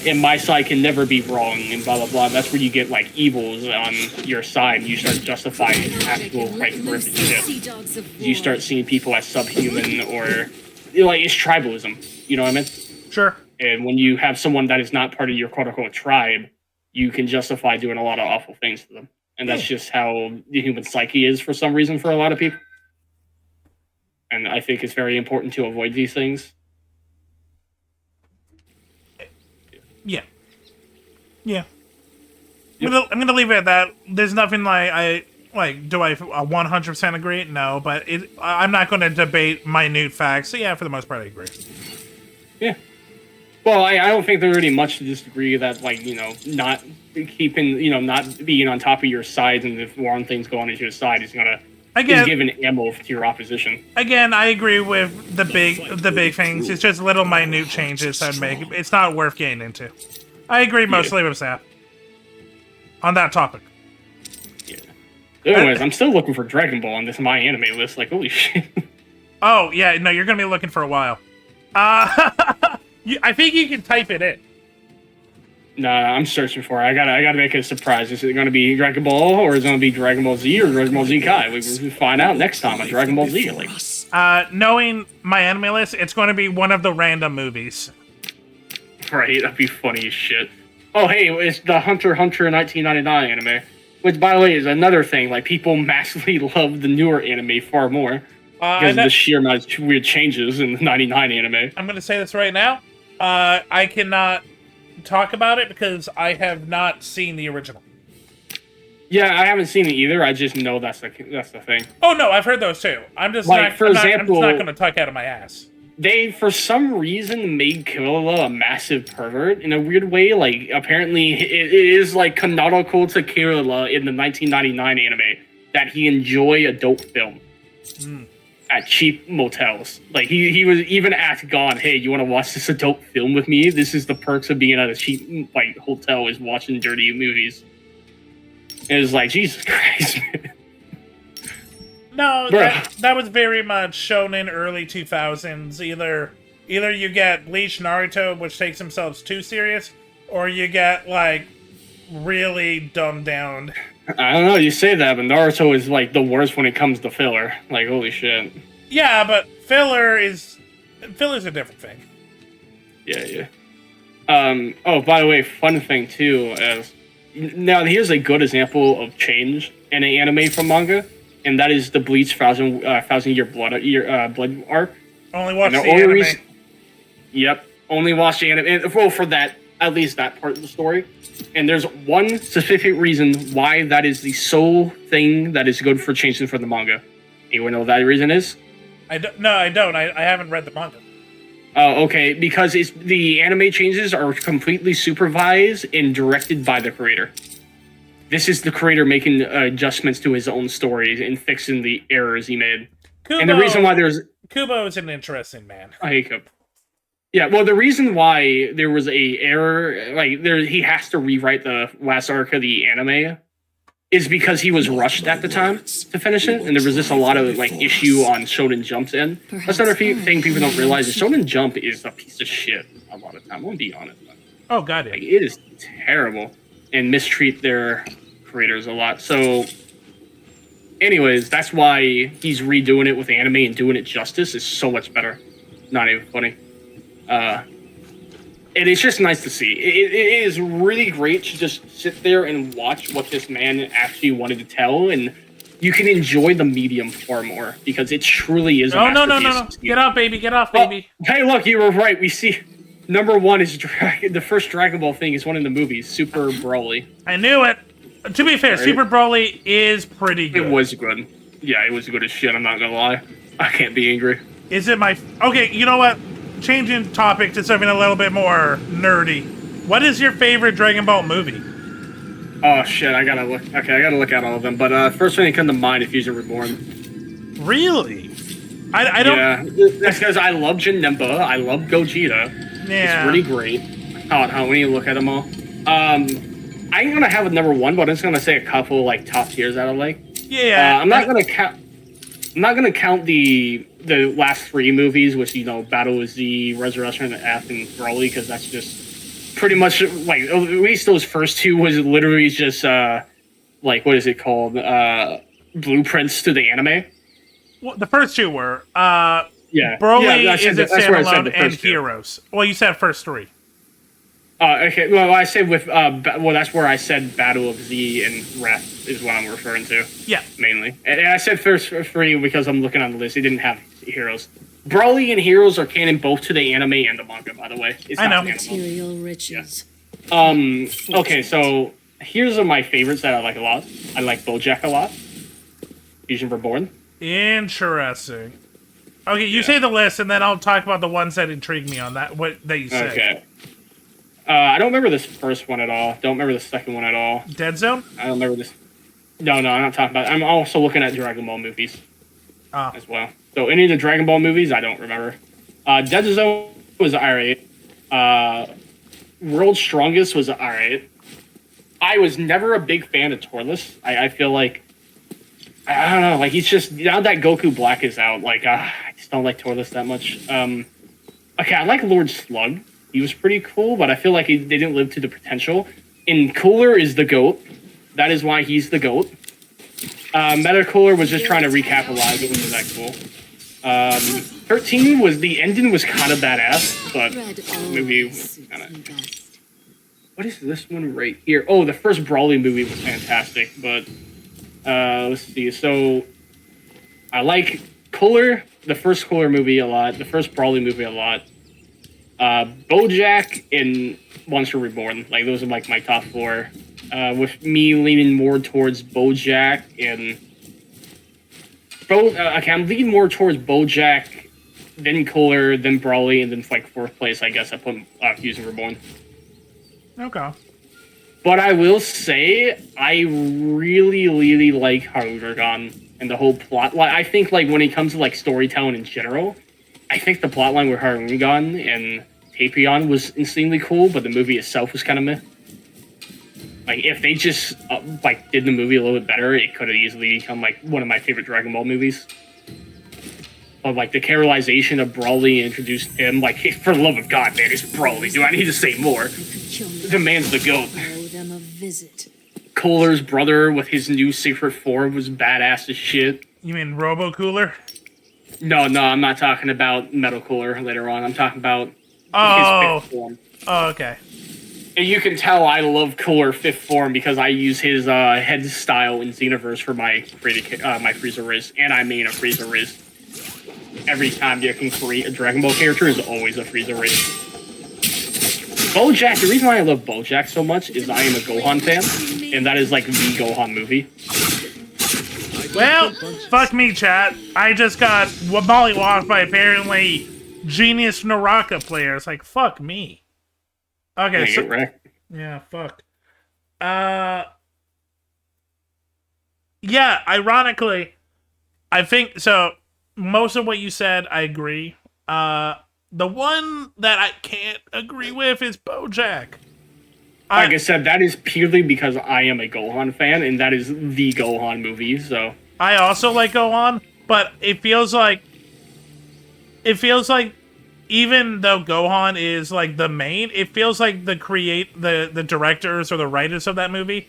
And my side can never be wrong, and blah, blah, blah. That's where you get, like, evils on your side, and you start justifying actual, like, horrific shit. You start seeing people as subhuman, or, like, it's tribalism, you know what I mean? Sure. And when you have someone that is not part of your quote-unquote tribe, you can justify doing a lot of awful things to them. And that's just how the human psyche is for some reason for a lot of people. And I think it's very important to avoid these things. Yeah. I'm gonna leave it at that. There's nothing like do I 100% agree? No, but I'm not going to debate minute facts. So yeah, for the most part, I agree. Yeah. Well, I don't think there's really much to disagree that, like, not keeping, not being on top of your sides, and if wrong things go on into your side is gonna is giving ammo to your opposition. Again, I agree with the big things. It's just little minute changes I'd make. It's not worth getting into. I agree mostly with Saf on that topic. Yeah. Anyways, I'm still looking for Dragon Ball on this My Anime list. Like, holy shit. Oh yeah, no, you're gonna be looking for a while. I think you can type it in. Nah, I'm searching for it. I gotta make it a surprise. Is it gonna be Dragon Ball, or is it gonna be Dragon Ball Z, or Dragon Ball Z Kai? We'll find out next time on Dragon Ball Z. Like, knowing my anime list, it's going to be one of the random movies. right? That'd be funny as shit. Oh, hey, it's the Hunter x Hunter 1999 anime, which, by the way, is another thing. Like, people massively love the newer anime far more because of the sheer amount of weird changes in the 99 anime. I'm going to say this right now. I cannot talk about it because I have not seen the original. Yeah, I haven't seen it either. I just know that's the thing. Oh no, I've heard those too. I'm just like, not. for I'm example, not going to talk out of my ass. They, for some reason, made Killua a massive pervert in a weird way. Like, apparently, it is like canonical to Killua in the 1999 anime that he enjoy adult film at cheap motels. Like, he was even asked God, "Hey, you want to watch this adult film with me? This is the perks of being at a cheap hotel, is watching dirty movies." And it was like, Jesus Christ, man. No, that was very much shown in early 2000s. Either you get Bleach Naruto, which takes themselves too serious, or you get, like, really dumbed down. I don't know, you say that, but Naruto is, like, the worst when it comes to filler. Like, holy shit. Yeah, but filler's a different thing. Yeah. Oh, by the way, fun thing too is now here's a good example of change in an anime from manga, and that is the Bleach thousand year blood arc. Only watch And the anime. Yep, only watch the anime. Well, for that, at least that part of the story. And there's one specific reason why that is the sole thing that is good for changing for the manga. You wanna know what that reason is? No, I don't. I haven't read the manga. Okay, because the anime changes are completely supervised and directed by the creator. This is the creator making adjustments to his own stories and fixing the errors he made. And the reason why Kubo is an interesting man. I hate Kubo. Yeah, well, the reason why there was a error, he has to rewrite the last arc of the anime, is because he was rushed at the time to finish it, and there was just a lot of issue on Shonen Jump's end. That's another thing people don't realize is Shonen Jump is a piece of shit a lot of the time. I'm gonna be honest. Oh god, yeah. It is terrible and mistreat their creators a lot. So, anyways, that's why he's redoing it with anime and doing it justice is so much better. Not even funny. And it's just nice to see. It is really great to just sit there and watch what this man actually wanted to tell, and you can enjoy the medium far more because it truly is. Oh no! Get off, baby! Get off, baby! Hey, look, you were right. We see number one is the first Dragon Ball thing is one in the movies, Super Broly. I knew it. To be fair, right? Super Broly is pretty good. It was good. Yeah, it was good as shit. I'm not gonna lie. I can't be angry. Is it my? Okay, you know what? Changing topic to something a little bit more nerdy. What is your favorite Dragon Ball movie? Oh shit, I gotta look. Okay, I gotta look at all of them. But first thing that comes to mind is Fusion Reborn. Really? I don't. Yeah, that's because I love Janemba. I love Gogeta. Yeah, it's really great. How when you look at them all. I'm gonna have a number one, but I'm just gonna say a couple top tiers that I like. Yeah. I'm not gonna count. I'm not gonna count the last three movies, which Battle of Z, Resurrection of F, and Broly, because that's just pretty much at least those first two was literally just what is it called? Blueprints to the anime. Well, the first two were yeah. Broly Yeah, is it standalone and Heroes. Well, you said first three. Okay. Well, I said with that's where I said Battle of Z and Wrath is what I'm referring to. Yeah, mainly. And I said first three because I'm looking on the list. It didn't have Heroes. Broly and Heroes are canon both to the anime and the manga, by the way. It's I know. Material riches. Yeah. Okay, so here's my favorites that I like a lot. I like BoJack a lot. Fusion Reborn. Interesting. Okay, you say the list, and then I'll talk about the ones that intrigue me on that. What that you said. Okay. I don't remember this first one at all. Don't remember the second one at all. Dead Zone? I don't remember this. No, I'm not talking about. I'm also looking at Dragon Ball movies as well. So any of the Dragon Ball movies, I don't remember. Dead Zone was alright. World's Strongest was alright. I was never a big fan of Torless. I feel like I don't know. He's just now that Goku Black is out. I just don't like Torless that much. Okay, I like Lord Slug. He was pretty cool, but I feel like they didn't live to the potential. And Cooler is the GOAT. That is why he's the GOAT. Meta Cooler was just trying to recapitalize it, which is that cool. 13 was the ending was kind of badass, but maybe kind of. What is this one right here? Oh, the first Broly movie was fantastic, but let's see. So I like Cooler, the first Cooler movie a lot, the first Broly movie a lot. BoJack and Monster Reborn, those are my top four. With me leaning more towards BoJack and okay, I'm leaning more towards BoJack, then Cooler, then Broly, and then fourth place. I guess I put Fusion Reborn. Okay. But I will say I really, really like Harugan and the whole plot. I think when it comes to storytelling in general, I think the plotline with Harugan and Tapion was insanely cool, but the movie itself was kind of meh. If they just did the movie a little bit better, it could have easily become one of my favorite Dragon Ball movies. But the characterization of Broly introduced him, for the love of God, man, it's Broly. Do I need to say more? The man's the GOAT. Them a visit. Cooler's brother with his new secret form was badass as shit. You mean Robo Cooler? No, I'm not talking about Metal Cooler later on. I'm talking about his fifth form. Oh, okay. And you can tell I love Cooler Fifth Form because I use his head style in Xenoverse for my my Frieza Riz, and I main a Frieza Riz. Every time you can create a Dragon Ball character is always a Frieza Riz. BoJack, the reason why I love BoJack so much is I am a Gohan fan, and that is like the Gohan movie. Well, fuck me, chat. I just got mollywopped by apparently genius Naraka players. Like, fuck me. Okay, so... Yeah, fuck. Yeah, ironically, I think... So, most of what you said, I agree. The one that I can't agree with is BoJack. Like I said, that is purely because I am a Gohan fan, and that is the Gohan movie, so... I also like Gohan, but it feels like even though Gohan is like the main, it feels like the directors or the writers of that movie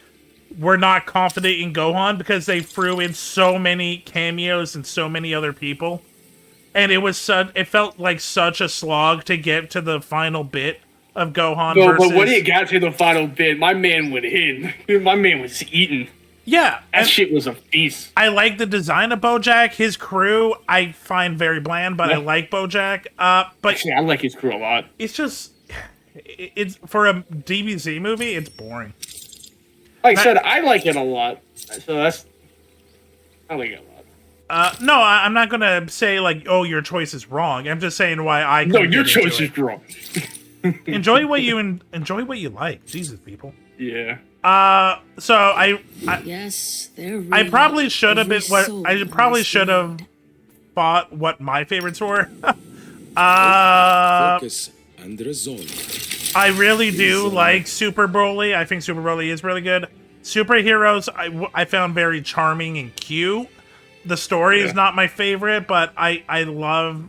were not confident in Gohan because they threw in so many cameos and so many other people. And it felt like such a slog to get to the final bit of Gohan versus... but when it got to the final bit, my man went in. My man was eaten. Yeah. That shit was a feast. I like the design of BoJack. His crew, I find very bland, but I like BoJack. But actually, I like his crew a lot. It's just... It's for a DBZ movie, it's boring. Like I said, I like it a lot. So that's... I like it a lot. No, I'm not gonna say, like, oh, your choice is wrong. I'm just saying why I... No, your choice is wrong. enjoy what you like. Jesus, people. Yeah. So yes, they're I probably should have been soul I probably should have thought what my favorites were. Focus and resolve. I really do like Super Broly. I think Super Broly is really good. Superheroes, I found very charming and cute. The story is not my favorite, but I love...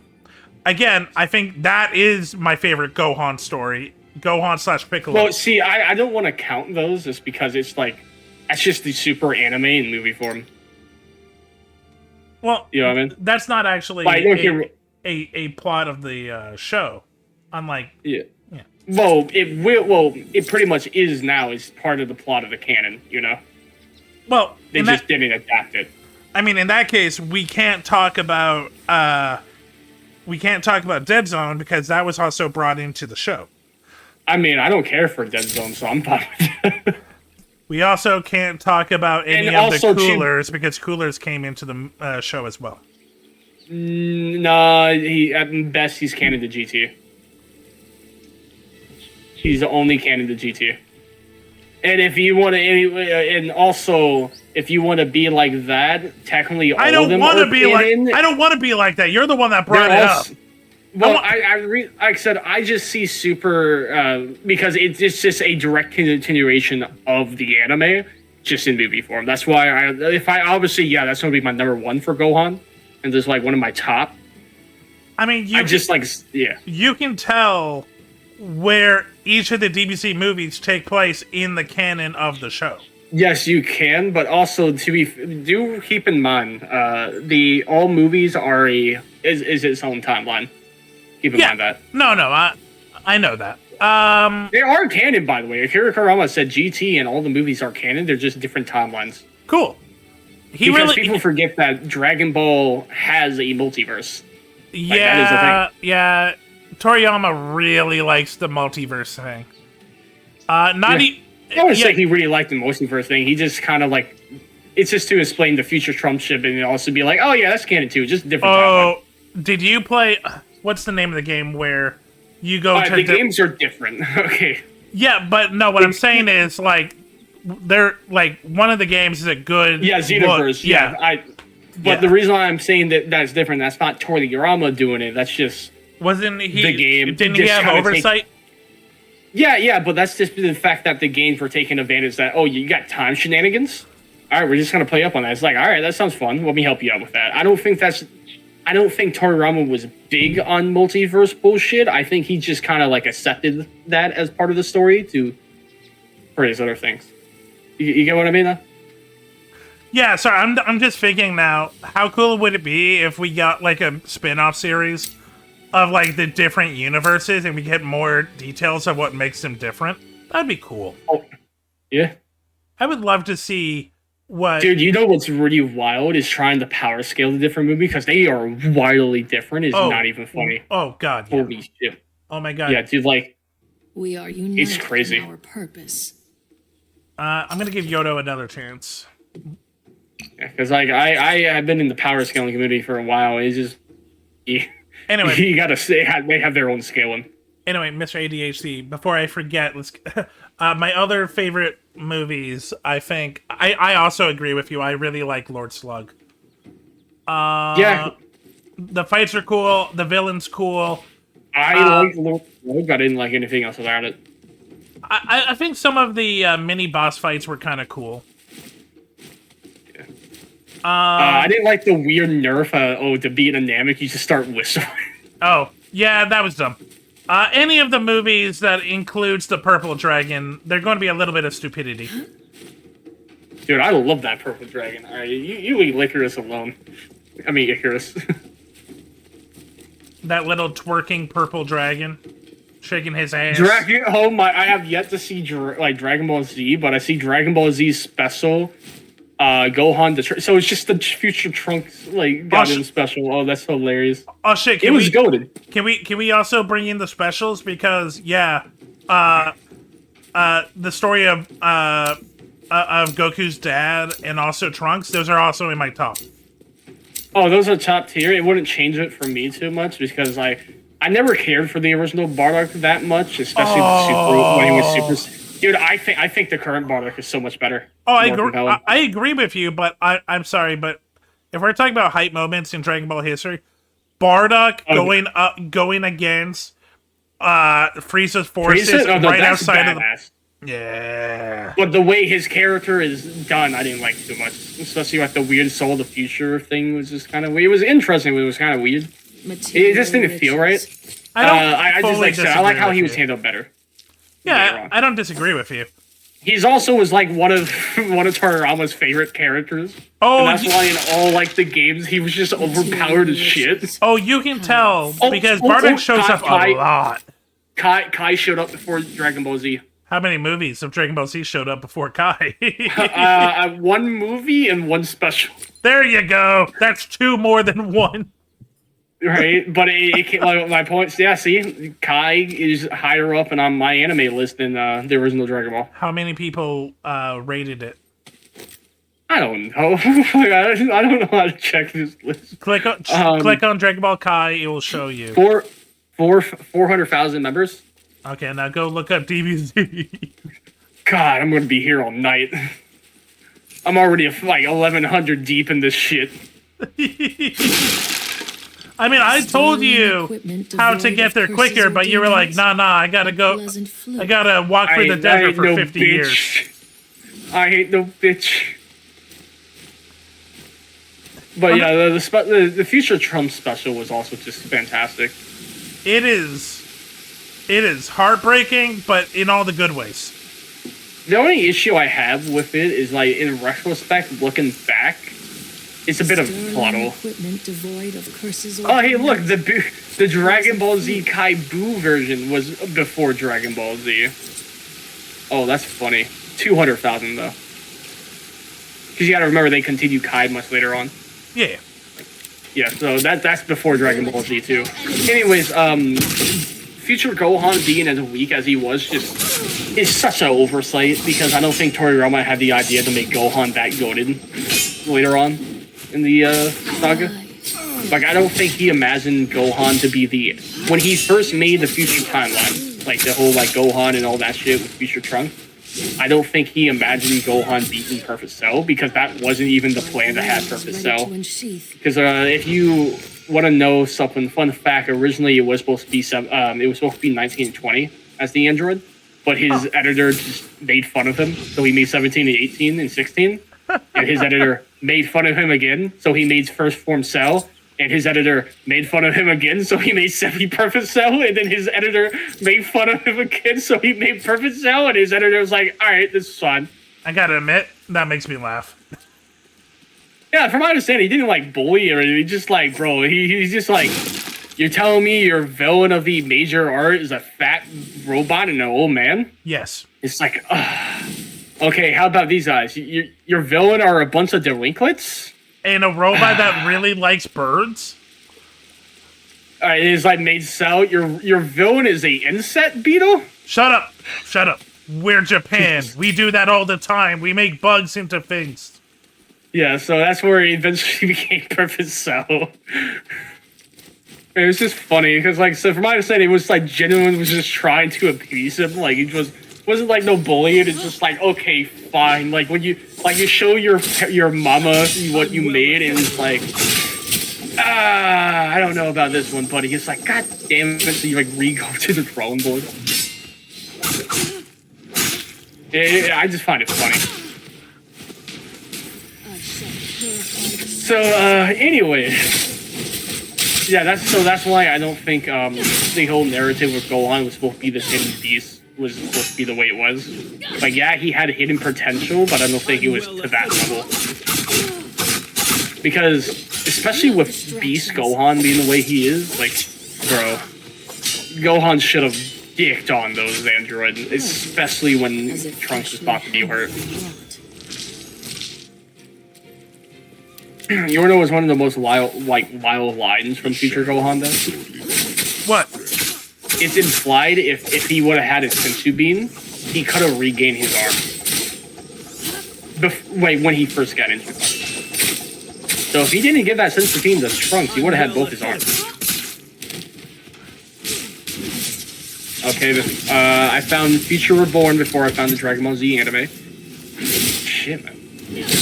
Again, I think that is my favorite Gohan story. Gohan / Piccolo. Well, see, I don't want to count those just because it's like... That's just the super anime in movie form. Well, you know what I mean? That's not actually a plot of the show. Unlike... Yeah. Well, it pretty much is now. It's part of the plot of the canon, you know? Well, they just didn't adapt it. I mean, in that case, we can't talk about Dead Zone because that was also brought into the show. I mean, I don't care for Dead Zone, so I'm fine with it. We also can't talk about any of the Coolers because Coolers came into the show as well. No, at best he's canon to GT. He's the only canon to GT. And if you want to, and also if you want to be like that, technically all of them are canon. I don't want to be like that. You're the one that brought it up. Well, like I said, I just see Super because it's just a direct continuation of the anime, just in movie form. That's why obviously that's gonna be my number one for Gohan, and just like one of my top. I mean, you can tell where each of the DBC movies take place in the canon of the show. Yes, you can, but also do keep in mind all movies are is its own timeline. Keep in mind that. No, I know that. They are canon, by the way. Akira Kurama said GT and all the movies are canon. They're just different timelines. Cool. Because people forget that Dragon Ball has a multiverse. Yeah, that is the thing. Yeah. Toriyama really likes the multiverse thing. I wouldn't say he really liked the multiverse thing. He just kind of like... It's just to explain the future Trump ship and also be like, oh yeah, that's canon too. Just different timeline. Did you play... What's the name of the game where you go to... The games are different. Okay. Yeah, but no, what I'm saying is, like, they're, like, one of the games is a good... Yeah, Xenoverse. But the reason why I'm saying that's different, that's not Toriyama doing it. That's just... Wasn't he... The game... Didn't he have oversight? Yeah, but that's just the fact that the games were taking advantage that, oh, you got time shenanigans? All right, we're just going to play up on that. It's like, all right, that sounds fun. Let me help you out with that. I don't think Toriyama was big on multiverse bullshit. I think he just kind of like accepted that as part of the story for his other things. You get what I mean, though? Yeah, sorry, I'm just thinking now, how cool would it be if we got like a spin-off series of like the different universes, and we get more details of what makes them different. That'd be cool. Oh, yeah. I would love to see what. Dude, you know what's really wild is trying to power scale the different movies because they are wildly different. Is not even funny. Oh god. Yeah. Holy shit. Oh my god. Yeah, dude, like We are united crazy. in our purpose. I'm gonna give Yodo another chance. because like I have been in the power scaling community for a while. It's just Anyway, you gotta say they have their own scaling. Anyway, Mr. ADHD, before I forget, let's my other favorite movies, I think I also agree with you. I really like Lord Slug. Yeah. The fights are cool, the villain's cool. I like Lord Slug, I didn't like anything else about it. I think some of the mini boss fights were kind of cool. I didn't like the weird nerf. To beat a Namek, you just start whistling. Oh, yeah, that was dumb. Any of the movies that includes the purple dragon, they're going to be a little bit of stupidity. Dude, I love that purple dragon. All right, you leave Icarus alone. I mean, Icarus. That little twerking purple dragon, shaking his ass. Dragon. Oh my! I have yet to see Dragon Ball Z, but I see Dragon Ball Z special. Gohan. So it's just the future Trunks got in special. Oh, that's hilarious. Oh shit! It was goated. Can we also bring in the specials because the story of Goku's dad and also Trunks, those are also in my top. Oh, those are top tier. It wouldn't change it for me too much because I never cared for the original Bardock that much, especially the Super when he was Super. Dude, I think the current Bardock is so much better. Oh, I agree with you, but I'm sorry, but if we're talking about hype moments in Dragon Ball history, Bardock going against Frieza's forces right outside of the. Yeah. But the way his character is done, I didn't like too much. Especially like the weird Soul of the Future thing was just kind of weird. It was interesting, but it was kind of weird. It just didn't feel right. I like how he was handled better. Yeah, I don't disagree with you. He's also was like one of Toriyama's favorite characters. Oh, and that's why in all like the games he was just overpowered as shit. Oh, you can tell because Bardock shows up a lot. Kai showed up before Dragon Ball Z. How many movies of Dragon Ball Z showed up before Kai? One movie and one special. There you go. That's two more than one. Right, but my points. Yeah, see, Kai is higher up and on my anime list than the original Dragon Ball. How many people rated it? I don't know. I don't know how to check this list. Click on Dragon Ball Kai. It will show you. 400,000 members. Okay, now go look up DBZ. God, I'm gonna be here all night. I'm already like 1,100 deep in this shit. I mean, I told you how to get there quicker, but you were like, nah, I gotta go. I gotta walk through the desert for 50 years. I hate no bitch. But yeah, the Future Trump special was also just fantastic. It is heartbreaking, but in all the good ways. The only issue I have with it is, like, in retrospect, looking back, it's a bit of twaddle. Oh, hey, look, the Dragon Ball Z Kai Buu version was before Dragon Ball Z. Oh, that's funny. 200,000 though. Because you gotta remember they continue Kai much later on. Yeah. Yeah, so that's before Dragon Ball Z too. Anyways, Future Gohan being as weak as he was just is such an oversight because I don't think Toriyama had the idea to make Gohan that goated later on in the saga. Like, I don't think he imagined Gohan to be when he first made the Future timeline, like the whole like Gohan and all that shit with Future Trunks. I don't think he imagined Gohan beating Perfect Cell because that wasn't even the plan to have Perfect Cell. Because if you want to know something, fun fact, originally it was supposed to be 1920 as the android, but his editor just made fun of him, so he made 17 and 18 and 16, and his editor made fun of him again, so he made First Form Cell. And his editor made fun of him again, so he made Semi-Perfect Cell. And then his editor made fun of him again, so he made Perfect Cell. And his editor was like, all right, this is fun. I gotta admit, that makes me laugh. Yeah, from my understanding, he didn't, like, bully or anything. He just, like, bro, he's just, like, You're telling me your villain of the major art is a fat robot and an old man? Yes. It's like, okay, how about these guys? Your villain are a bunch of delinquents? And a robot that really likes birds? It is like made so. Your villain is a insect beetle? Shut up. Shut up. We're Japan. We do that all the time. We make bugs into things. Yeah, so that's where he eventually became Perfect Cell. It was just funny because, like, so from my understanding, it was like genuine was just trying to appease him. Like, he wasn't like no bullying. It's just like, okay, fine. Like when you show your mama what you made, and it's like, I don't know about this one, buddy. It's like, god damn it! So you like re-go to the drawing board. I just find it funny. So anyway. Yeah, that's why I don't think the whole narrative with Gohan was supposed to be this hidden beast was supposed to be the way it was. Like, yeah, he had hidden potential, but I don't think it was to that level. Because, especially with Beast Gohan being the way he is, like, bro, Gohan should have dicked on those androids, especially when Trunks was about to be hurt. You wanna know what's one of the most wild lines from Future Gohan, though? What? It's implied if he would have had his Sensu Bean, he could have regained his arm. When he first got into it. So if he didn't give that Sensu Bean to Trunks, he would have had both his arms. Okay, I found Future Reborn before I found the Dragon Ball Z anime. Shit, man.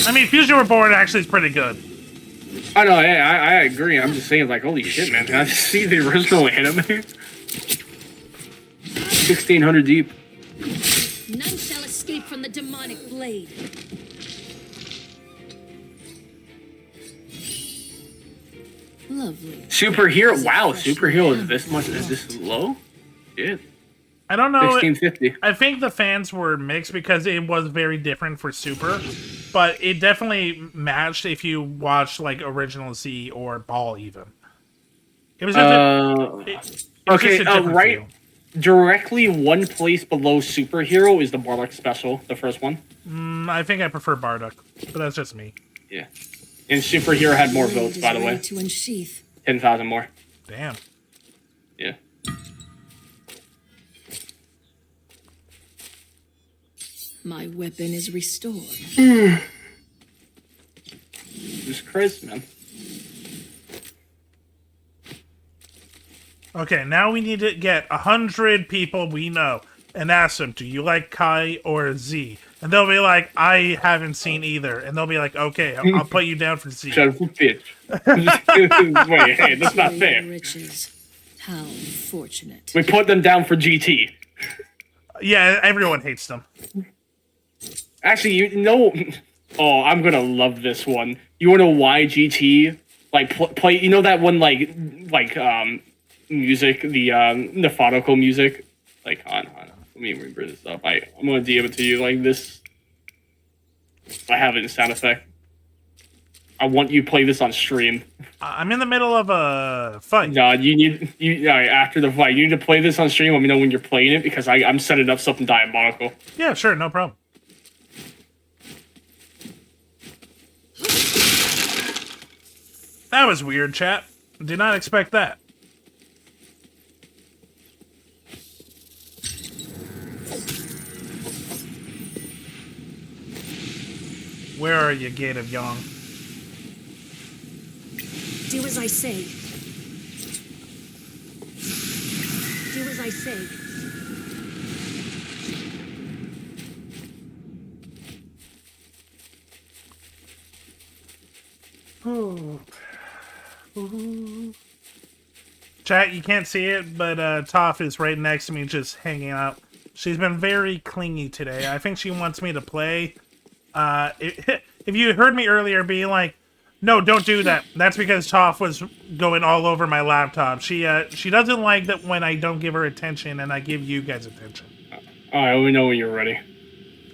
I mean, Future Reborn actually is pretty good. I know, yeah, I agree. I'm just saying, like, holy shit, man. Can I see the original anime? 1600 deep. None shall escape from the demonic blade. Lovely. Superhero. Wow, superhero is this much? Is this low? Yeah. I don't know. 1650. I think the fans were mixed because it was very different for Super, but it definitely matched if you watched like Original Z or Ball even. It was just okay. Right. Feel. Directly one place below Superhero is the Bardock Special, the first one. I think I prefer Bardock, but that's just me. Yeah. And Superhero had more votes, by the way. 10,000 more. Damn. Yeah. My weapon is restored. Jesus Christ, man. Okay, now we need to get 100 people we know and ask them, do you like Kai or Z? And they'll be like, I haven't seen either. And they'll be like, okay, I'll put you down for Z. Shut up, bitch. Wait, hey, that's not fair. Riches. How fortunate. We put them down for GT. Yeah, everyone hates them. Actually, you know... Oh, I'm gonna love this one. You wanna know why GT, like, play... You know that one, like, music, the Nefarico music? Like, hold on. Let me remember this up. I'm gonna DM it to you like this. I have it in sound effect. I want you to play this on stream. I'm in the middle of a fight. No, after the fight, you need to play this on stream. Let me know when you're playing it because I'm setting up something diabolical. Yeah, sure, no problem. That was weird, chat. Did not expect that. Where are you, Gate of Yong? Do as I say. Do as I say. Oh. Chat, you can't see it, but Toph is right next to me just hanging out. She's been very clingy today. I think she wants me to play. If you heard me earlier being like, no, don't do that. That's because Toph was going all over my laptop. She doesn't like that when I don't give her attention and I give you guys attention. All right, let me know when you're ready.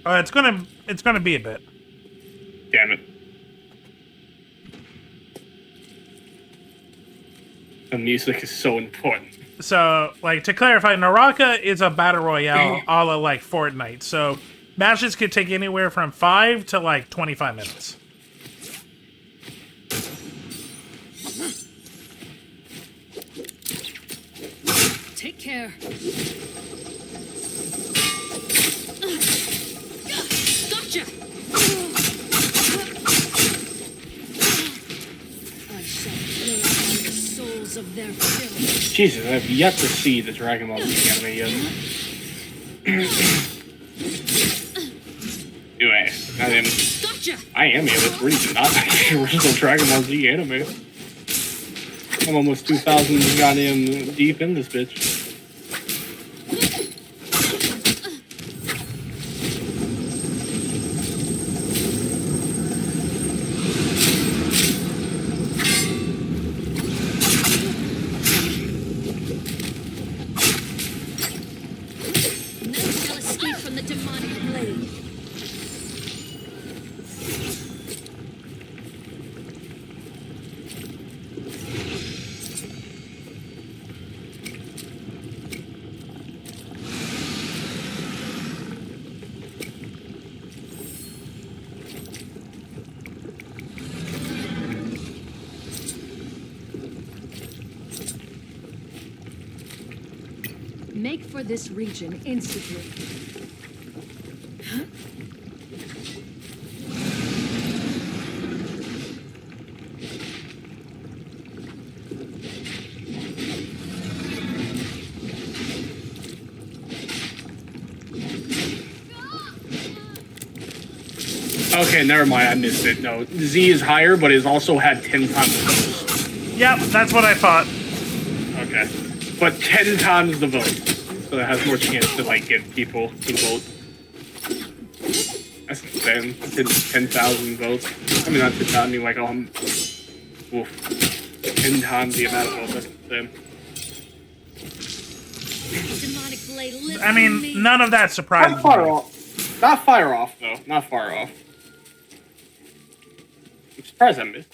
It's gonna be a bit. Damn it. The music is so important. So, like, to clarify, Naraka is a battle royale a la, like, Fortnite. So, matches could take anywhere from 5 to, like, 25 minutes. Take care. Gotcha. I shall purify the souls of their filth. Jesus, I've yet to see the Dragon Ball Z anime yet. Anyway, Gotcha. I am able to read not the original Dragon Ball Z anime. I'm almost 2,000 goddamn deep in this bitch. None shall escape from the demonic blade. Make for this region instantly. Okay, never mind, I missed it. No, Z is higher, but it's also had 10 times the votes. Yep, that's what I thought. Okay. But 10 times the vote. So it has more chance to, like, get people to vote. That's insane. 10,000 votes. I mean, not 10,000, I mean, like, oof. 10 times the amount of votes. That's insane. Demonic blade lives I in me. mean, none of that surprises Not far me. off. Not far off, though. Not far off. I'm surprised I missed.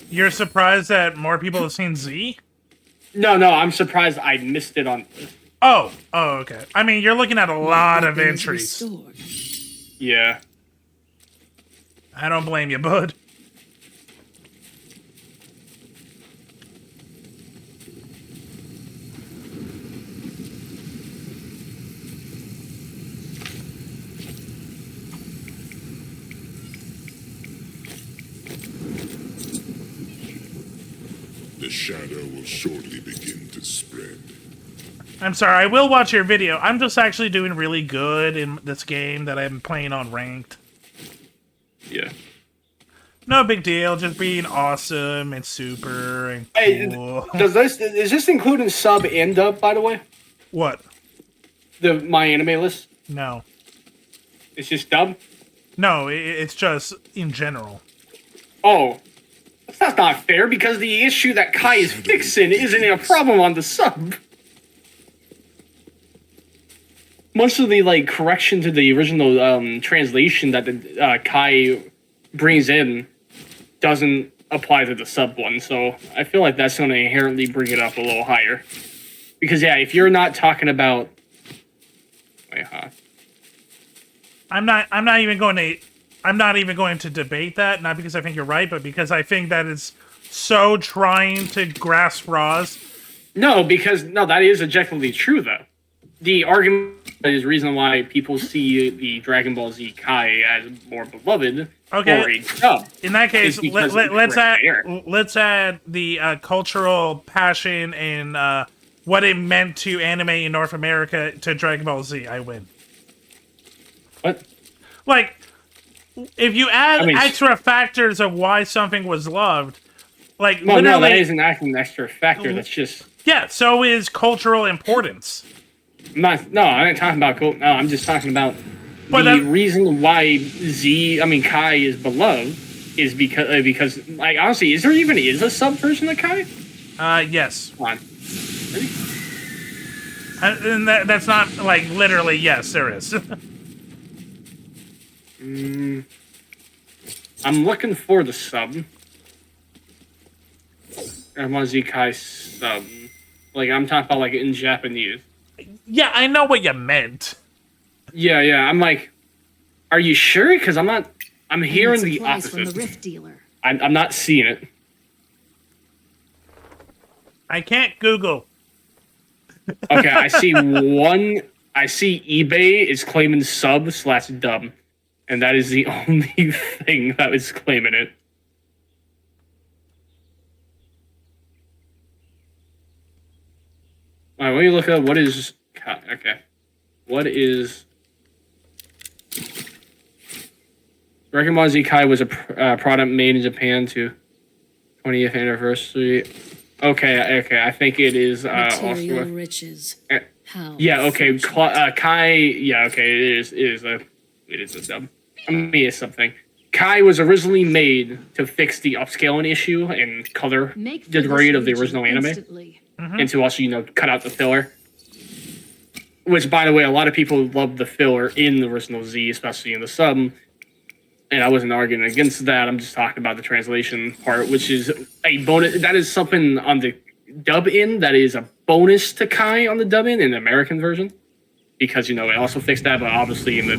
You're surprised that more people have seen Z? No, I'm surprised I missed it on. Oh, okay. I mean, you're looking at a lot of Weapons entries. restored. Yeah. I don't blame you, bud. The shadow will shortly begin to spread. I'm sorry, I will watch your video. I'm just actually doing really good in this game that I'm playing on ranked. Yeah. No big deal, just being awesome and super and Hey, cool. is this including sub and dub, by the way? What? My anime list? No. It's just dub? No, it's just in general. Oh. That's not fair, because the issue that Kai is fixing isn't a problem on the sub. Most of the, like, correction to the original translation that the Kai brings in doesn't apply to the sub one, so I feel like that's going to inherently bring it up a little higher. Because, yeah, if you're not talking about... Wait, huh? I'm not even going to debate that, not because I think you're right, but because I think that it's so trying to grasp Raws. No, that is objectively true, though. The argument is the reason why people see the Dragon Ball Z Kai as more beloved Okay. or a dub. In that case, It's because let's add the cultural passion and what it meant to anime in North America to Dragon Ball Z. I win. What? Like, if you add I mean, extra factors of why something was loved, like Well, no, literally, that isn't actually an extra factor. That's just... yeah. So is cultural importance. I'm not talking about... No, I'm just talking about But the that- reason why Kai is beloved is because, like, honestly, is there even a sub version of Kai? Yes. Come on. Really? And that's not like literally. Yes, there is. I'm looking for the sub. Dragon Ball Z Kai sub. Like, I'm talking about, like, in Japanese. Yeah, I know what you meant. Yeah, I'm like, are you sure? Because I'm hearing the Supplies from the opposite. Rift dealer. I'm not seeing it. I can't Google. Okay, I see eBay is claiming sub/dub. And that is the only thing that is claiming it. Alright, let me look up what is... Okay. What is... Dragon Ball Z Kai was a product made in Japan to 20th anniversary. Okay, I think it is Material also... riches. Uh, How? Yeah, okay, Kai... Yeah, okay, it is a sub. I mean, it's something. Kai was originally made to fix the upscaling issue and color Make for degrade this of the region original anime, instantly. and to also, cut out the filler. Which, by the way, a lot of people love the filler in the original Z, especially in the sub. And I wasn't arguing against that. I'm just talking about the translation part, which is a bonus. That is something on the dub in that is a bonus to Kai on the dub in the American version, because it also fixed that. But obviously in the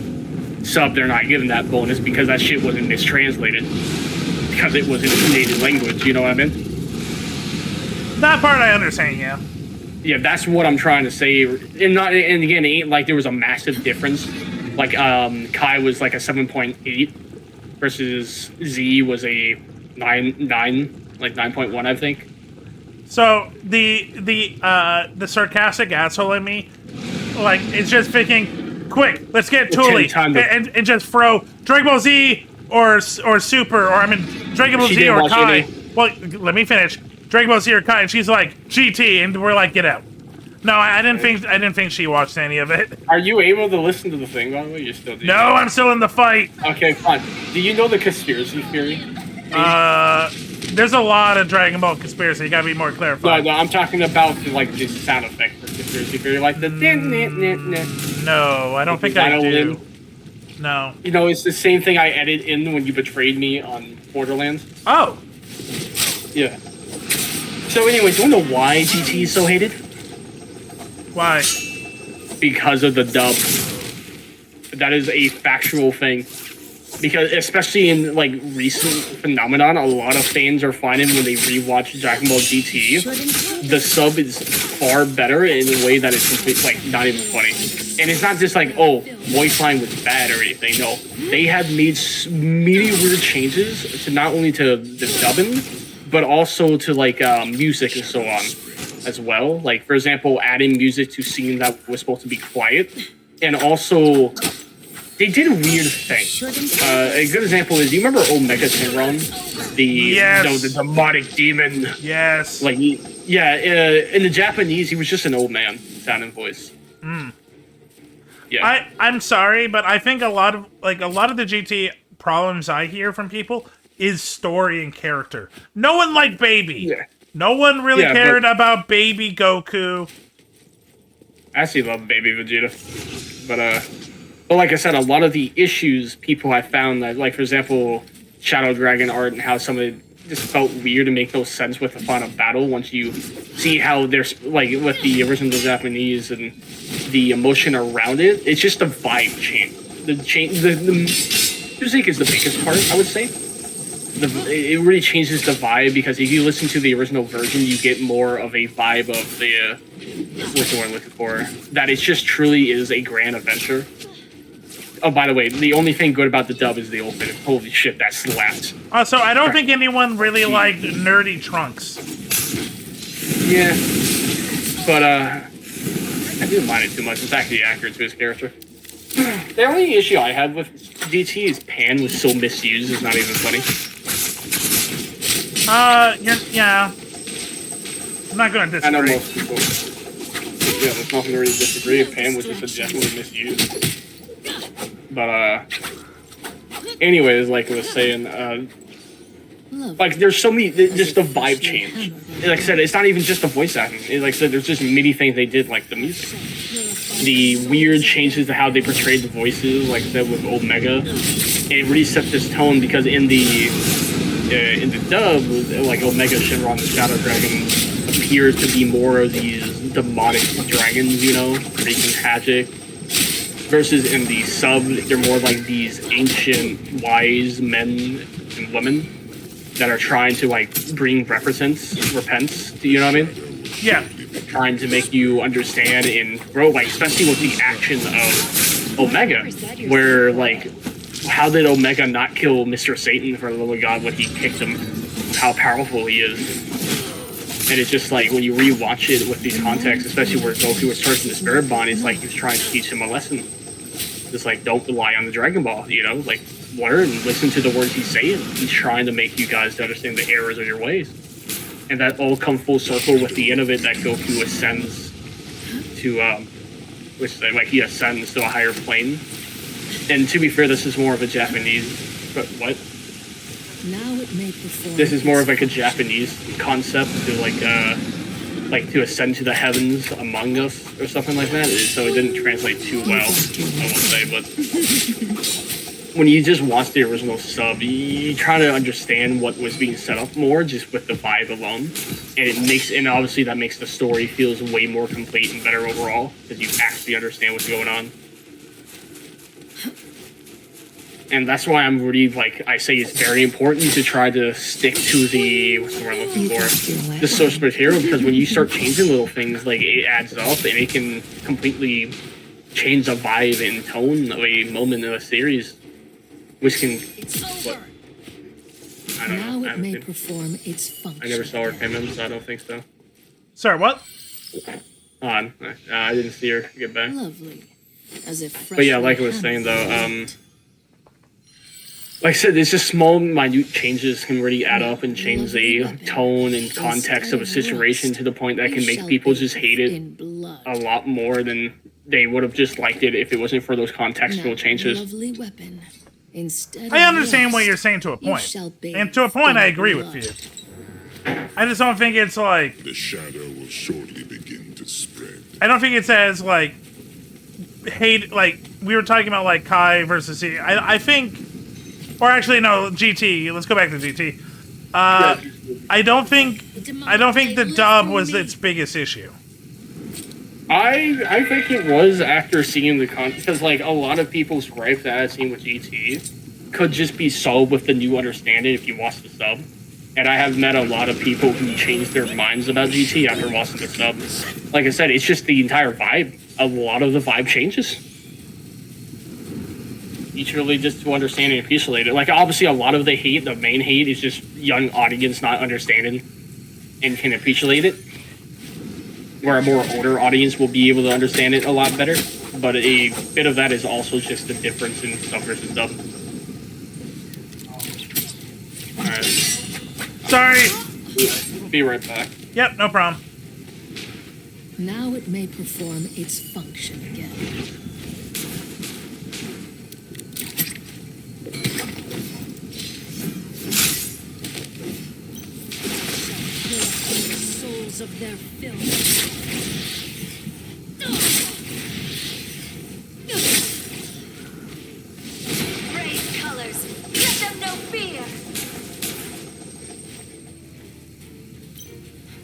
sub, they're not giving that bonus because that shit wasn't mistranslated because it was in its native language. You know what I mean? That part I understand, yeah. Yeah, that's what I'm trying to say. And again, it ain't like there was a massive difference. Like Kai was like a 7.8 versus Z was a 9.1, I think. So the sarcastic asshole in me, like, it's just thinking, quick, let's get Tuli and just throw Dragon Ball Z or Super, or Dragon Ball Z or Kai. Well, let me finish. Dragon Ball Z or Kai, and she's like GT, and we're like, get out. No, I didn't think she watched any of it. Are you able to listen to the thing, by the way? You're still doing No, I'm still in the fight. Okay, fine. Do you know the conspiracy theory? There's a lot of Dragon Ball conspiracy. You gotta be more clarified. No, I'm talking about the sound effect for conspiracy theory, like the No, I don't think I do. No. It's the same thing I edit in when you betrayed me on Borderlands. Oh. Yeah. So anyway, do you know why GT is so hated? Why? Because of the dub. That is a factual thing. Because especially in recent phenomenon, a lot of fans are finding when they rewatch Dragon Ball GT, the sub is far better in a way that it's completely not even funny. And it's not just voice line was bad or anything. No, they have made many weird changes to not only to the dubbing, but also to music and so on as well. Like, for example, adding music to scenes that was supposed to be quiet, and also they did a weird thing. A good example is, you remember Omega Tenron, the demonic demon? Yes. In the Japanese, he was just an old man sounding voice. Yeah. I'm sorry, but I think a lot of the GT problems I hear from people is story and character. No one liked Baby. Yeah. No one really cared about Baby Goku. I actually love Baby Vegeta. But like I said, a lot of the issues people have found that, for example, Shadow Dragon art and how some of it just felt weird and make no sense with the final battle once you see how there's with the original Japanese and the emotion around it. It's just a vibe change. The music is the biggest part, I would say. It really changes the vibe, because if you listen to the original version, you get more of a vibe of the what's the word I'm looking for? That it just truly is a grand adventure. Oh, by the way, the only thing good about the dub is the opening. Holy shit, that slaps. So I don't think anyone really liked Nerdy Trunks. Yeah, but I didn't mind it too much. It's actually accurate to his character. The only issue I had with DT is Pan was so misused. It's not even funny. Yeah. I'm not gonna disagree. I know most people. Yeah, there's nothing to really disagree. Pan was just definitely misused. But anyways, like I was saying, there's so many, just the vibe change. Like I said, it's not even just the voice acting. Like I said, there's just many things they did, like the music, the weird changes to how they portrayed the voices. Like I said with Omega, it really set this tone, because in the in the dub, like Omega Shenron the Shadow Dragon appears to be more of these demonic dragons, you know, wreaking havoc. Versus in the sub, they're more like these ancient, wise men and women that are trying to like bring repentance, you know what I mean? Yeah. Trying to make you understand and grow, like especially with the actions of Omega, where like, how did Omega not kill Mr. Satan for the love of God when he kicked him? How powerful he is. And it's just like when you rewatch it with these contexts, especially where Goku was charging the Spirit Bond, it's like he's trying to teach him a lesson. Just like, don't rely on the Dragon Ball, you know? Like, learn and listen to the words he's saying. He's trying to make you guys to understand the errors of your ways. And that all come full circle with the end of it that Goku ascends to, which like he ascends to a higher plane. And to be fair, this is more of a Japanese, but what? Now it may perform. This is more of like a Japanese concept to like to ascend to the heavens among us or something like that. So it didn't translate too well, I will say. But when you just watch the original sub, you try to understand what was being set up more just with the vibe alone, and obviously that makes the story feels way more complete and better overall because you actually understand what's going on. And that's why I'm really, like, I say it's very important to try to stick to the, what's the word I'm looking for? The source material, because when you start changing little things, like, it adds up and it can completely change the vibe and tone of a moment in a series, which can, what? I don't know. Now it may perform its function. I never saw her come in, so I don't think so. Sorry, what? I didn't see her get back. Lovely. As if But yeah, like I was saying, though, like I said, it's just small, minute changes can really add up and change the tone and context of a situation to the point that can make people just hate it a lot more than they would have just liked it if it wasn't for those contextual changes. Lovely weapon. Instead I understand what you're saying to a point. And to a point, I agree with you. I just don't think it's like... The shadow will shortly begin to spread. I don't think it's as, like... hate, like... We were talking about, like, Kai versus C. I think... Or actually, no, GT. Let's go back to GT. I don't think the dub was its biggest issue. I think it was after seeing the because like a lot of people's gripe that I've seen with GT could just be solved with the new understanding if you watch the sub. And I have met a lot of people who changed their minds about GT after watching the sub. Like I said, it's just the entire vibe. A lot of the vibe changes. It's really just to understand and appreciate it. Like, obviously, a lot of the hate, the main hate, is just young audience not understanding and can appreciate it. Where a more older audience will be able to understand it a lot better. But a bit of that is also just the difference in sub versus dub. Alright. Sorry! Be right back. Yep, no problem. Now it may perform its function again. Of their filth. Brave colors, give them no fear.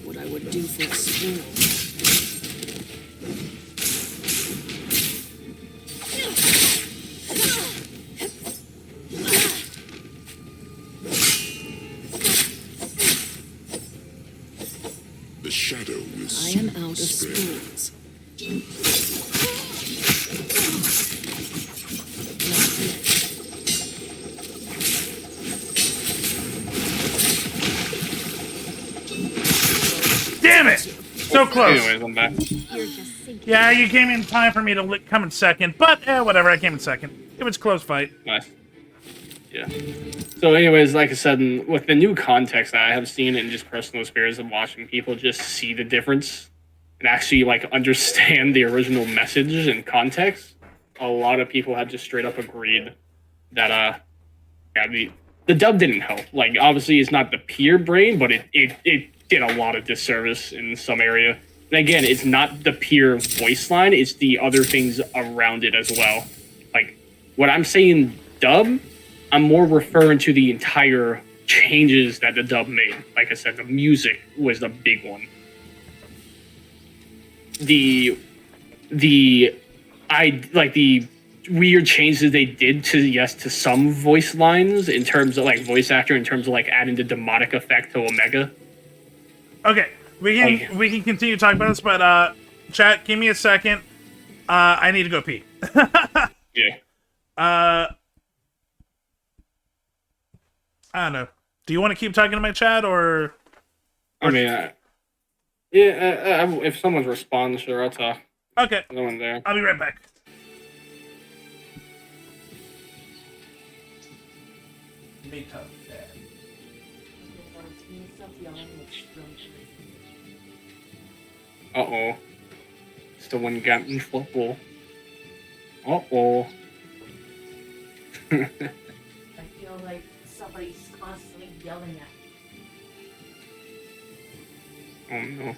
What I would do for a school. The shadow will I am out of schools. Damn it! So close. Anyways, I'm back. Yeah, you came in time for me to come in second, but whatever, I came in second. It was a close fight. Nice. Yeah. So anyways, like I said, with the new context that I have seen and just personal experience of watching people just see the difference and actually like understand the original message and context, a lot of people have just straight up agreed that yeah, the dub didn't help. Like obviously it's not the pure brain, but it did a lot of disservice in some area. And again, it's not the pure voice line, it's the other things around it as well. Like when I'm saying dub, I'm more referring to the entire changes that the dub made. Like I said, the music was the big one. The the weird changes they did to some voice lines in terms of like voice actor, in terms of like adding the demonic effect to Omega. Okay, we can continue talking about this, but chat, give me a second. I need to go pee. Yeah. I don't know. Do you want to keep talking to my chat, or? I mean, if someone responds, sure, I'll talk. Okay, No one there. I'll be right back. Uh-oh. Someone got in trouble. Uh-oh. I feel like somebody's constantly yelling at me. Oh no.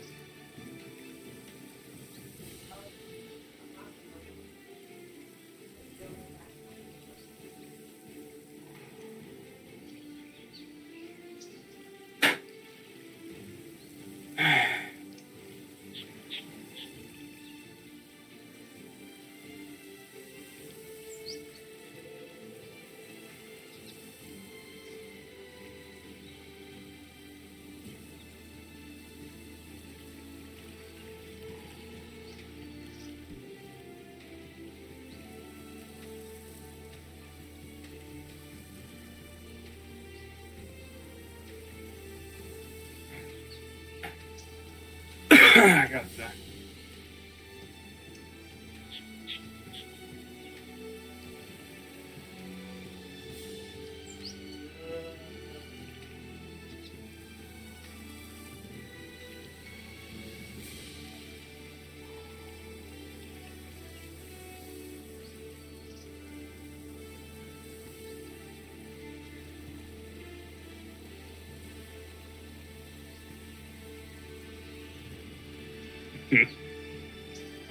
I got that.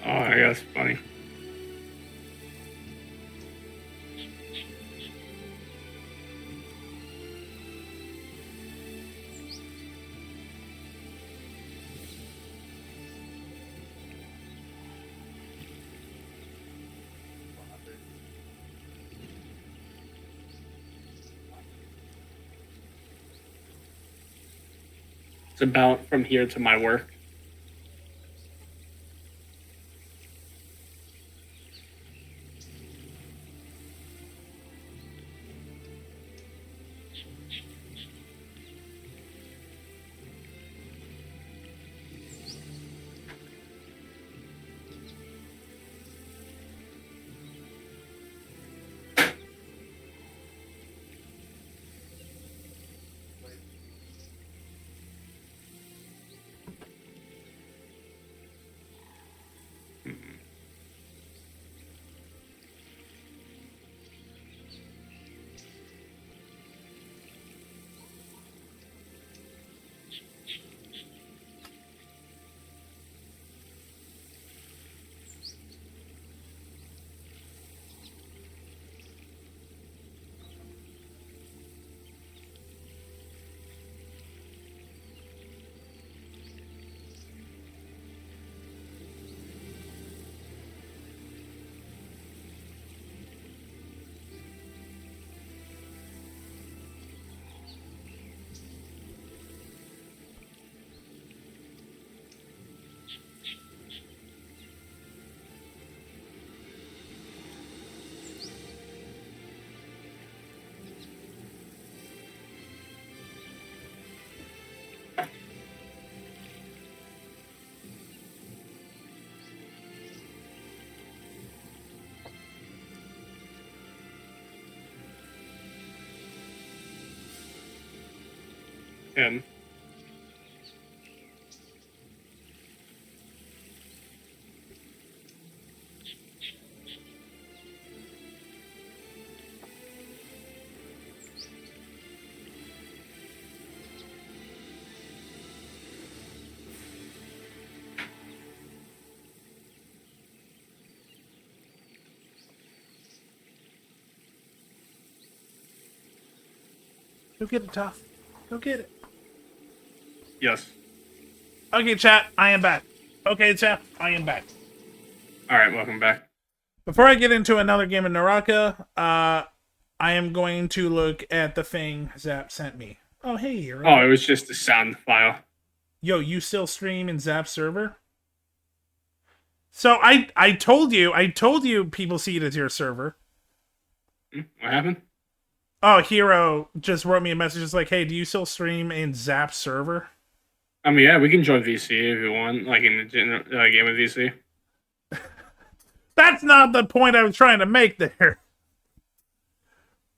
Oh, I guess funny. It's about from here to my work. And Go get it, Tough. Go get it. Yes. Okay, chat, I am back. Okay, chat, I am back. All right, welcome back. Before I get into another game of Naraka, I am going to look at the thing Zap sent me. Oh, hey, hero. Oh, it was just a sound file. Yo, you still stream in Zap's server? So I told you people see it as your server. What happened? Oh, Hero just wrote me a message. It's like, hey, do you still stream in Zap's server? I mean, yeah, we can join VC if you want, like in the game of VC. That's not the point I was trying to make there.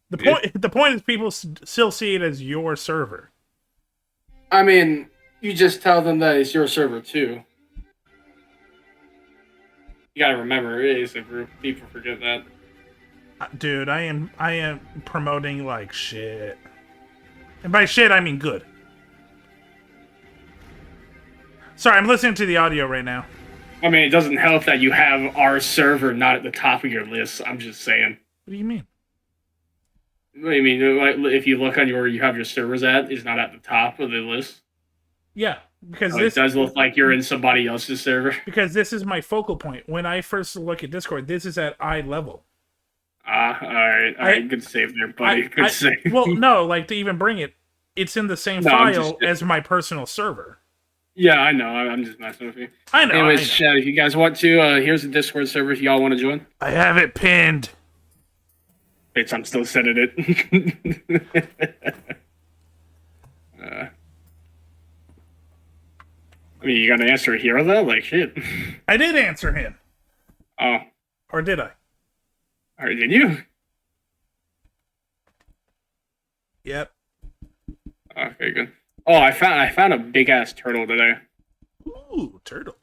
The point is people still see it as your server. I mean, you just tell them that it's your server too. You gotta remember, it is a group. People forget that. Dude, I am promoting like shit. And by shit, I mean good. Sorry, I'm listening to the audio right now. I mean, it doesn't help that you have our server not at the top of your list. I'm just saying. What do you mean? I mean, if you look on you have your servers at, it's not at the top of the list. Yeah, because It does look like you're in somebody else's server. Because this is my focal point. When I first look at Discord, this is at eye level. All right. Good save there, buddy. Good save. Well, no, like to even bring it, it's in the same file as my personal server. Yeah, I know. I'm just messing with you. I know. Anyways, chat, if you guys want to, here's the Discord server if y'all want to join. I have it pinned. Bitch, I'm still sending it. I mean, you gotta answer a hero though? Like, shit. I did answer him. Oh. Or did I? Or did you? Yep. Okay, good. Oh, I found a big ass turtle today. Ooh, turtle.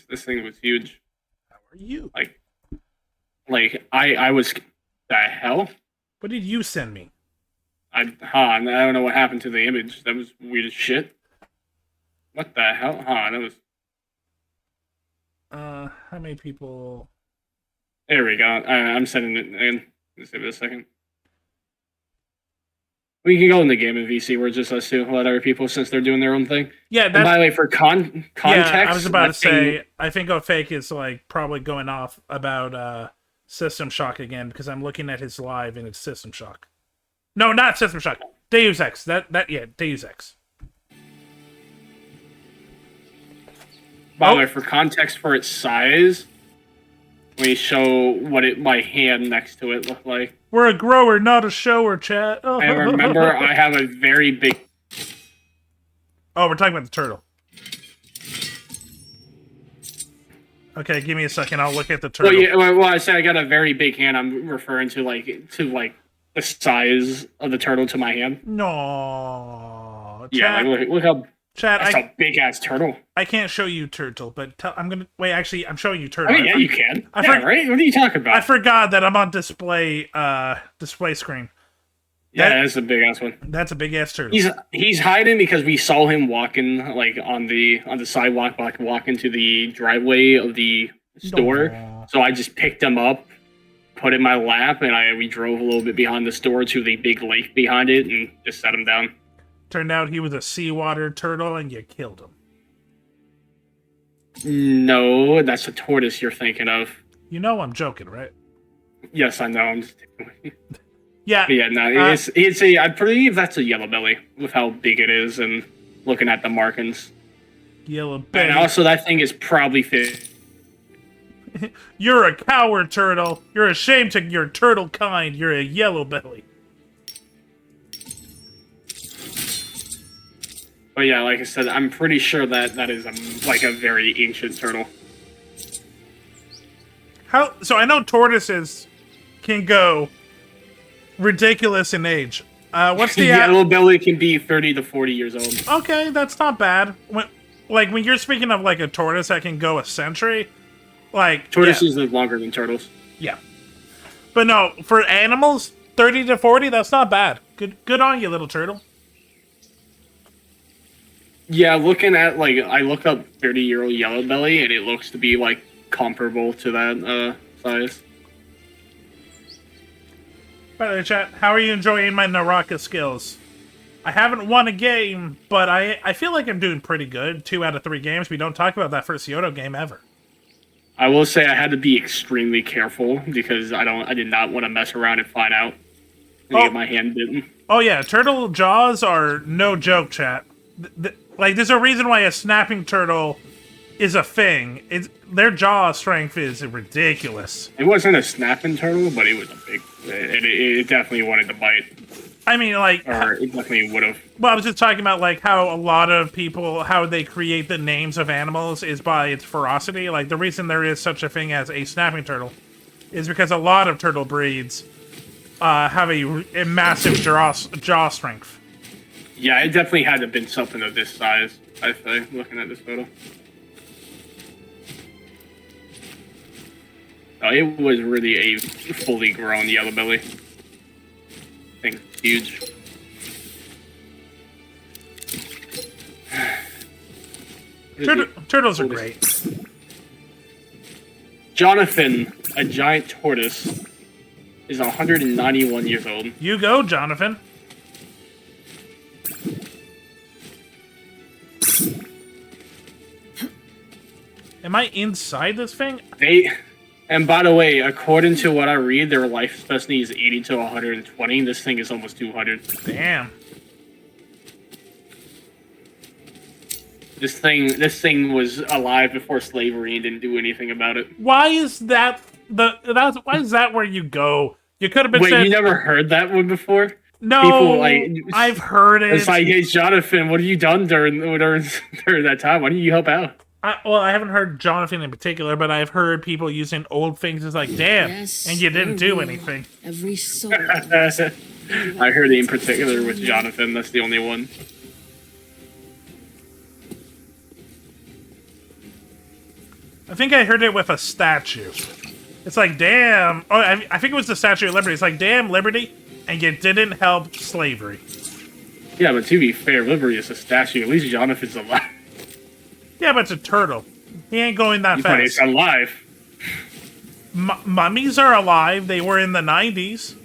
This thing was huge. How are you? Like I was the hell? What did you send me? I don't know what happened to the image. That was weird as shit. What the hell? That was. How many people? There we go. I'm sending it in. Let's give it a second. We can go in the game in VC where it's just us two. Let other people, since they're doing their own thing. Yeah, and by the way, for context, yeah, I was about to say, I think Fake is like probably going off about System Shock again because I'm looking at his live and it's System Shock. No, not System Shock. Deus Ex. Deus Ex. By the way, for context for its size, we show what my hand next to it looked like. We're a grower, not a shower, chat. Oh. I remember I have a very big... Oh, we're talking about the turtle. Okay, give me a second. I'll look at the turtle. Well, I say I got a very big hand. I'm referring to the size of the turtle to my hand. No. Yeah, look how... Chat, that's a big ass turtle. I can't show you turtle, but I'm gonna wait. Actually, I'm showing you turtle. I mean, yeah, you can. Right? What are you talking about? I forgot that I'm on display screen. Yeah, that's a big ass one. That's a big ass turtle. He's hiding because we saw him walking on the sidewalk, walk into the driveway of the store. No. So I just picked him up, put him in my lap, and we drove a little bit behind the store to the big lake behind it, and just set him down. Turned out he was a seawater turtle, and you killed him. No, that's a tortoise you're thinking of. You know I'm joking, right? Yes, I know. I'm just... Yeah. Yeah, no, it's a... I believe that's a yellow belly, with how big it is, and looking at the markings. Yellow belly. And also, that thing is probably fit. You're a coward, turtle. You're ashamed to your turtle kind. You're a yellow belly. But yeah, like I said, I'm pretty sure that is a very ancient turtle. So I know tortoises can go ridiculous in age. What's the yellow belly can be 30 to 40 years old. Okay, that's not bad. When you're speaking of like a tortoise that can go a century, like tortoises live longer than turtles. Yeah, but no, for animals, 30 to 40, that's not bad. Good on you, little turtle. Yeah, looking at, I looked up 30-year-old yellow belly, and it looks to be, comparable to that size. By the way, chat, how are you enjoying my Naraka skills? I haven't won a game, but I feel like I'm doing pretty good. 2 out of 3 games. We don't talk about that first Yoto game ever. I will say I had to be extremely careful because I did not want to mess around and find out and get my hand bitten. Oh yeah, turtle jaws are no joke, chat. Like, there's a reason why a snapping turtle is a thing. Their jaw strength is ridiculous. It wasn't a snapping turtle, but it was a big. It definitely wanted to bite. I mean, like, or it definitely would have. Well, I was just talking about like how a lot of people, how they create the names of animals is by its ferocity. Like, the reason there is such a thing as a snapping turtle is because a lot of turtle breeds have a massive jaw strength. Yeah, it definitely had to have been something of this size, I say, looking at this photo. Oh, it was really a fully grown yellow belly. Thing's huge. Turtles are great. Jonathan, a giant tortoise, is 191 years old. You go, Jonathan. Am I inside this thing? And by the way, according to what I read, their life expectancy is 80 to 120. This thing is almost 200. Damn. This thing was alive before slavery and didn't do anything about it. Why is that why is that where you go? You could have been. Wait, said, you never heard that one before? No, people, like, I've heard it. It's like, hey, Jonathan, what have you done during that time? Why didn't you help out? I haven't heard Jonathan in particular, but I've heard people using old things as like, damn, Yes, and you didn't do will. anything. Every soul. I heard it in particular with Jonathan. That's the only one. I think I heard it with a statue. It's like, damn. Oh, I think it was the Statue of Liberty. It's like, damn, Liberty, and you didn't help slavery. Yeah, but to be fair, Liberty is a statue. At least Jonathan's alive. Yeah, but it's a turtle. He ain't going that But it's fast. alive. Mummies are alive. They were in the 90s.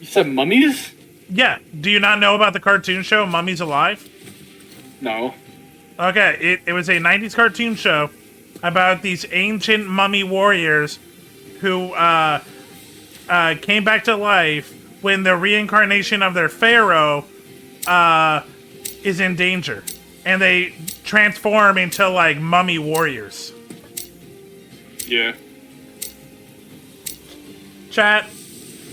You said mummies? Yeah. Do you not know about the cartoon show Mummies Alive? No. Okay, it was a 90s cartoon show about these ancient mummy warriors who came back to life when the reincarnation of their pharaoh is in danger. And they transform into, like, mummy warriors. Yeah. Chat,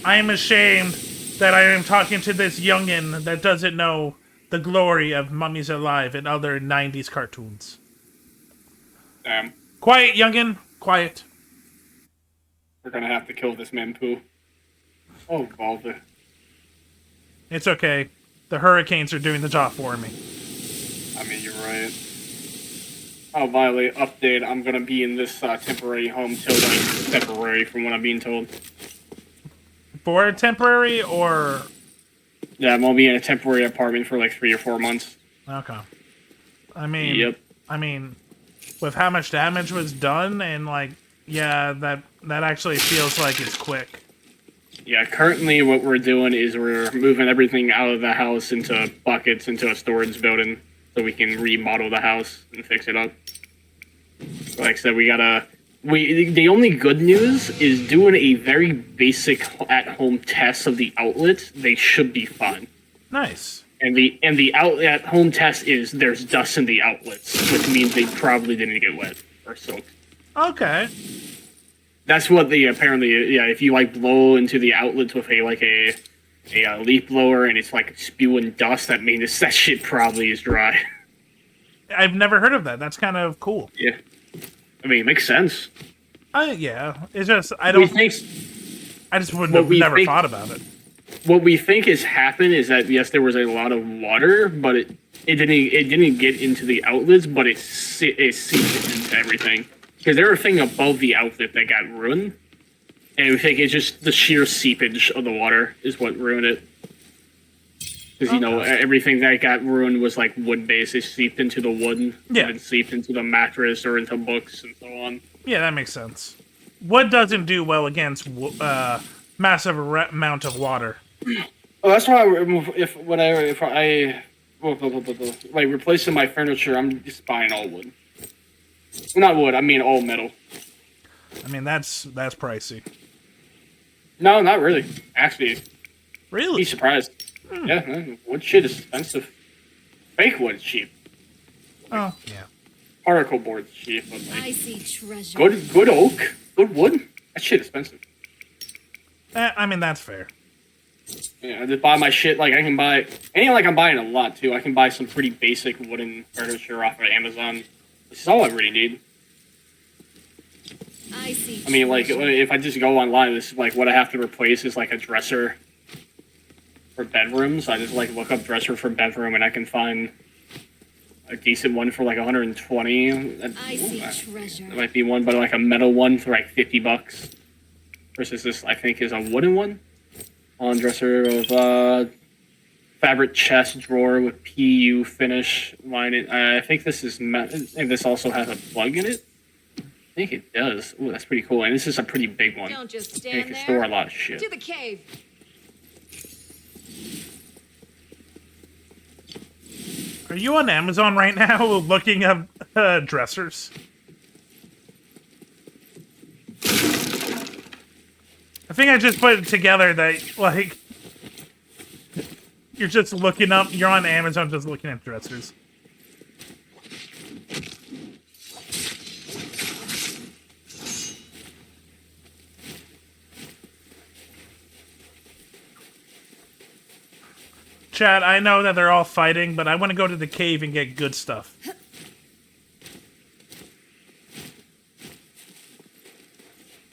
I am ashamed that I am talking to this youngin' that doesn't know the glory of Mummies Alive and other 90s cartoons. Damn. Quiet, youngin'. Quiet. We're gonna have to kill this man poo. Oh, Balder. It's okay. The hurricanes are doing the job for me. I mean, you're right. Oh, Violet, update. I'm gonna be in this temporary home till like temporary, from what I'm being told. For temporary or... Yeah, I'm gonna be in a temporary apartment for like 3 or 4 months. Okay. I mean... Yep. I mean, with how much damage was done, and like, yeah, that actually feels like it's quick. Yeah, currently what we're doing is we're moving everything out of the house into buckets into a storage building so we can remodel the house and fix it up. Like I said, the only good news is doing a very basic at-home test of the outlet. They should be fine. Nice. And the at-home test is there's dust in the outlets, which means they probably didn't get wet or soaked. Okay. That's what they apparently, yeah, if you like blow into the outlets with a leaf blower and it's like spewing dust, that means that shit probably is dry. I've never heard of that. That's kind of cool. Yeah. I mean, it makes sense. Yeah. It's just, I just wouldn't have never thought about it. What we think has happened is that, yes, there was a lot of water, but it didn't get into the outlets, but it seeped into everything. Because there was a thing above the outlet that got ruined, and we think it's just the sheer seepage of the water is what ruined it. Because, you know, everything that got ruined was like wood-based. It seeped into the wood, yeah, and seeped into the mattress or into books and so on. Yeah, that makes sense. Wood doesn't do well against massive amount of water. Oh, that's why if I like replacing my furniture, I'm just buying all wood. Not wood, I mean all metal. I mean, that's pricey. No, not really. Actually, Really? be surprised. Yeah, wood shit is expensive. Fake wood is cheap. Oh, yeah. Particle board's cheap, but I like see treasure. good oak, good wood, that shit expensive. I mean, that's fair. Yeah, I just buy my shit. Like I can buy, and like I'm buying a lot too. I can buy some pretty basic wooden furniture off of Amazon. This is all I really need. I see. I mean, like treasure. if I just go online, this is like what I have to replace is like a dresser for bedrooms. I just like look up dresser for bedroom, and I can find a decent one for like 120. I see treasure. There might be one, but like a metal one for like $50. Versus this, I think, is a wooden one. On dresser of fabric chest drawer with PU finish. I think this is. I think this also has a plug in it. I think it does. Ooh, that's pretty cool. And this is a pretty big one. Don't just It stand can there. store a lot of shit. To the cave. Are you on Amazon right now looking up dressers? I think I just put it together that, like, you're just looking up, you're on Amazon just looking at dressers. Chad, I know that they're all fighting, but I want to go to the cave and get good stuff.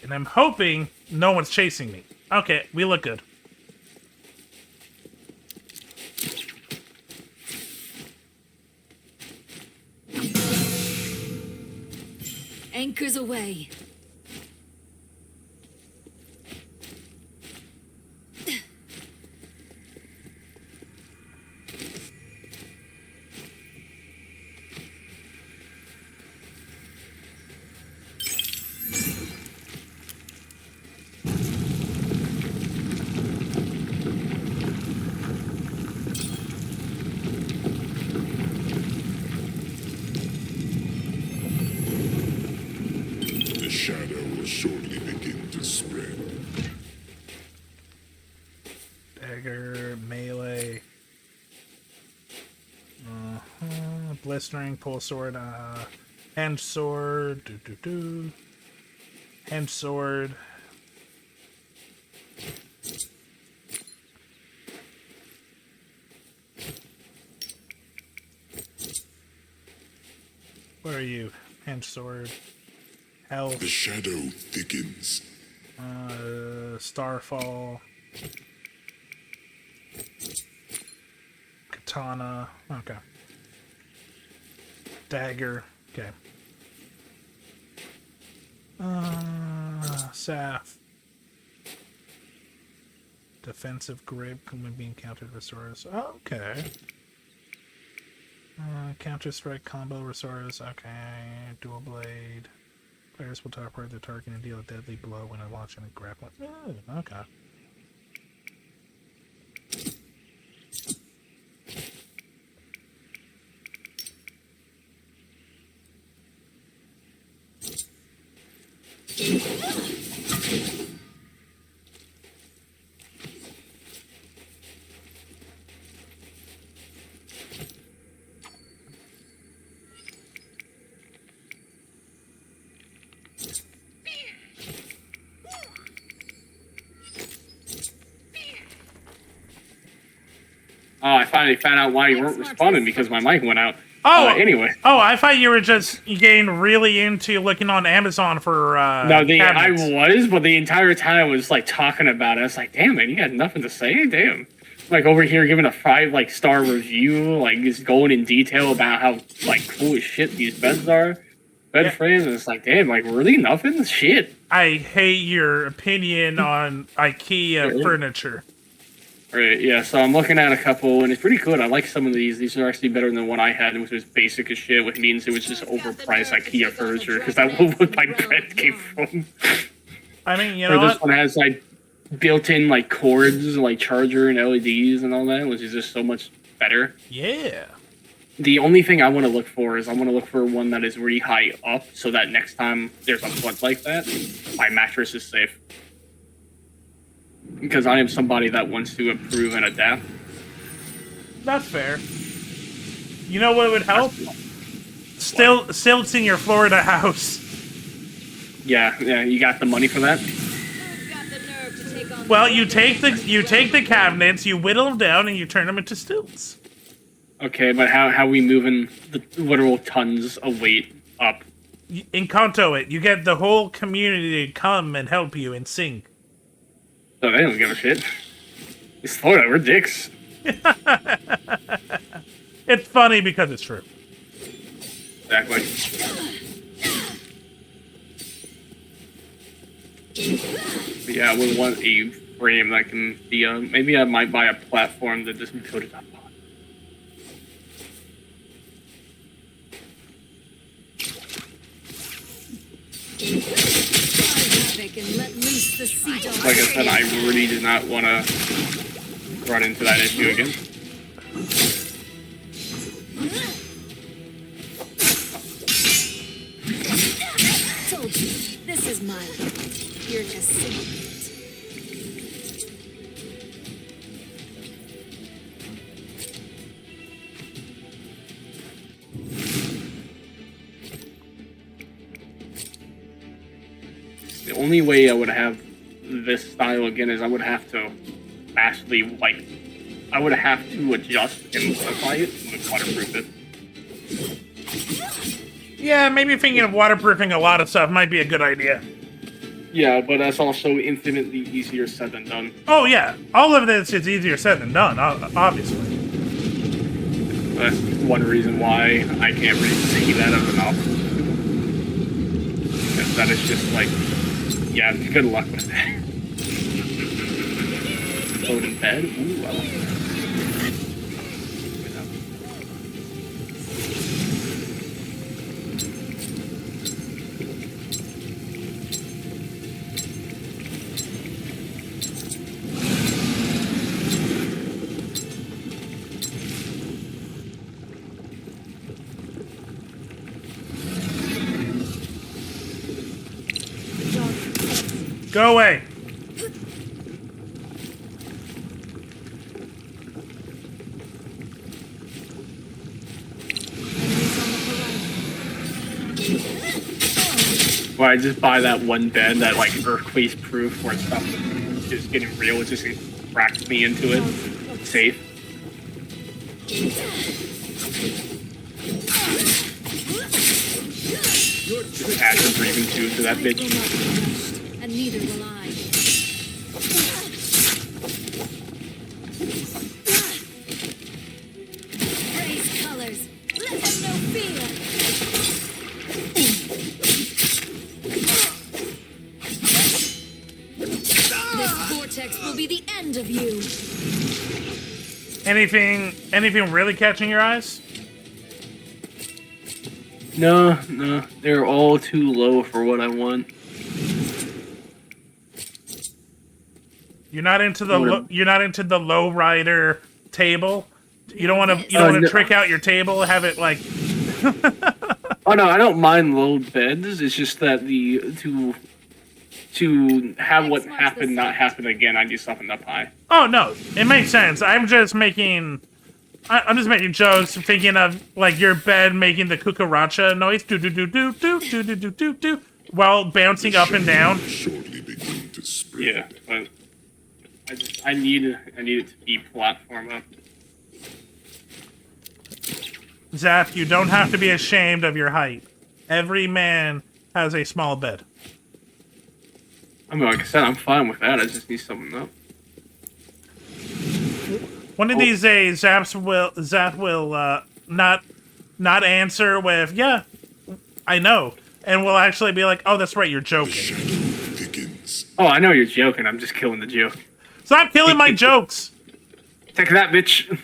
And I'm hoping no one's chasing me. Okay, we look good. Anchors away. The shadow will shortly begin to spread. Dagger, melee. Blistering, pull sword, hand sword, hand sword. Where are you? Hand sword. Health. The shadow thickens. Starfall. Katana. Okay. Dagger. Okay. Saf. Defensive grip can be encountered resource. Okay. Counter strike combo resource. Okay. Dual blade. Players will teleport the target and deal a deadly blow when launching a grappling. Ooh, okay. Oh, I finally found out why you weren't responding because my mic went out. Oh, anyway. Oh, I thought you were just getting really into looking on Amazon for No, I cabinets. was, but the entire time I was like talking about it. I was like, damn, man, you got nothing to say? Damn. Like over here giving a 5-star review, like just going in detail about how like cool as shit these beds are. Bed frames, and it's like, damn, like really nothing? Shit. I hate your opinion on IKEA furniture. Right, yeah, so I'm looking at a couple, and it's pretty good. I like some of these. These are actually better than the one I had, which was basic as shit, which means it was just overpriced IKEA furniture, because that's what my bed came from. I mean, you Or know this what? one has like built-in like cords, like charger and LEDs and all that, which is just so much better. Yeah. The only thing I want to look for is I want to look for one that is really high up, so that next time there's a flood like that, my mattress is safe. Because I am somebody that wants to improve and adapt. That's fair. You know what would help? Stilts in your Florida house. Yeah, you got the money for that? Who's got the nerve to take on Well, you take the cabinets, you whittle them down, and you turn them into stilts. Okay, but how are we moving the literal tons of weight up? Encanto it. You get the whole community to come and help you and sing. So they don't give a shit. It's Florida, we're dicks. It's funny because it's true. Exactly. But yeah, I would want a frame that can be maybe I might buy a platform that just build it up on. havoc and let loose the sea dogs. Like I said, I really did not want to run into that issue again. Told you, this is mine. You're just singing it. The only way I would have this style again is I would have to vastly, like, I would have to adjust and modify it and waterproof it. Yeah, maybe thinking of waterproofing a lot of stuff might be a good idea. Yeah, but that's also infinitely easier said than done. Oh yeah, all of this is easier said than done, obviously. That's one reason why I can't really see that as an option. Because that is just like, yeah, good luck with that. Floating bed? Ooh, I like that. Go away. Well, I just buy that one bed that like earthquake proof where stuff is getting real. It just cracks me into it. Safe. Just add some breathing tube to that bitch. And neither will I. Praise colors. Let them know fear. This vortex will be the end of you. Anything really catching your eyes? No, they're all too low for what I want. You're not into the low rider table. You don't want to no. trick out your table, have it like. Oh no, I don't mind low beds. It's just that to have what happened not happen again, I need something up high. Oh no, it makes sense. I'm just making jokes, thinking of like your bed making the cucaracha noise, do do do do do do do do do do, while bouncing up and down. Shortly begin to spread. Yeah, but I need it to be platform up. Zap, you don't have to be ashamed of your height. Every man has a small bed. I mean, like I said, I'm fine with that. I just need something up. One of these days, Zap will not answer with, yeah, I know. And we'll actually be like, oh, that's right, you're joking. Shadow thickens. Oh, I know you're joking. I'm just killing the joke. Stop killing my jokes! Take that, bitch.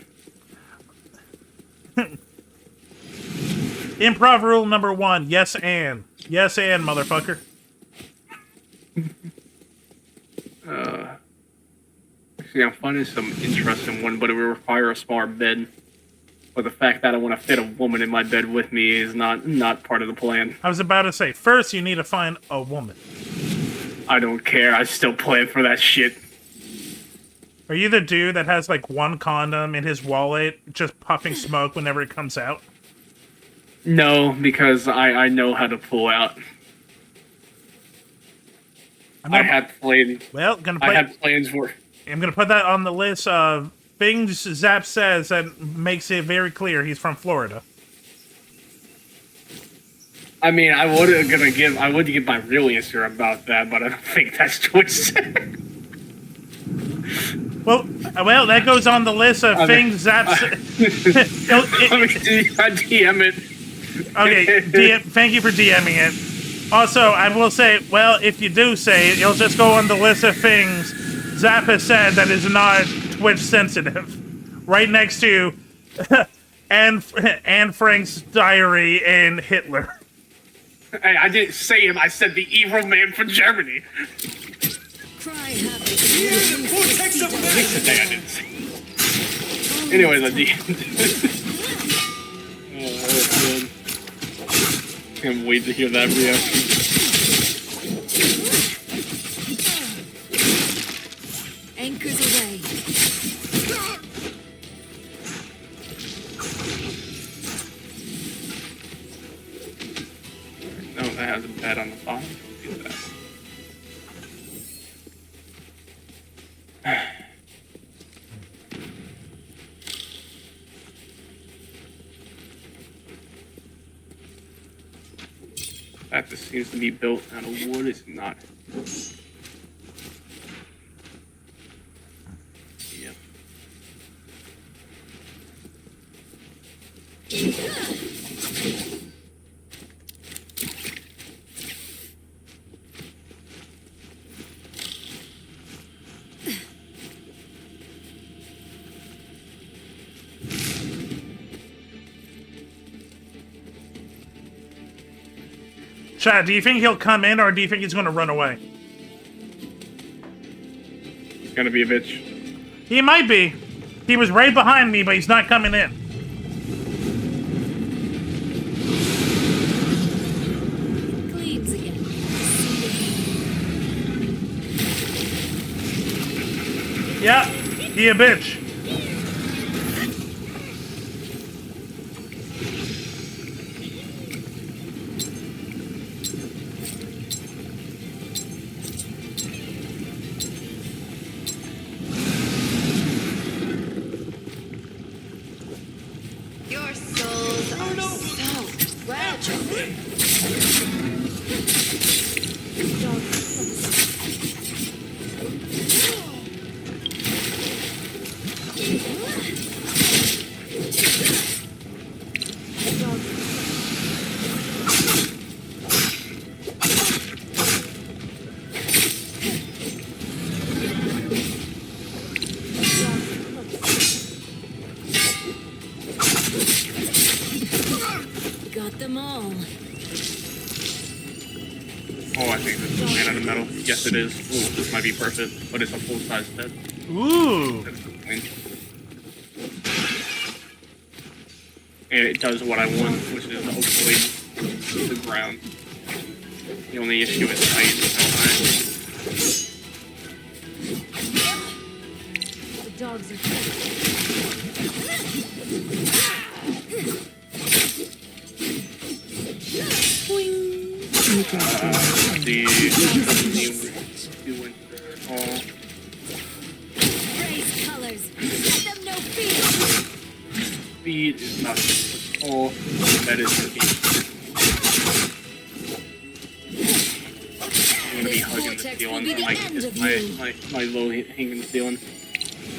Improv rule number 1, yes and. Yes and, motherfucker. Yeah, I'm finding some interest in one, but it would require a smaller bed. But the fact that I want to fit a woman in my bed with me is not part of the plan. I was about to say, first you need to find a woman. I don't care. I still plan for that shit. Are you the dude that has like one condom in his wallet, just puffing smoke whenever it comes out? No, because I know how to pull out. I had plans. Well, I had plans for. I'm gonna put that on the list of things Zap says that makes it very clear he's from Florida. I mean, I would give my real answer about that, but I don't think that's Twitch. Well, that goes on the list of things Zap. DM it. Okay, thank you for DMing it. Also, I will say, well, if you do say it, it'll just go on the list of things Zap has said that is not Twitch sensitive. Right next to Anne Frank's diary and Hitler. Hey, I didn't say him. I said the evil man from Germany. Cry happy. Today I didn't say. Anyway, the oh, that was good. Can't wait to hear that reaction. Anchors away. No, that has a bed on the bottom. Do that. That this seems to be built out of wood is not. Yep. Chad, do you think he'll come in or do you think he's going to run away? It's gonna be a bitch. He might be. He was right behind me, but he's not coming in. Gleams again. Yeah, he a bitch. Your souls are so fragile. Got them all. Oh, I think this is made out of metal. Yes, it is. Ooh, this might be perfect, but it's a full-size bed. Ooh. And it does what I want, which is hopefully the ground. The only issue is height and how high. The dogs are The winter. Oh, Raise colors. Let them know fear. speed is not oh, that is the key. I'm gonna be hugging the ceiling. My low hanging ceiling.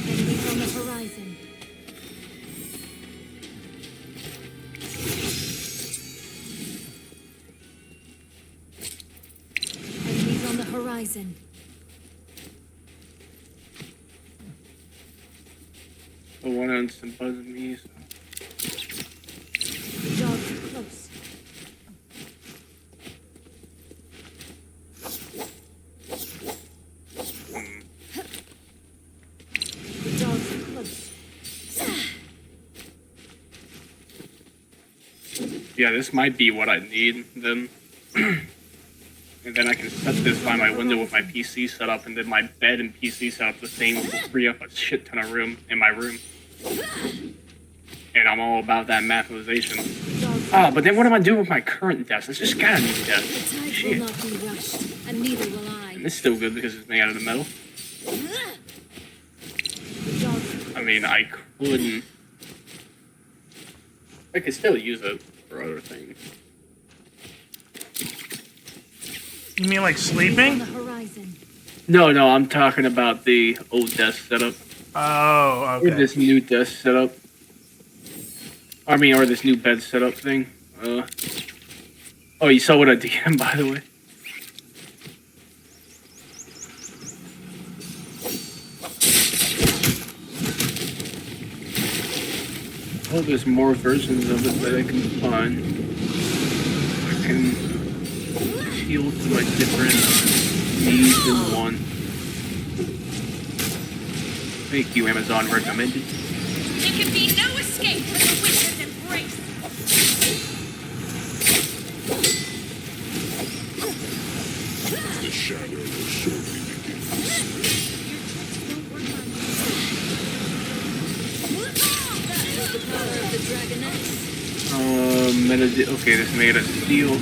Enemies on the horizon. Enemies on the horizon. The one on some buzzing me. So. The dogs are close. Yeah, this might be what I need then. And then I can set this by my window with my PC set up, and then my bed and PC set up the same will free up a shit ton of room in my room. And I'm all about that mathematization. Ah, but then what am I doing with my current desk? It's just got a new The desk. tide will Shit. not be rushed, and neither will I. And it's still good because it's made out of the metal. I mean, I couldn't... I could still use it for other things. You mean like On sleeping? the horizon. No, I'm talking about the old desk setup. Oh, Or okay. this new desk setup. I mean, or this new bed setup thing. Oh, you saw what I did, by the way. Oh, there's more versions of it that I can find. I can appeal to my different needs in one. Thank you, Amazon recommended. There can be no escape from the witch's embrace. The shadow will shortly begin to The power of the dragoness. Okay, this made of steel.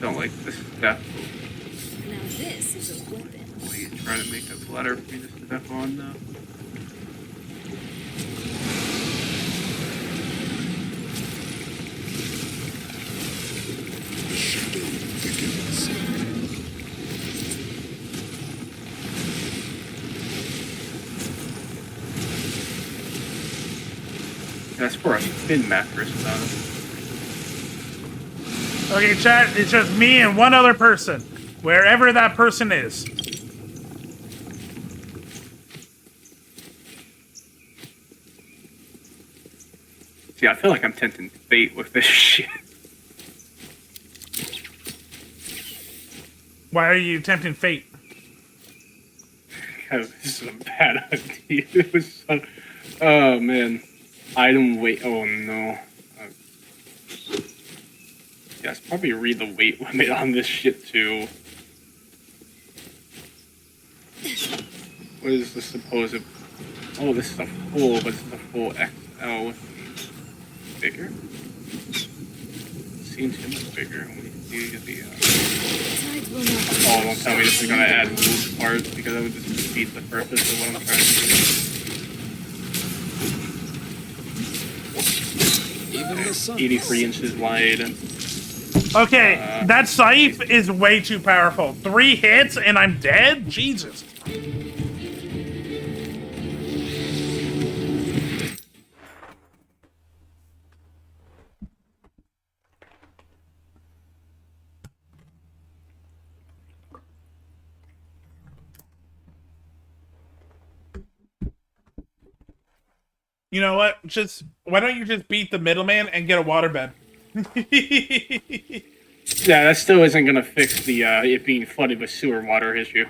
Don't like this stuff. Now this is a weapon. Why are you trying to make a ladder for me to step on now? the shadow begins. That's for a thin mattress, though. Okay, chat, it's just me and one other person. Wherever that person is. See, I feel like I'm tempting fate with this shit. Why are you tempting fate? Because this is a bad idea. It was so... Oh, man. Item weight... Oh, no. Yes, probably read the weight limit on this shit, too. What is the supposed... Oh, this is a full, but it's a full XL. Bigger? Seems too much bigger when you see the... Tide will not be Oh, don't tell me this is gonna add move parts, because that would just defeat the purpose of what I'm trying to do. Even the sun. 83 inches wide. Okay, that scythe is way too powerful. 3 hits and I'm dead? Jesus. You know what? Why don't you just beat the middleman and get a waterbed? Yeah, that still isn't gonna fix the it being flooded with sewer water issue.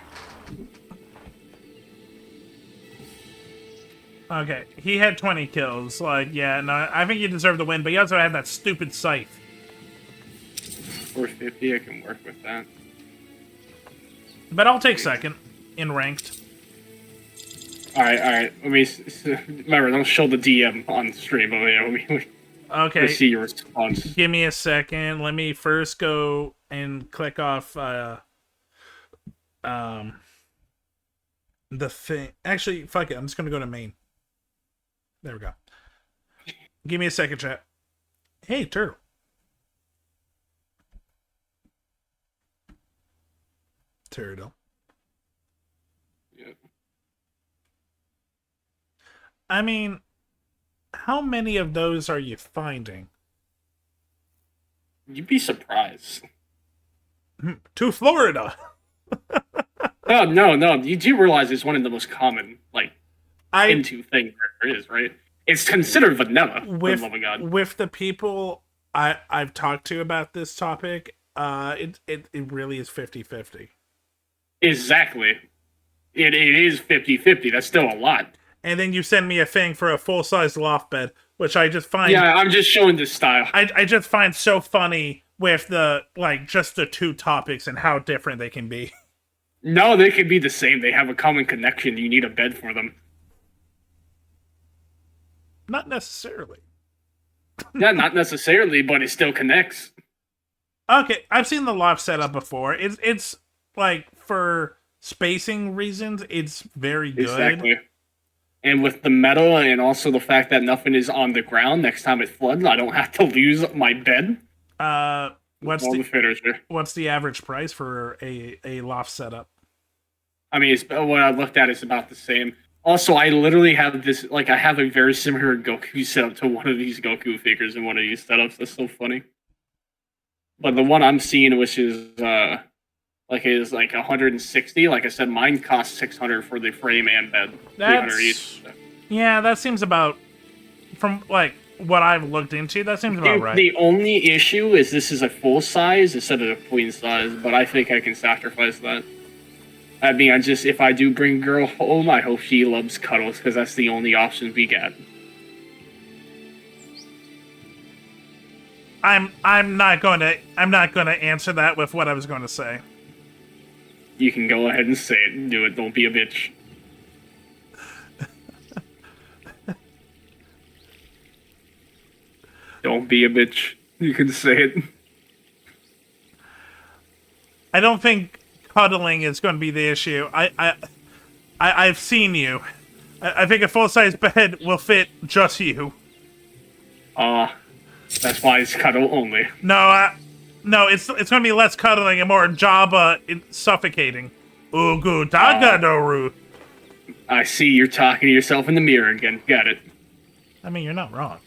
Okay, he had 20 kills. Like, yeah, no, I think he deserved the win, but he also had that stupid scythe. 450, I can work with that. But I'll take second in ranked. Alright. Let me remember, don't show the DM on stream, but yeah, let me Okay, see your response. give me a second. Let me first go and click off the thing. Actually, fuck it. I'm just gonna go to main. There we go. Give me a second, chat. Hey, turtle. Turtle. Yeah. I mean, how many of those are you finding? You'd be surprised. To Florida. Oh, no. You do realize it's one of the most common, like, into thing there is, right? It's considered vanilla, for the love of God. With the people I've talked to about this topic, it really is 50-50. Exactly. It is 50-50. That's still a lot. And then you send me a thing for a full-size loft bed. which I just find Yeah, I'm just showing this style. I just find so funny with the just the two topics and how different they can be. No, they could be the same. They have a common connection. You need a bed for them. Not necessarily. Yeah, not necessarily, but it still connects. Okay, I've seen the loft setup before. It's like for spacing reasons, it's very good. Exactly. And with the meta and also the fact that nothing is on the ground next time it floods, I don't have to lose my bed. What's All the fitters here. What's the average price for a loft setup? I mean, what I looked at is about the same. Also, I literally have this, I have a very similar Goku setup to one of these Goku figures in one of these setups. That's so funny. But the one I'm seeing, which is, is 160. Like I said, mine costs 600 for the frame and bed. 300 each. Yeah, that seems about, from, what I've looked into, that seems about right. The only issue is this is a full size instead of a queen size, but I think I can sacrifice that. I mean, if I do bring girl home, I hope she loves cuddles, because that's the only option we get. I'm not gonna answer that with what I was going to say. You can go ahead and say it. Do it. Don't be a bitch. Don't be a bitch. You can say it. I don't think cuddling is going to be the issue. I've seen you. I think a full-size bed will fit just you. That's why it's cuddle only. No, it's going to be less cuddling and more Jabba suffocating. Ugu Dagadoru. I see you're talking to yourself in the mirror again. Got it. I mean, you're not wrong.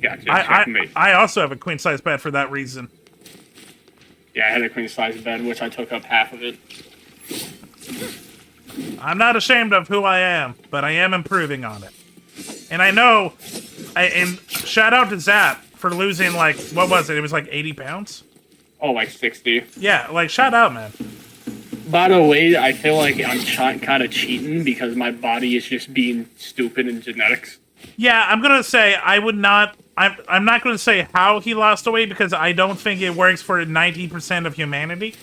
Gotcha. I also have a queen-size bed for that reason. Yeah, I had a queen-size bed, which I took up half of it. I'm not ashamed of who I am, but I am improving on it. And I know, and shout out to Zap for losing, what was it? It was 80 pounds? Oh, 60. Yeah, shout out, man. By the way, I feel like I'm kind of cheating because my body is just being stupid in genetics. Yeah, I'm gonna say I'm not gonna say how he lost the weight because I don't think it works for 90% of humanity.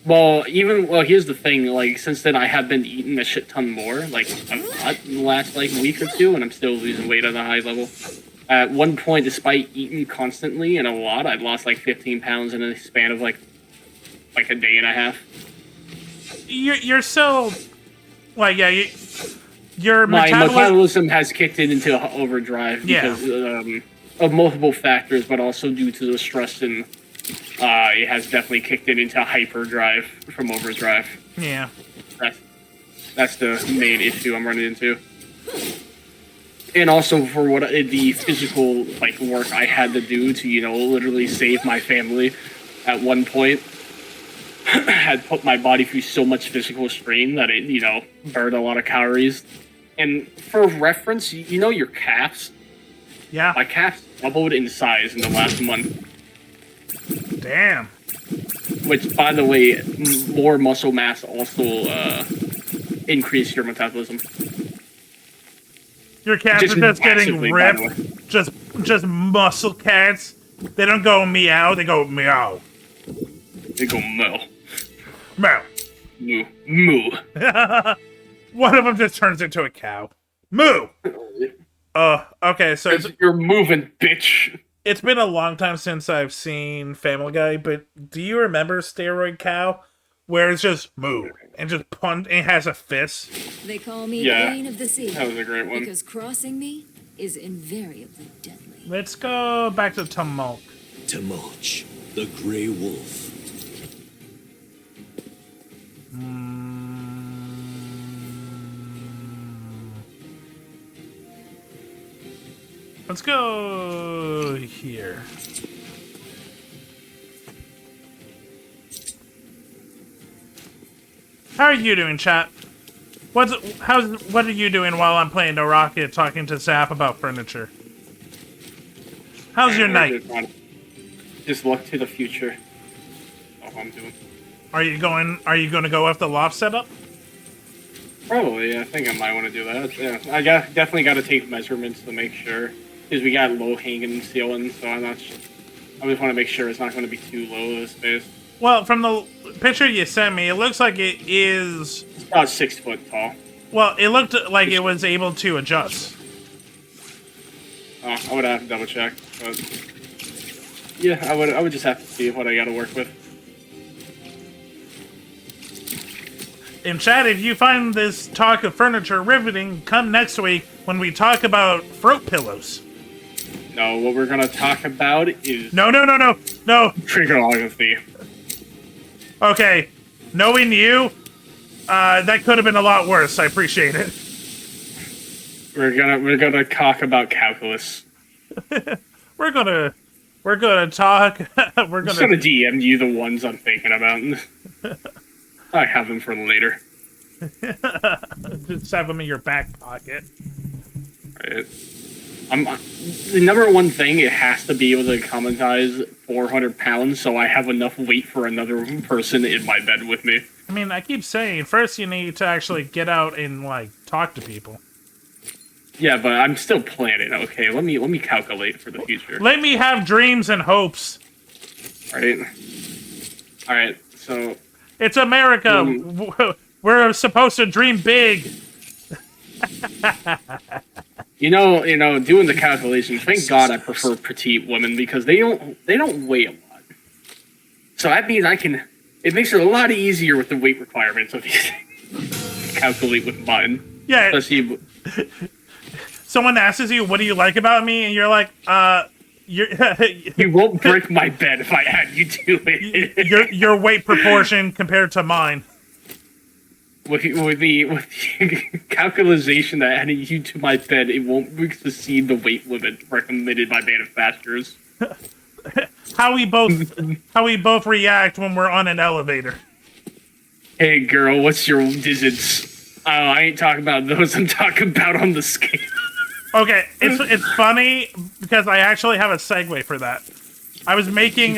Well, here's the thing. Since then, I have been eating a shit ton more. A lot in the last week or two, and I'm still losing weight at a high level. At one point, despite eating constantly and a lot, I'd lost 15 pounds in a span of a day and a half. You're so your my metabolism has kicked into overdrive because of multiple factors, but also due to the stress and it has definitely kicked it into hyperdrive from overdrive. Yeah, that's the main issue I'm running into. And also for what the physical work I had to do to literally save my family at one point. Had put my body through so much physical strain that it burned a lot of calories. And for reference, your calves? Yeah. My calves doubled in size in the last month. Damn. Which, by the way, more muscle mass also increased your metabolism. Your calves are just getting ripped. Just muscle cats. They don't go meow, they go meow. They go moo. Meow. Moo. Moo. One of them just turns into a cow. Moo! Okay, so... You're moving, bitch. It's been a long time since I've seen Family Guy, but do you remember Steroid Cow? Where it's just moo, and just punt, and it has a fist? They call me Queen of the Sea. That was a great one. Because crossing me is invariably deadly. Let's go back to Tumulk. Tumulch, the Grey Wolf. Let's go here. How are you doing, chat? What are you doing while I'm playing Naraka talking to Zap about furniture? How's your night? Just look to the future. That's all I'm doing. Are you going to go with the loft setup? Probably, I think I might want to do that. Yeah, definitely got to take measurements to make sure, because we got low hanging ceiling, so I'm not. I just want to make sure it's not going to be too low this space. Well, from the picture you sent me, it looks like it is. It's about 6 foot tall. Well, it looked like it was able to adjust. I would have to double check, but yeah, I would just have to see what I got to work with. In chat, if you find this talk of furniture riveting, come next week when we talk about throat pillows. No, what we're gonna talk about is No. triggerography. Okay, knowing you, that could have been a lot worse. I appreciate it. We're gonna talk about calculus. We're gonna talk. I'm just gonna DM you the ones I'm thinking about. I have them for later. Just have them in your back pocket. Right. The number one thing, it has to be able to accommodize 400 pounds, so I have enough weight for another person in my bed with me. I mean, I keep saying, first you need to actually get out and, like, talk to people. Yeah, but I'm still planning. Okay, let me calculate for the future. Let me have dreams and hopes. All right. So It's America. We're supposed to dream big. you know, doing the calculations. Thank God I prefer petite women because they don't weigh a lot. So that means it makes it a lot easier with the weight requirements of these things. Calculate with mine. Yeah. Especially, Someone asks you, "What do you like about me?" and you're like, you won't break my bed if I add you to it. your weight proportion compared to mine." With the calculation that adding you to my bed, it won't exceed the weight limit recommended by manufacturers. How we both react when we're on an elevator. Hey girl, what's your digits? Oh, I ain't talking about those. I'm talking about on the scale. Okay, it's funny because I actually have a segue for that. I was making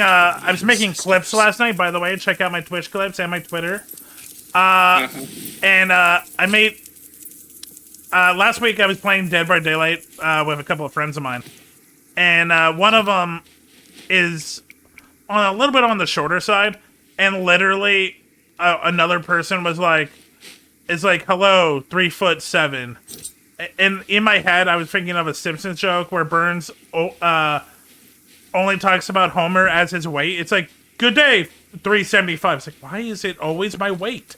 clips last night. By the way, check out my Twitch clips and my Twitter. And I made last week I was playing Dead by Daylight with a couple of friends of mine, and one of them is on a little bit on the shorter side, and literally another person was like, "Hello, 3'7". And in my head, I was thinking of a Simpsons joke where Burns only talks about Homer as his weight. It's like, "Good day, 375." It's like, why is it always my weight?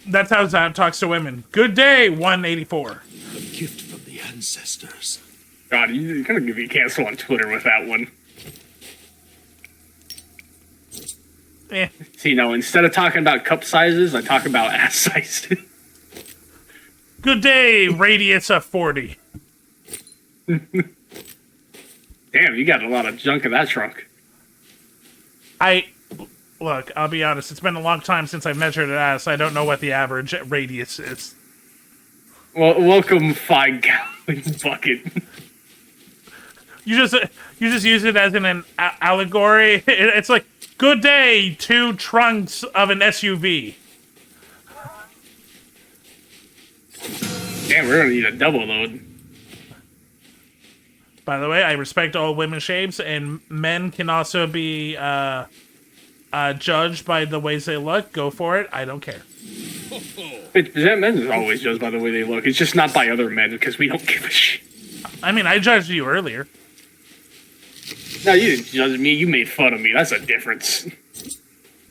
That's how Zab talks to women. "Good day, 184." A gift from the ancestors. God, you're gonna give me cancel on Twitter with that one. Eh. See, no, instead of talking about cup sizes, I talk about ass sizes. "Good day, radius of 40." Damn, you got a lot of junk in that trunk. Look, I'll be honest, it's been a long time since I measured an ass. I don't know what the average radius is. Well, welcome 5-gallon bucket. You just use it as an allegory. It's like, "Good day, 2 trunks of an SUV." Damn, we're gonna need a double load. By the way, I respect all women's shapes, and men can also be judged by the ways they look. Go for it. I don't care. Men is always judged by the way they look. It's just not by other men because we don't give a shit. I mean, I judged you earlier. No, you didn't judge me. You made fun of me. That's a difference.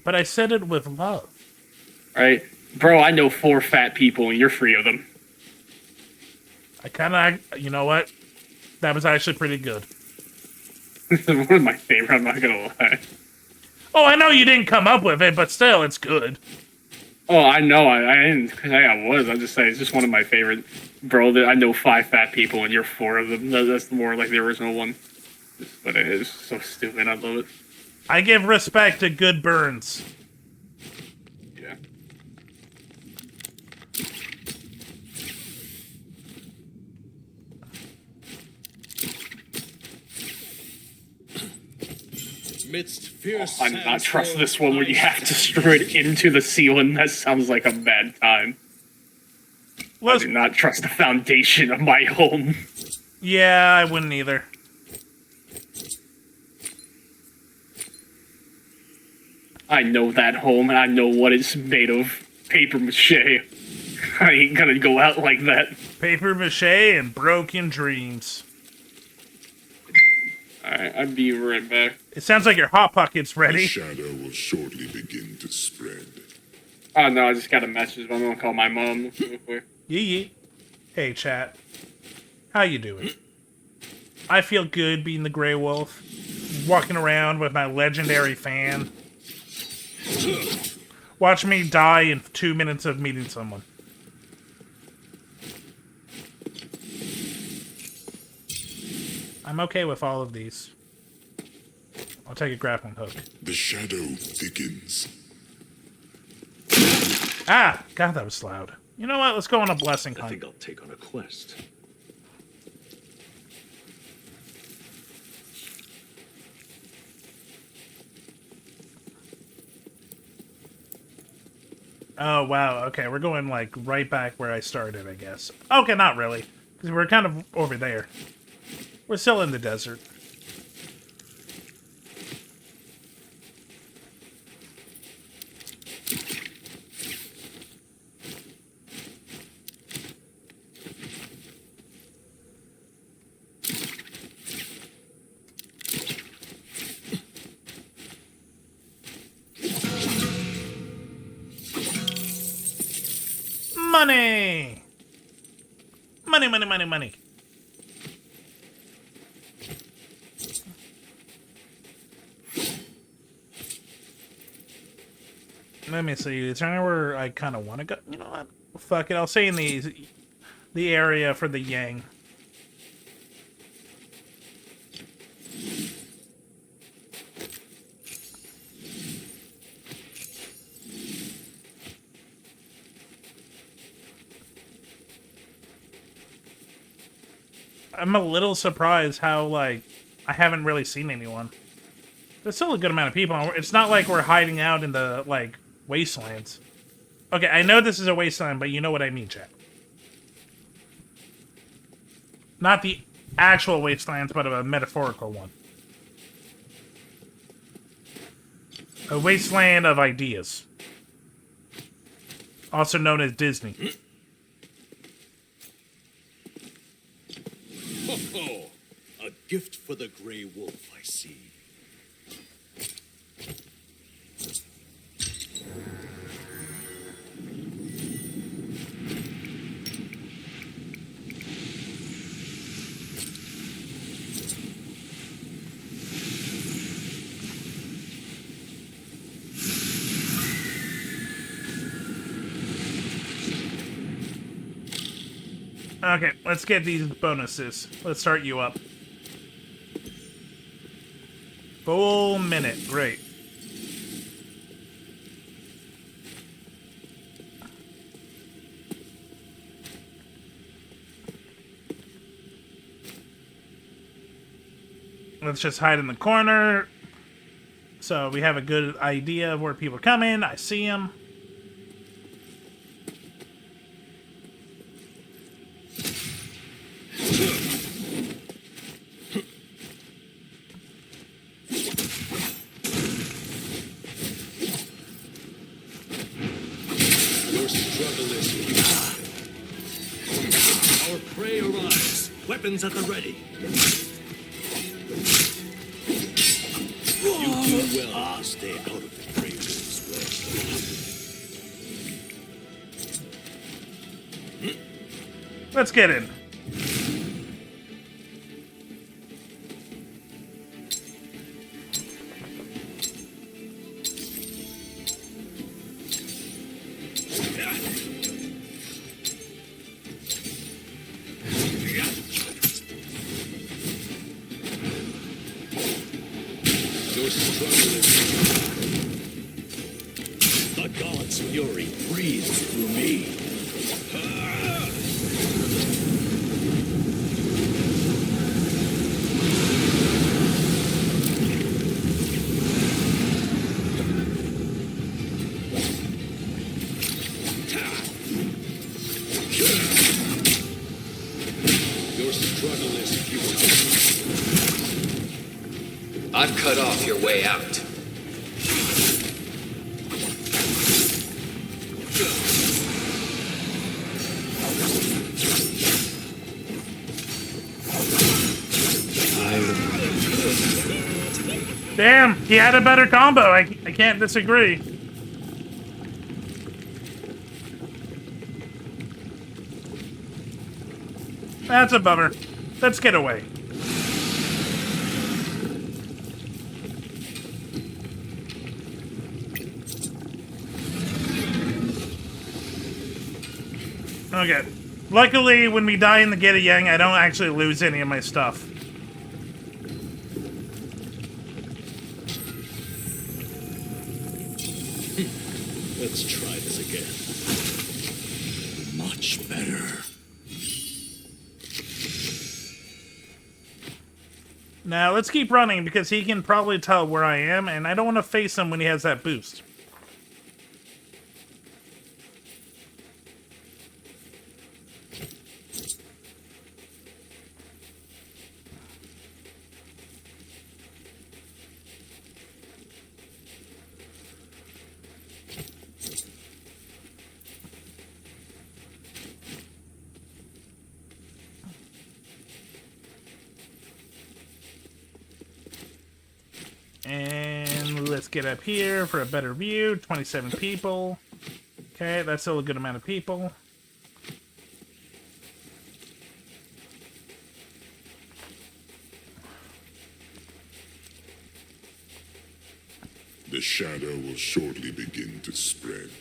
But I said it with love. Right? Bro, I know 4 fat people and you're 3 of them. I kind of, you know what? That was actually pretty good. One of my favorite, I'm not gonna lie. Oh, I know you didn't come up with it, but still, it's good. Oh, I know. I didn't say I was. I'm just saying it's just one of my favorite. Bro, I know 5 fat people and you're 4 of them. That's more like the original one. But it is so stupid. I love it. I give respect to good burns. Yeah. Midst fierce I'm not trust this one where you have to screw it into the ceiling. That sounds like a bad time. I do not trust the foundation of my home. Yeah, I wouldn't either. I know that home, and I know what it's made of. Paper mache. I ain't gonna go out like that. Paper mache and broken dreams. Alright, I'll be right back. It sounds like your Hot Pocket's The ready. shadow will shortly begin to spread. Oh no, I just got a message, but I'm gonna call my mom real quick. Yee. Hey, chat. How you doing? I feel good being the Grey Wolf. Walking around with my legendary fan. Watch me die in 2 minutes of meeting someone. I'm okay with all of these. I'll take a grappling hook. The shadow thickens. Ah! God, that was loud. You know what? Let's go on a blessing I hunt. think I'll take on a quest. Oh, wow. Okay, we're going, like, right back where I started, I guess. Okay, not really. Because we're kind of over there. We're still in the desert. Money! Money, money, money, money. Let me see. Is there anywhere I kind of want to go? You know what? Fuck it. I'll say in the area for the Yang. I'm a little surprised how, like, I haven't really seen anyone. There's still a good amount of people. It's not like we're hiding out in the, like, wastelands. Okay, I know this is a wasteland, but you know what I mean, chat. Not the actual wastelands, but a metaphorical one. A wasteland of ideas. Also known as Disney. Oh, a gift for the Grey Wolf, I see. Okay, let's get these bonuses. Let's start you up. Full minute. Great. Let's just hide in the corner. So we have a good idea of where people are coming. I see them. Prey arrives. Weapons at the ready. You do well to stay out of the Grey Wolf's way. Let's get in. The god's fury breathes through me. Your struggle is futile. I've cut off your way out. Damn, he had a better combo. I can't disagree. That's a bummer. Let's get away. Okay. Luckily, when we die in the Geta Yang, I don't actually lose any of my stuff. Let's try this again. Much better. Now, let's keep running because he can probably tell where I am, and I don't want to face him when he has that boost. And let's get up here for a better view. 27 people. Okay, that's still a good amount of people. The shadow will shortly begin to spread.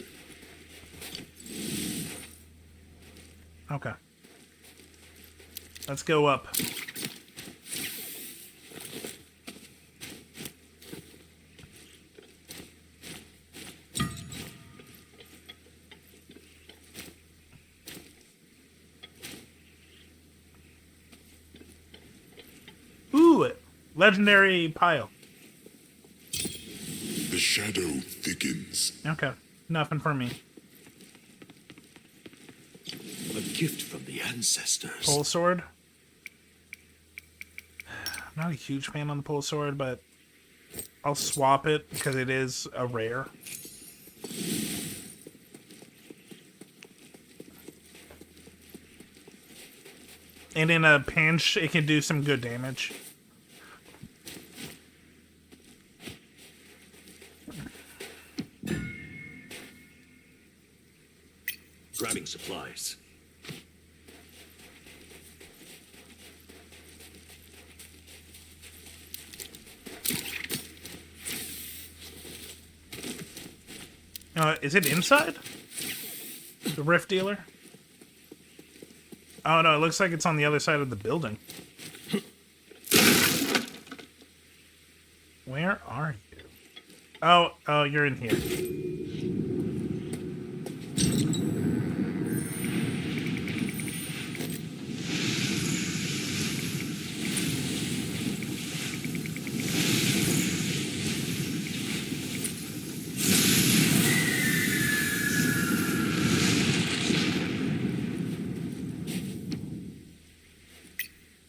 Okay. Let's go up. Ooh, legendary pile. The shadow thickens. Okay, nothing for me. A gift from the ancestors. Pole sword. I'm not a huge fan on the pole sword, but I'll swap it because it is a rare. And in a pinch, it can do some good damage. Grabbing supplies. Is it inside? The rift dealer? Oh no, it looks like it's on the other side of the building. Where are you? Oh, you're in here.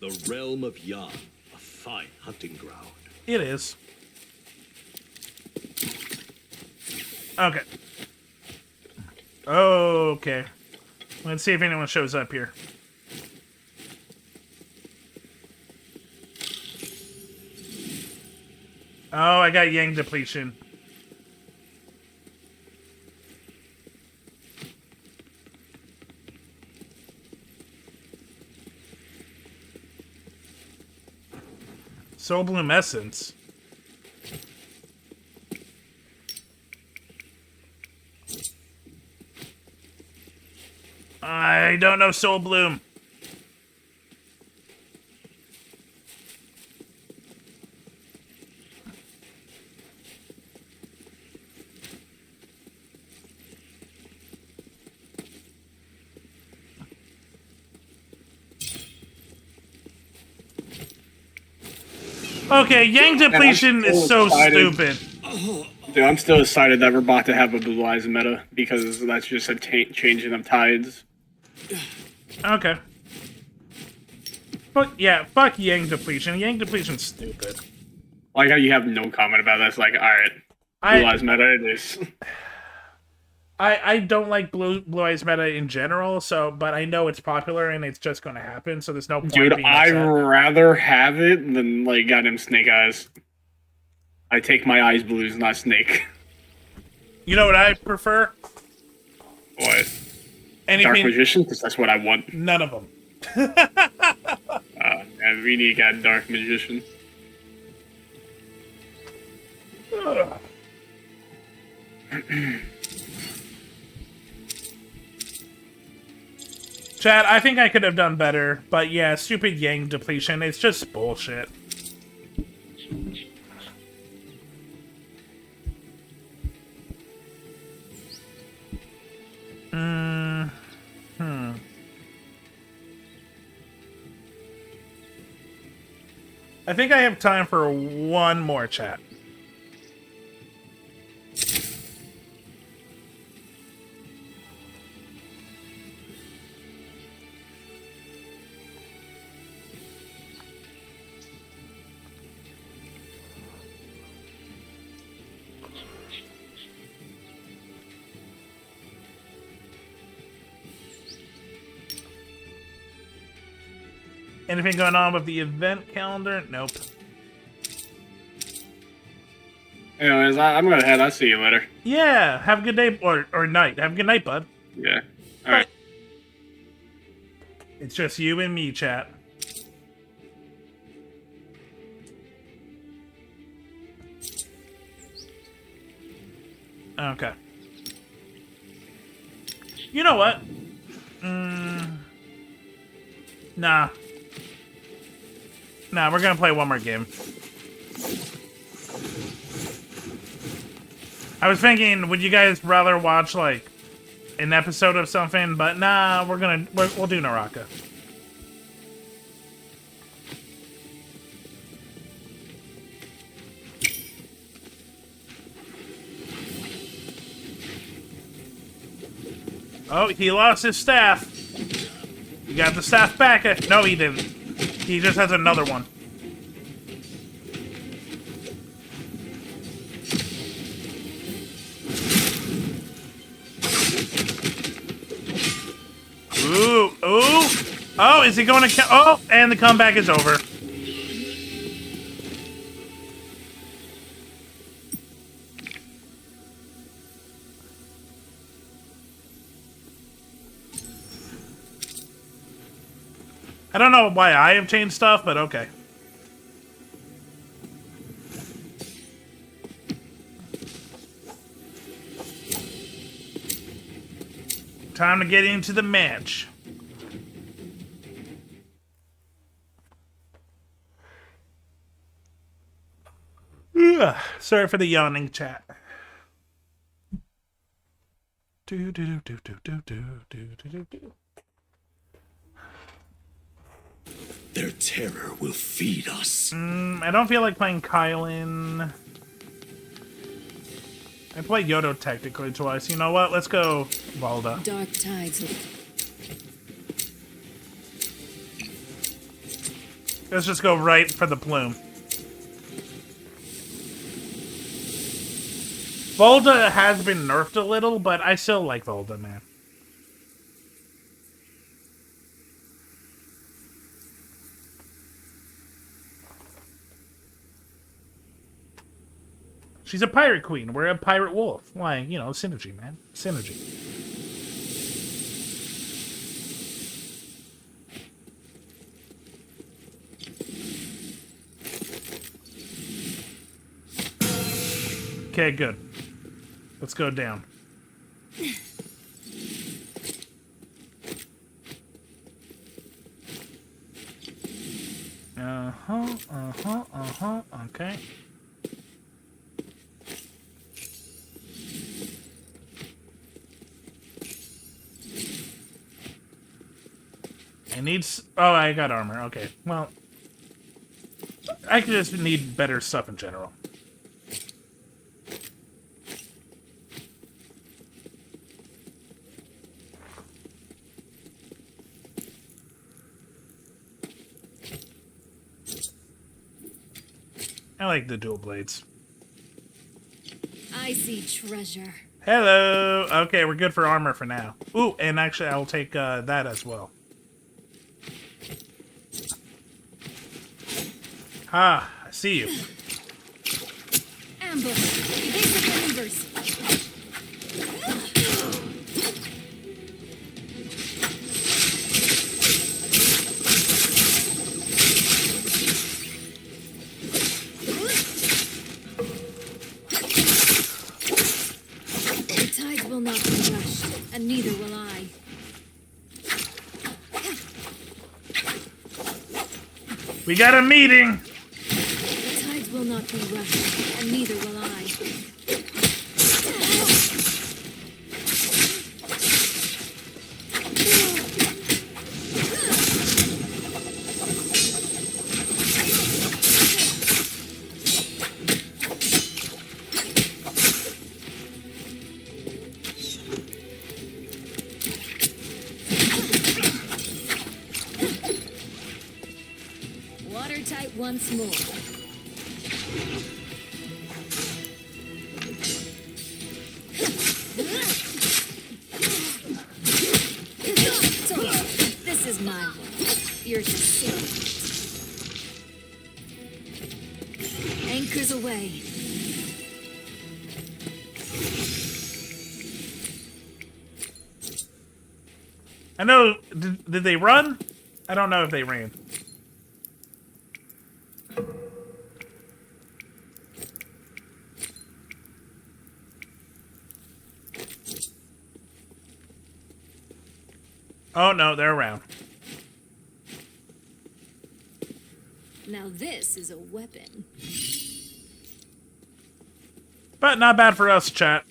The realm of Yan, a fine hunting ground. It is. Okay. Okay. Let's see if anyone shows up here. Oh, I got Yang depletion. Soul Bloom Essence. I don't know Soul Bloom. Okay, Yang depletion is so stupid. Dude, I'm still excited that we're about to have a Blue Eyes meta because that's just a changing of tides. Okay. fuck Yang depletion. Yang depletion's stupid. Like how you have no comment about that. It's like, all right, Blue Eyes meta it is. I don't like Blue Eyes meta in general, but I know it's popular and it's just going to happen. So there's no point. Dude, being I'd upset. rather have it than like goddamn Snake Eyes. I take my eyes blues, not Snake. You know what I prefer? What? Anything. Dark Magician, because that's what I want. None of them. And we need a Dark Magician. Chad, I think I could have done better, but yeah, stupid Yang depletion, it's just bullshit. I think I have time for one more chat. Anything going on with the event calendar? Nope. Anyways, I'm gonna head. I'll see you later. Yeah, have a good day or night. Have a good night, bud. Yeah. All right. It's just you and me, chat. Okay. You know what? Nah. Nah, we're gonna play one more game. I was thinking, would you guys rather watch, like, an episode of something? But nah, we'll do Naraka. Oh, he lost his staff. He got the staff back. No, he didn't. He just has another one. Ooh, ooh. Oh, is he going to... Oh, and the comeback is over. I don't know why I have changed stuff, but okay. Time to get into the match. Ugh, sorry for the yawning, chat. Do do do do do do do do do. Their terror will feed us. I don't feel like playing Kylan. I played Yodo technically twice. You know what? Let's go Valda. Dark tides. Let's just go right for the plume. Volda has been nerfed a little, but I still like Volda, man. She's a pirate queen. We're a pirate wolf. Why, you know, synergy, man. Synergy. Okay, good. Let's go down. Okay. I need... Oh, I got armor. Okay, well... I could just need better stuff in general. I like the dual blades. I see treasure. Hello. Okay, we're good for armor for now. Ooh, and actually, I'll take that as well. Ah, I see you. Ambush. Evasive maneuvers. The tides will not be rushed, and neither will I. We got a meeting. The tides will not be rushed, and neither will I. Watertight once more. So, this is my one. You're to sail. Anchors away. I know. Did they run? I don't know if they ran. Oh no, they're around. Now this is a weapon. But not bad for us, chat.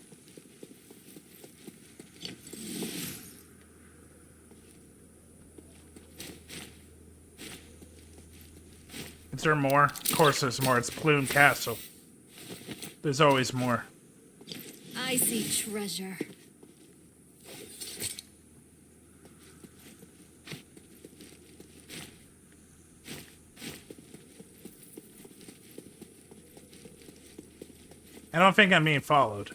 Is there more? Of course there's more. It's Plume Castle. There's always more. I see treasure. I don't think I'm being followed.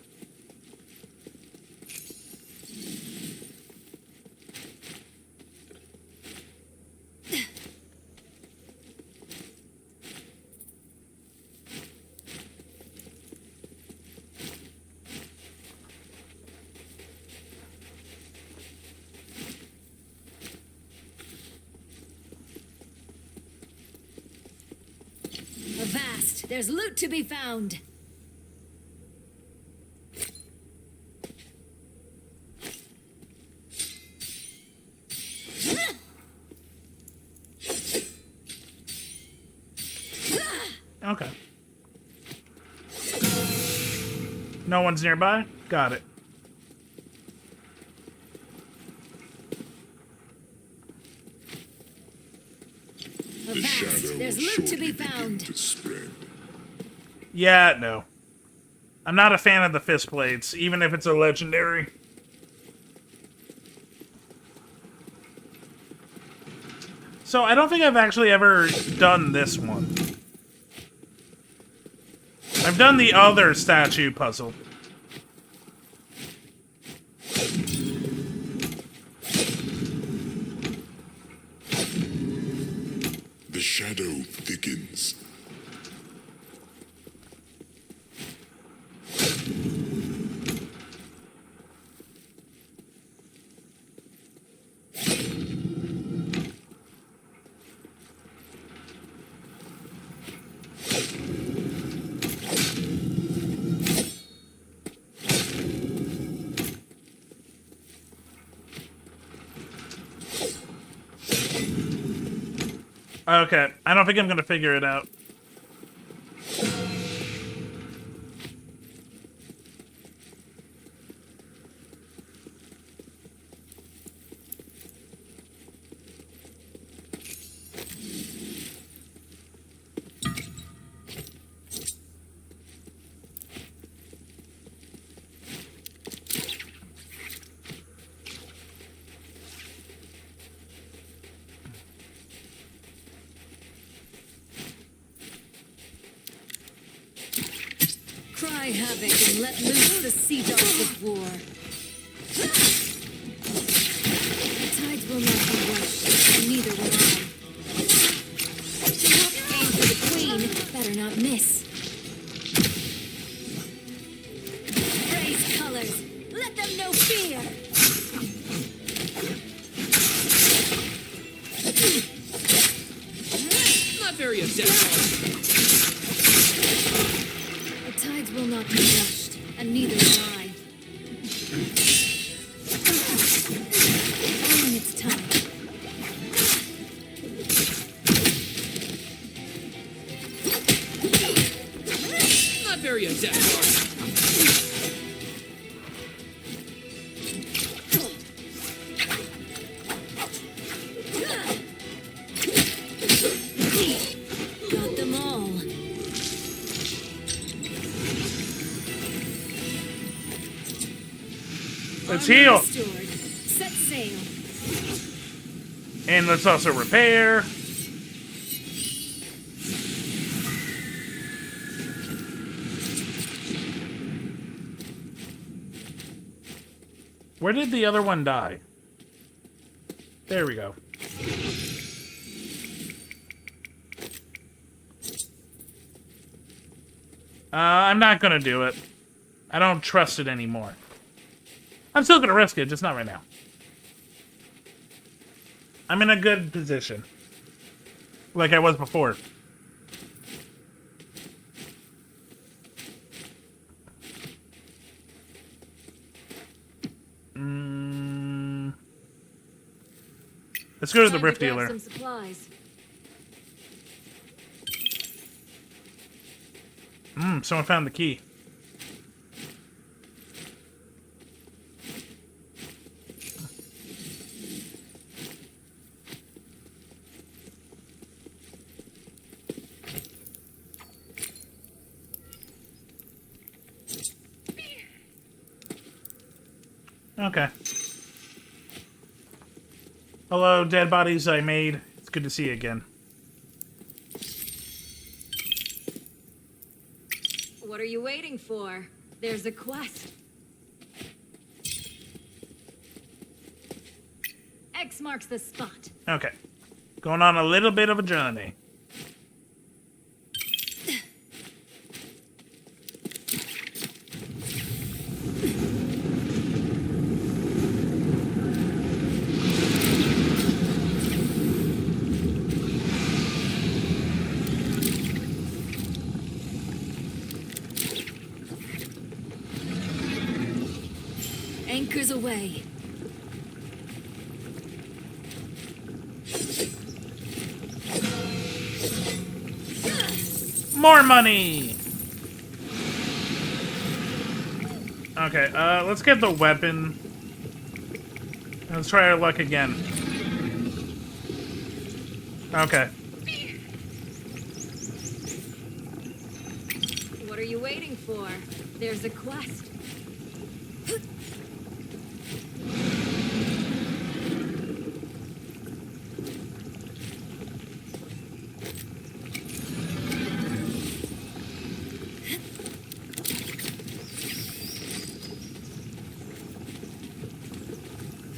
Avast! There's loot to be found. Okay. No one's nearby? Got it. The shadow Avast! There's will loot to shortly be begin found. to spread. Yeah, no. I'm not a fan of the fist blades, even if it's a legendary. So I don't think I've actually ever done this one. I've done the other statue puzzle. The shadow thickens. Okay, I don't think I'm gonna figure it out. Cry havoc and let loose the sea dogs of war. The tides will not be rushed, and neither will I. Aim for the queen, better not miss. Raise colors, let them know fear. Not very adept. The tides will not be rushed, and neither will I. All in its time. Not very adept. Got them all. Let's Armor heal. restored. Set sail. And let's also repair. Where did the other one die? There we go. I'm not gonna do it. I don't trust it anymore. I'm still gonna risk it, just not right now. I'm in a good position. Like I was before. Let's go to the Time Rift grab Dealer. some supplies. Someone found the key. Okay. Hello, dead bodies I made. It's good to see you again. What are you waiting for? There's a quest. X marks the spot. Okay. Going on a little bit of a journey. Anchors away. More money! Okay, let's get the weapon. Let's try our luck again. Okay. What are you waiting for? There's a quest.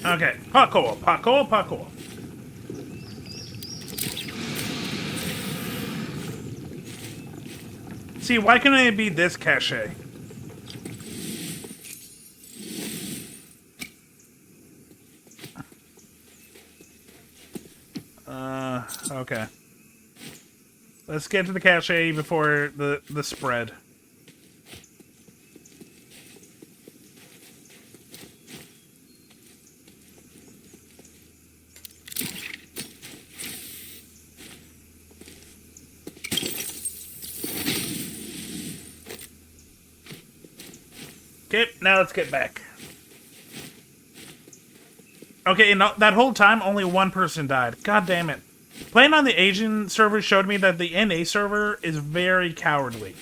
Okay, parkour, parkour, parkour. See, why can't it be this cachet? Okay. Let's get to the cachet before the spread. Okay, now let's get back. Okay, and that whole time, only one person died. God damn it. Playing on the Asian server showed me that the NA server is very cowardly.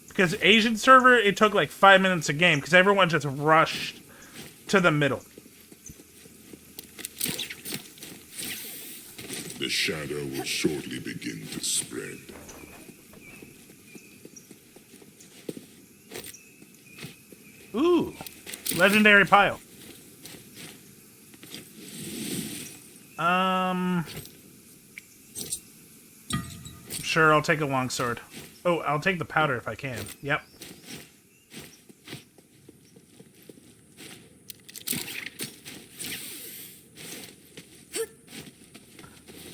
Because Asian server, it took like 5 minutes a game, because everyone just rushed to the middle. The shadow will shortly begin to spread. Ooh, legendary pile. Sure, I'll take a longsword. Oh, I'll take the powder if I can. Yep.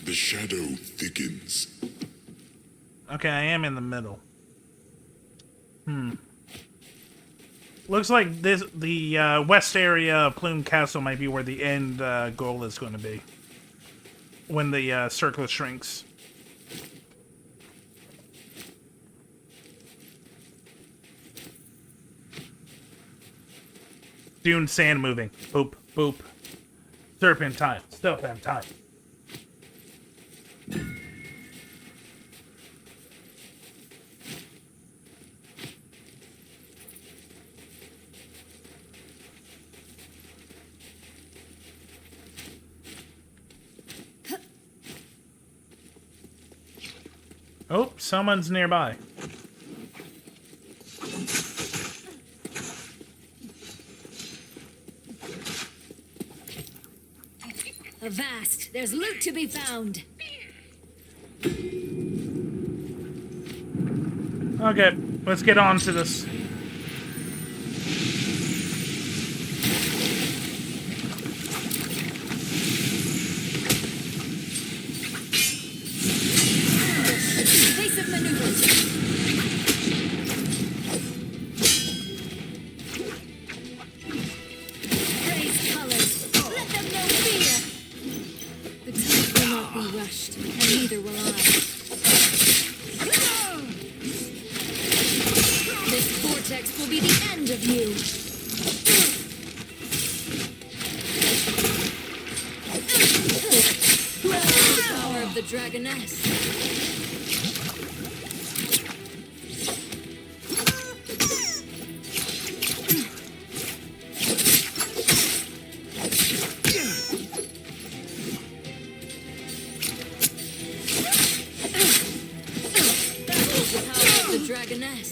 The shadow thickens. Okay, I am in the middle. Looks like the west area of Plume Castle might be where the end goal is going to be. When the circle shrinks. Dune sand moving. Boop, boop. Serpentine. Serpentine. Oh, someone's nearby. Avast! There's loot to be found! Okay, let's get on to this. Evasive maneuvers! Praise colors! Let them know fear! The time will not be rushed, and neither will I. This vortex will be the end of you! The power of the Dragoness! That is the power of the Dragoness!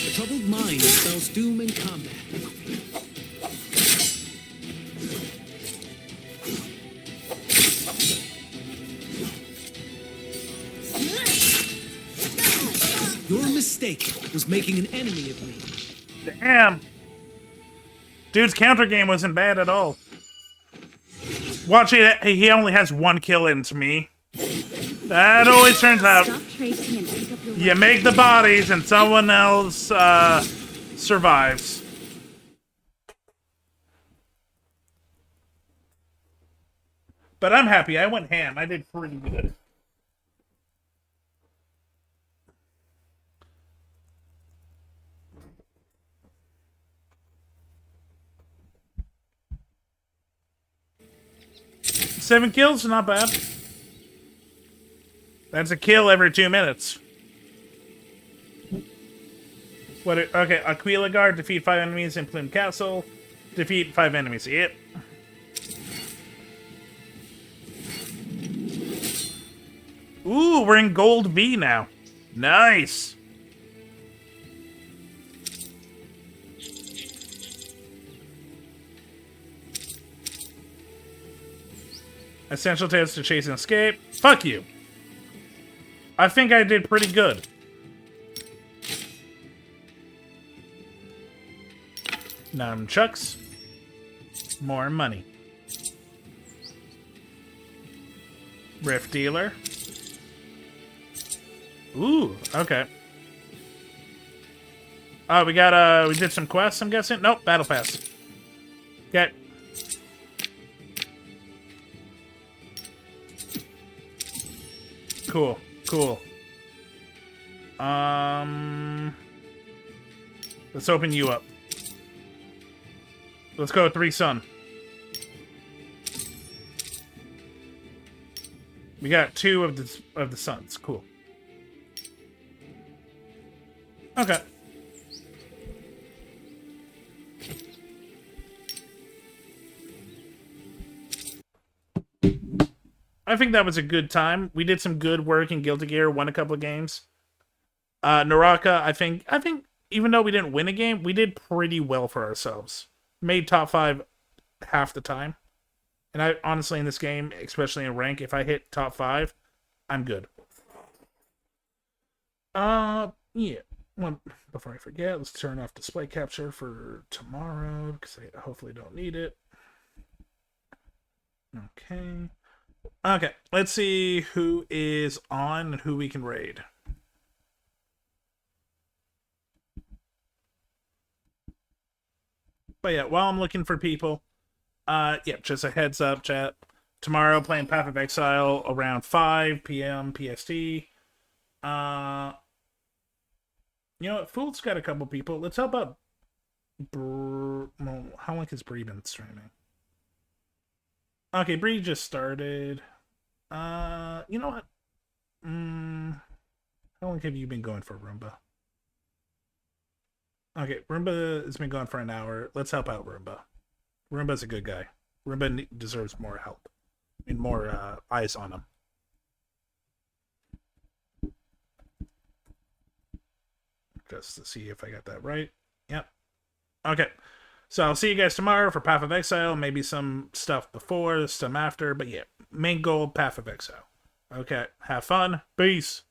A troubled mind spells doom in combat. Your mistake was making an enemy of me. Damn. Dude's counter game wasn't bad at all. Watch it. He only has one kill into me. That always turns out. Stop tracing and pick up your You make the bodies and someone else survives. But I'm happy. I went ham. I did pretty good. Seven kills, not bad. That's a kill every 2 minutes. What? Okay, Aquila Guard, defeat 5 enemies in Plume Castle. Defeat 5 enemies. Yep. Ooh, we're in Gold V now. Nice. Essential tips to chase and escape. Fuck you. I think I did pretty good. Nunchucks. More money. Rift Dealer. Ooh, okay. Oh, we got, we did some quests, I'm guessing? Nope, Battle Pass. Okay. Cool, cool. Let's open you up. Let's go 3 Sun. We got 2 of the suns. Cool. Okay. I think that was a good time. We did some good work in Guilty Gear, won a couple of games. Naraka, I think even though we didn't win a game, we did pretty well for ourselves. Made top 5 half the time. And I honestly, in this game, especially in rank, if I hit top 5, I'm good. Yeah. Well, before I forget, let's turn off display capture for tomorrow, because I hopefully don't need it. Okay. Okay, let's see who is on and who we can raid. But yeah, while I'm looking for people, yeah, just a heads up, chat. Tomorrow, playing Path of Exile around 5 p.m. PST. You know what? Fool's got a couple people. Let's help out. Well, how long has Bree been streaming? Okay, Bree just started. You know what? How long have you been going for, Roomba? Okay, Roomba has been going for an hour. Let's help out Roomba. Roomba's a good guy. Roomba deserves more help. I mean, more eyes on him. Just to see if I got that right. Yep. Okay. So I'll see you guys tomorrow for Path of Exile. Maybe some stuff before, some after. But yeah, main goal, Path of Exile. Okay. Have fun. Peace.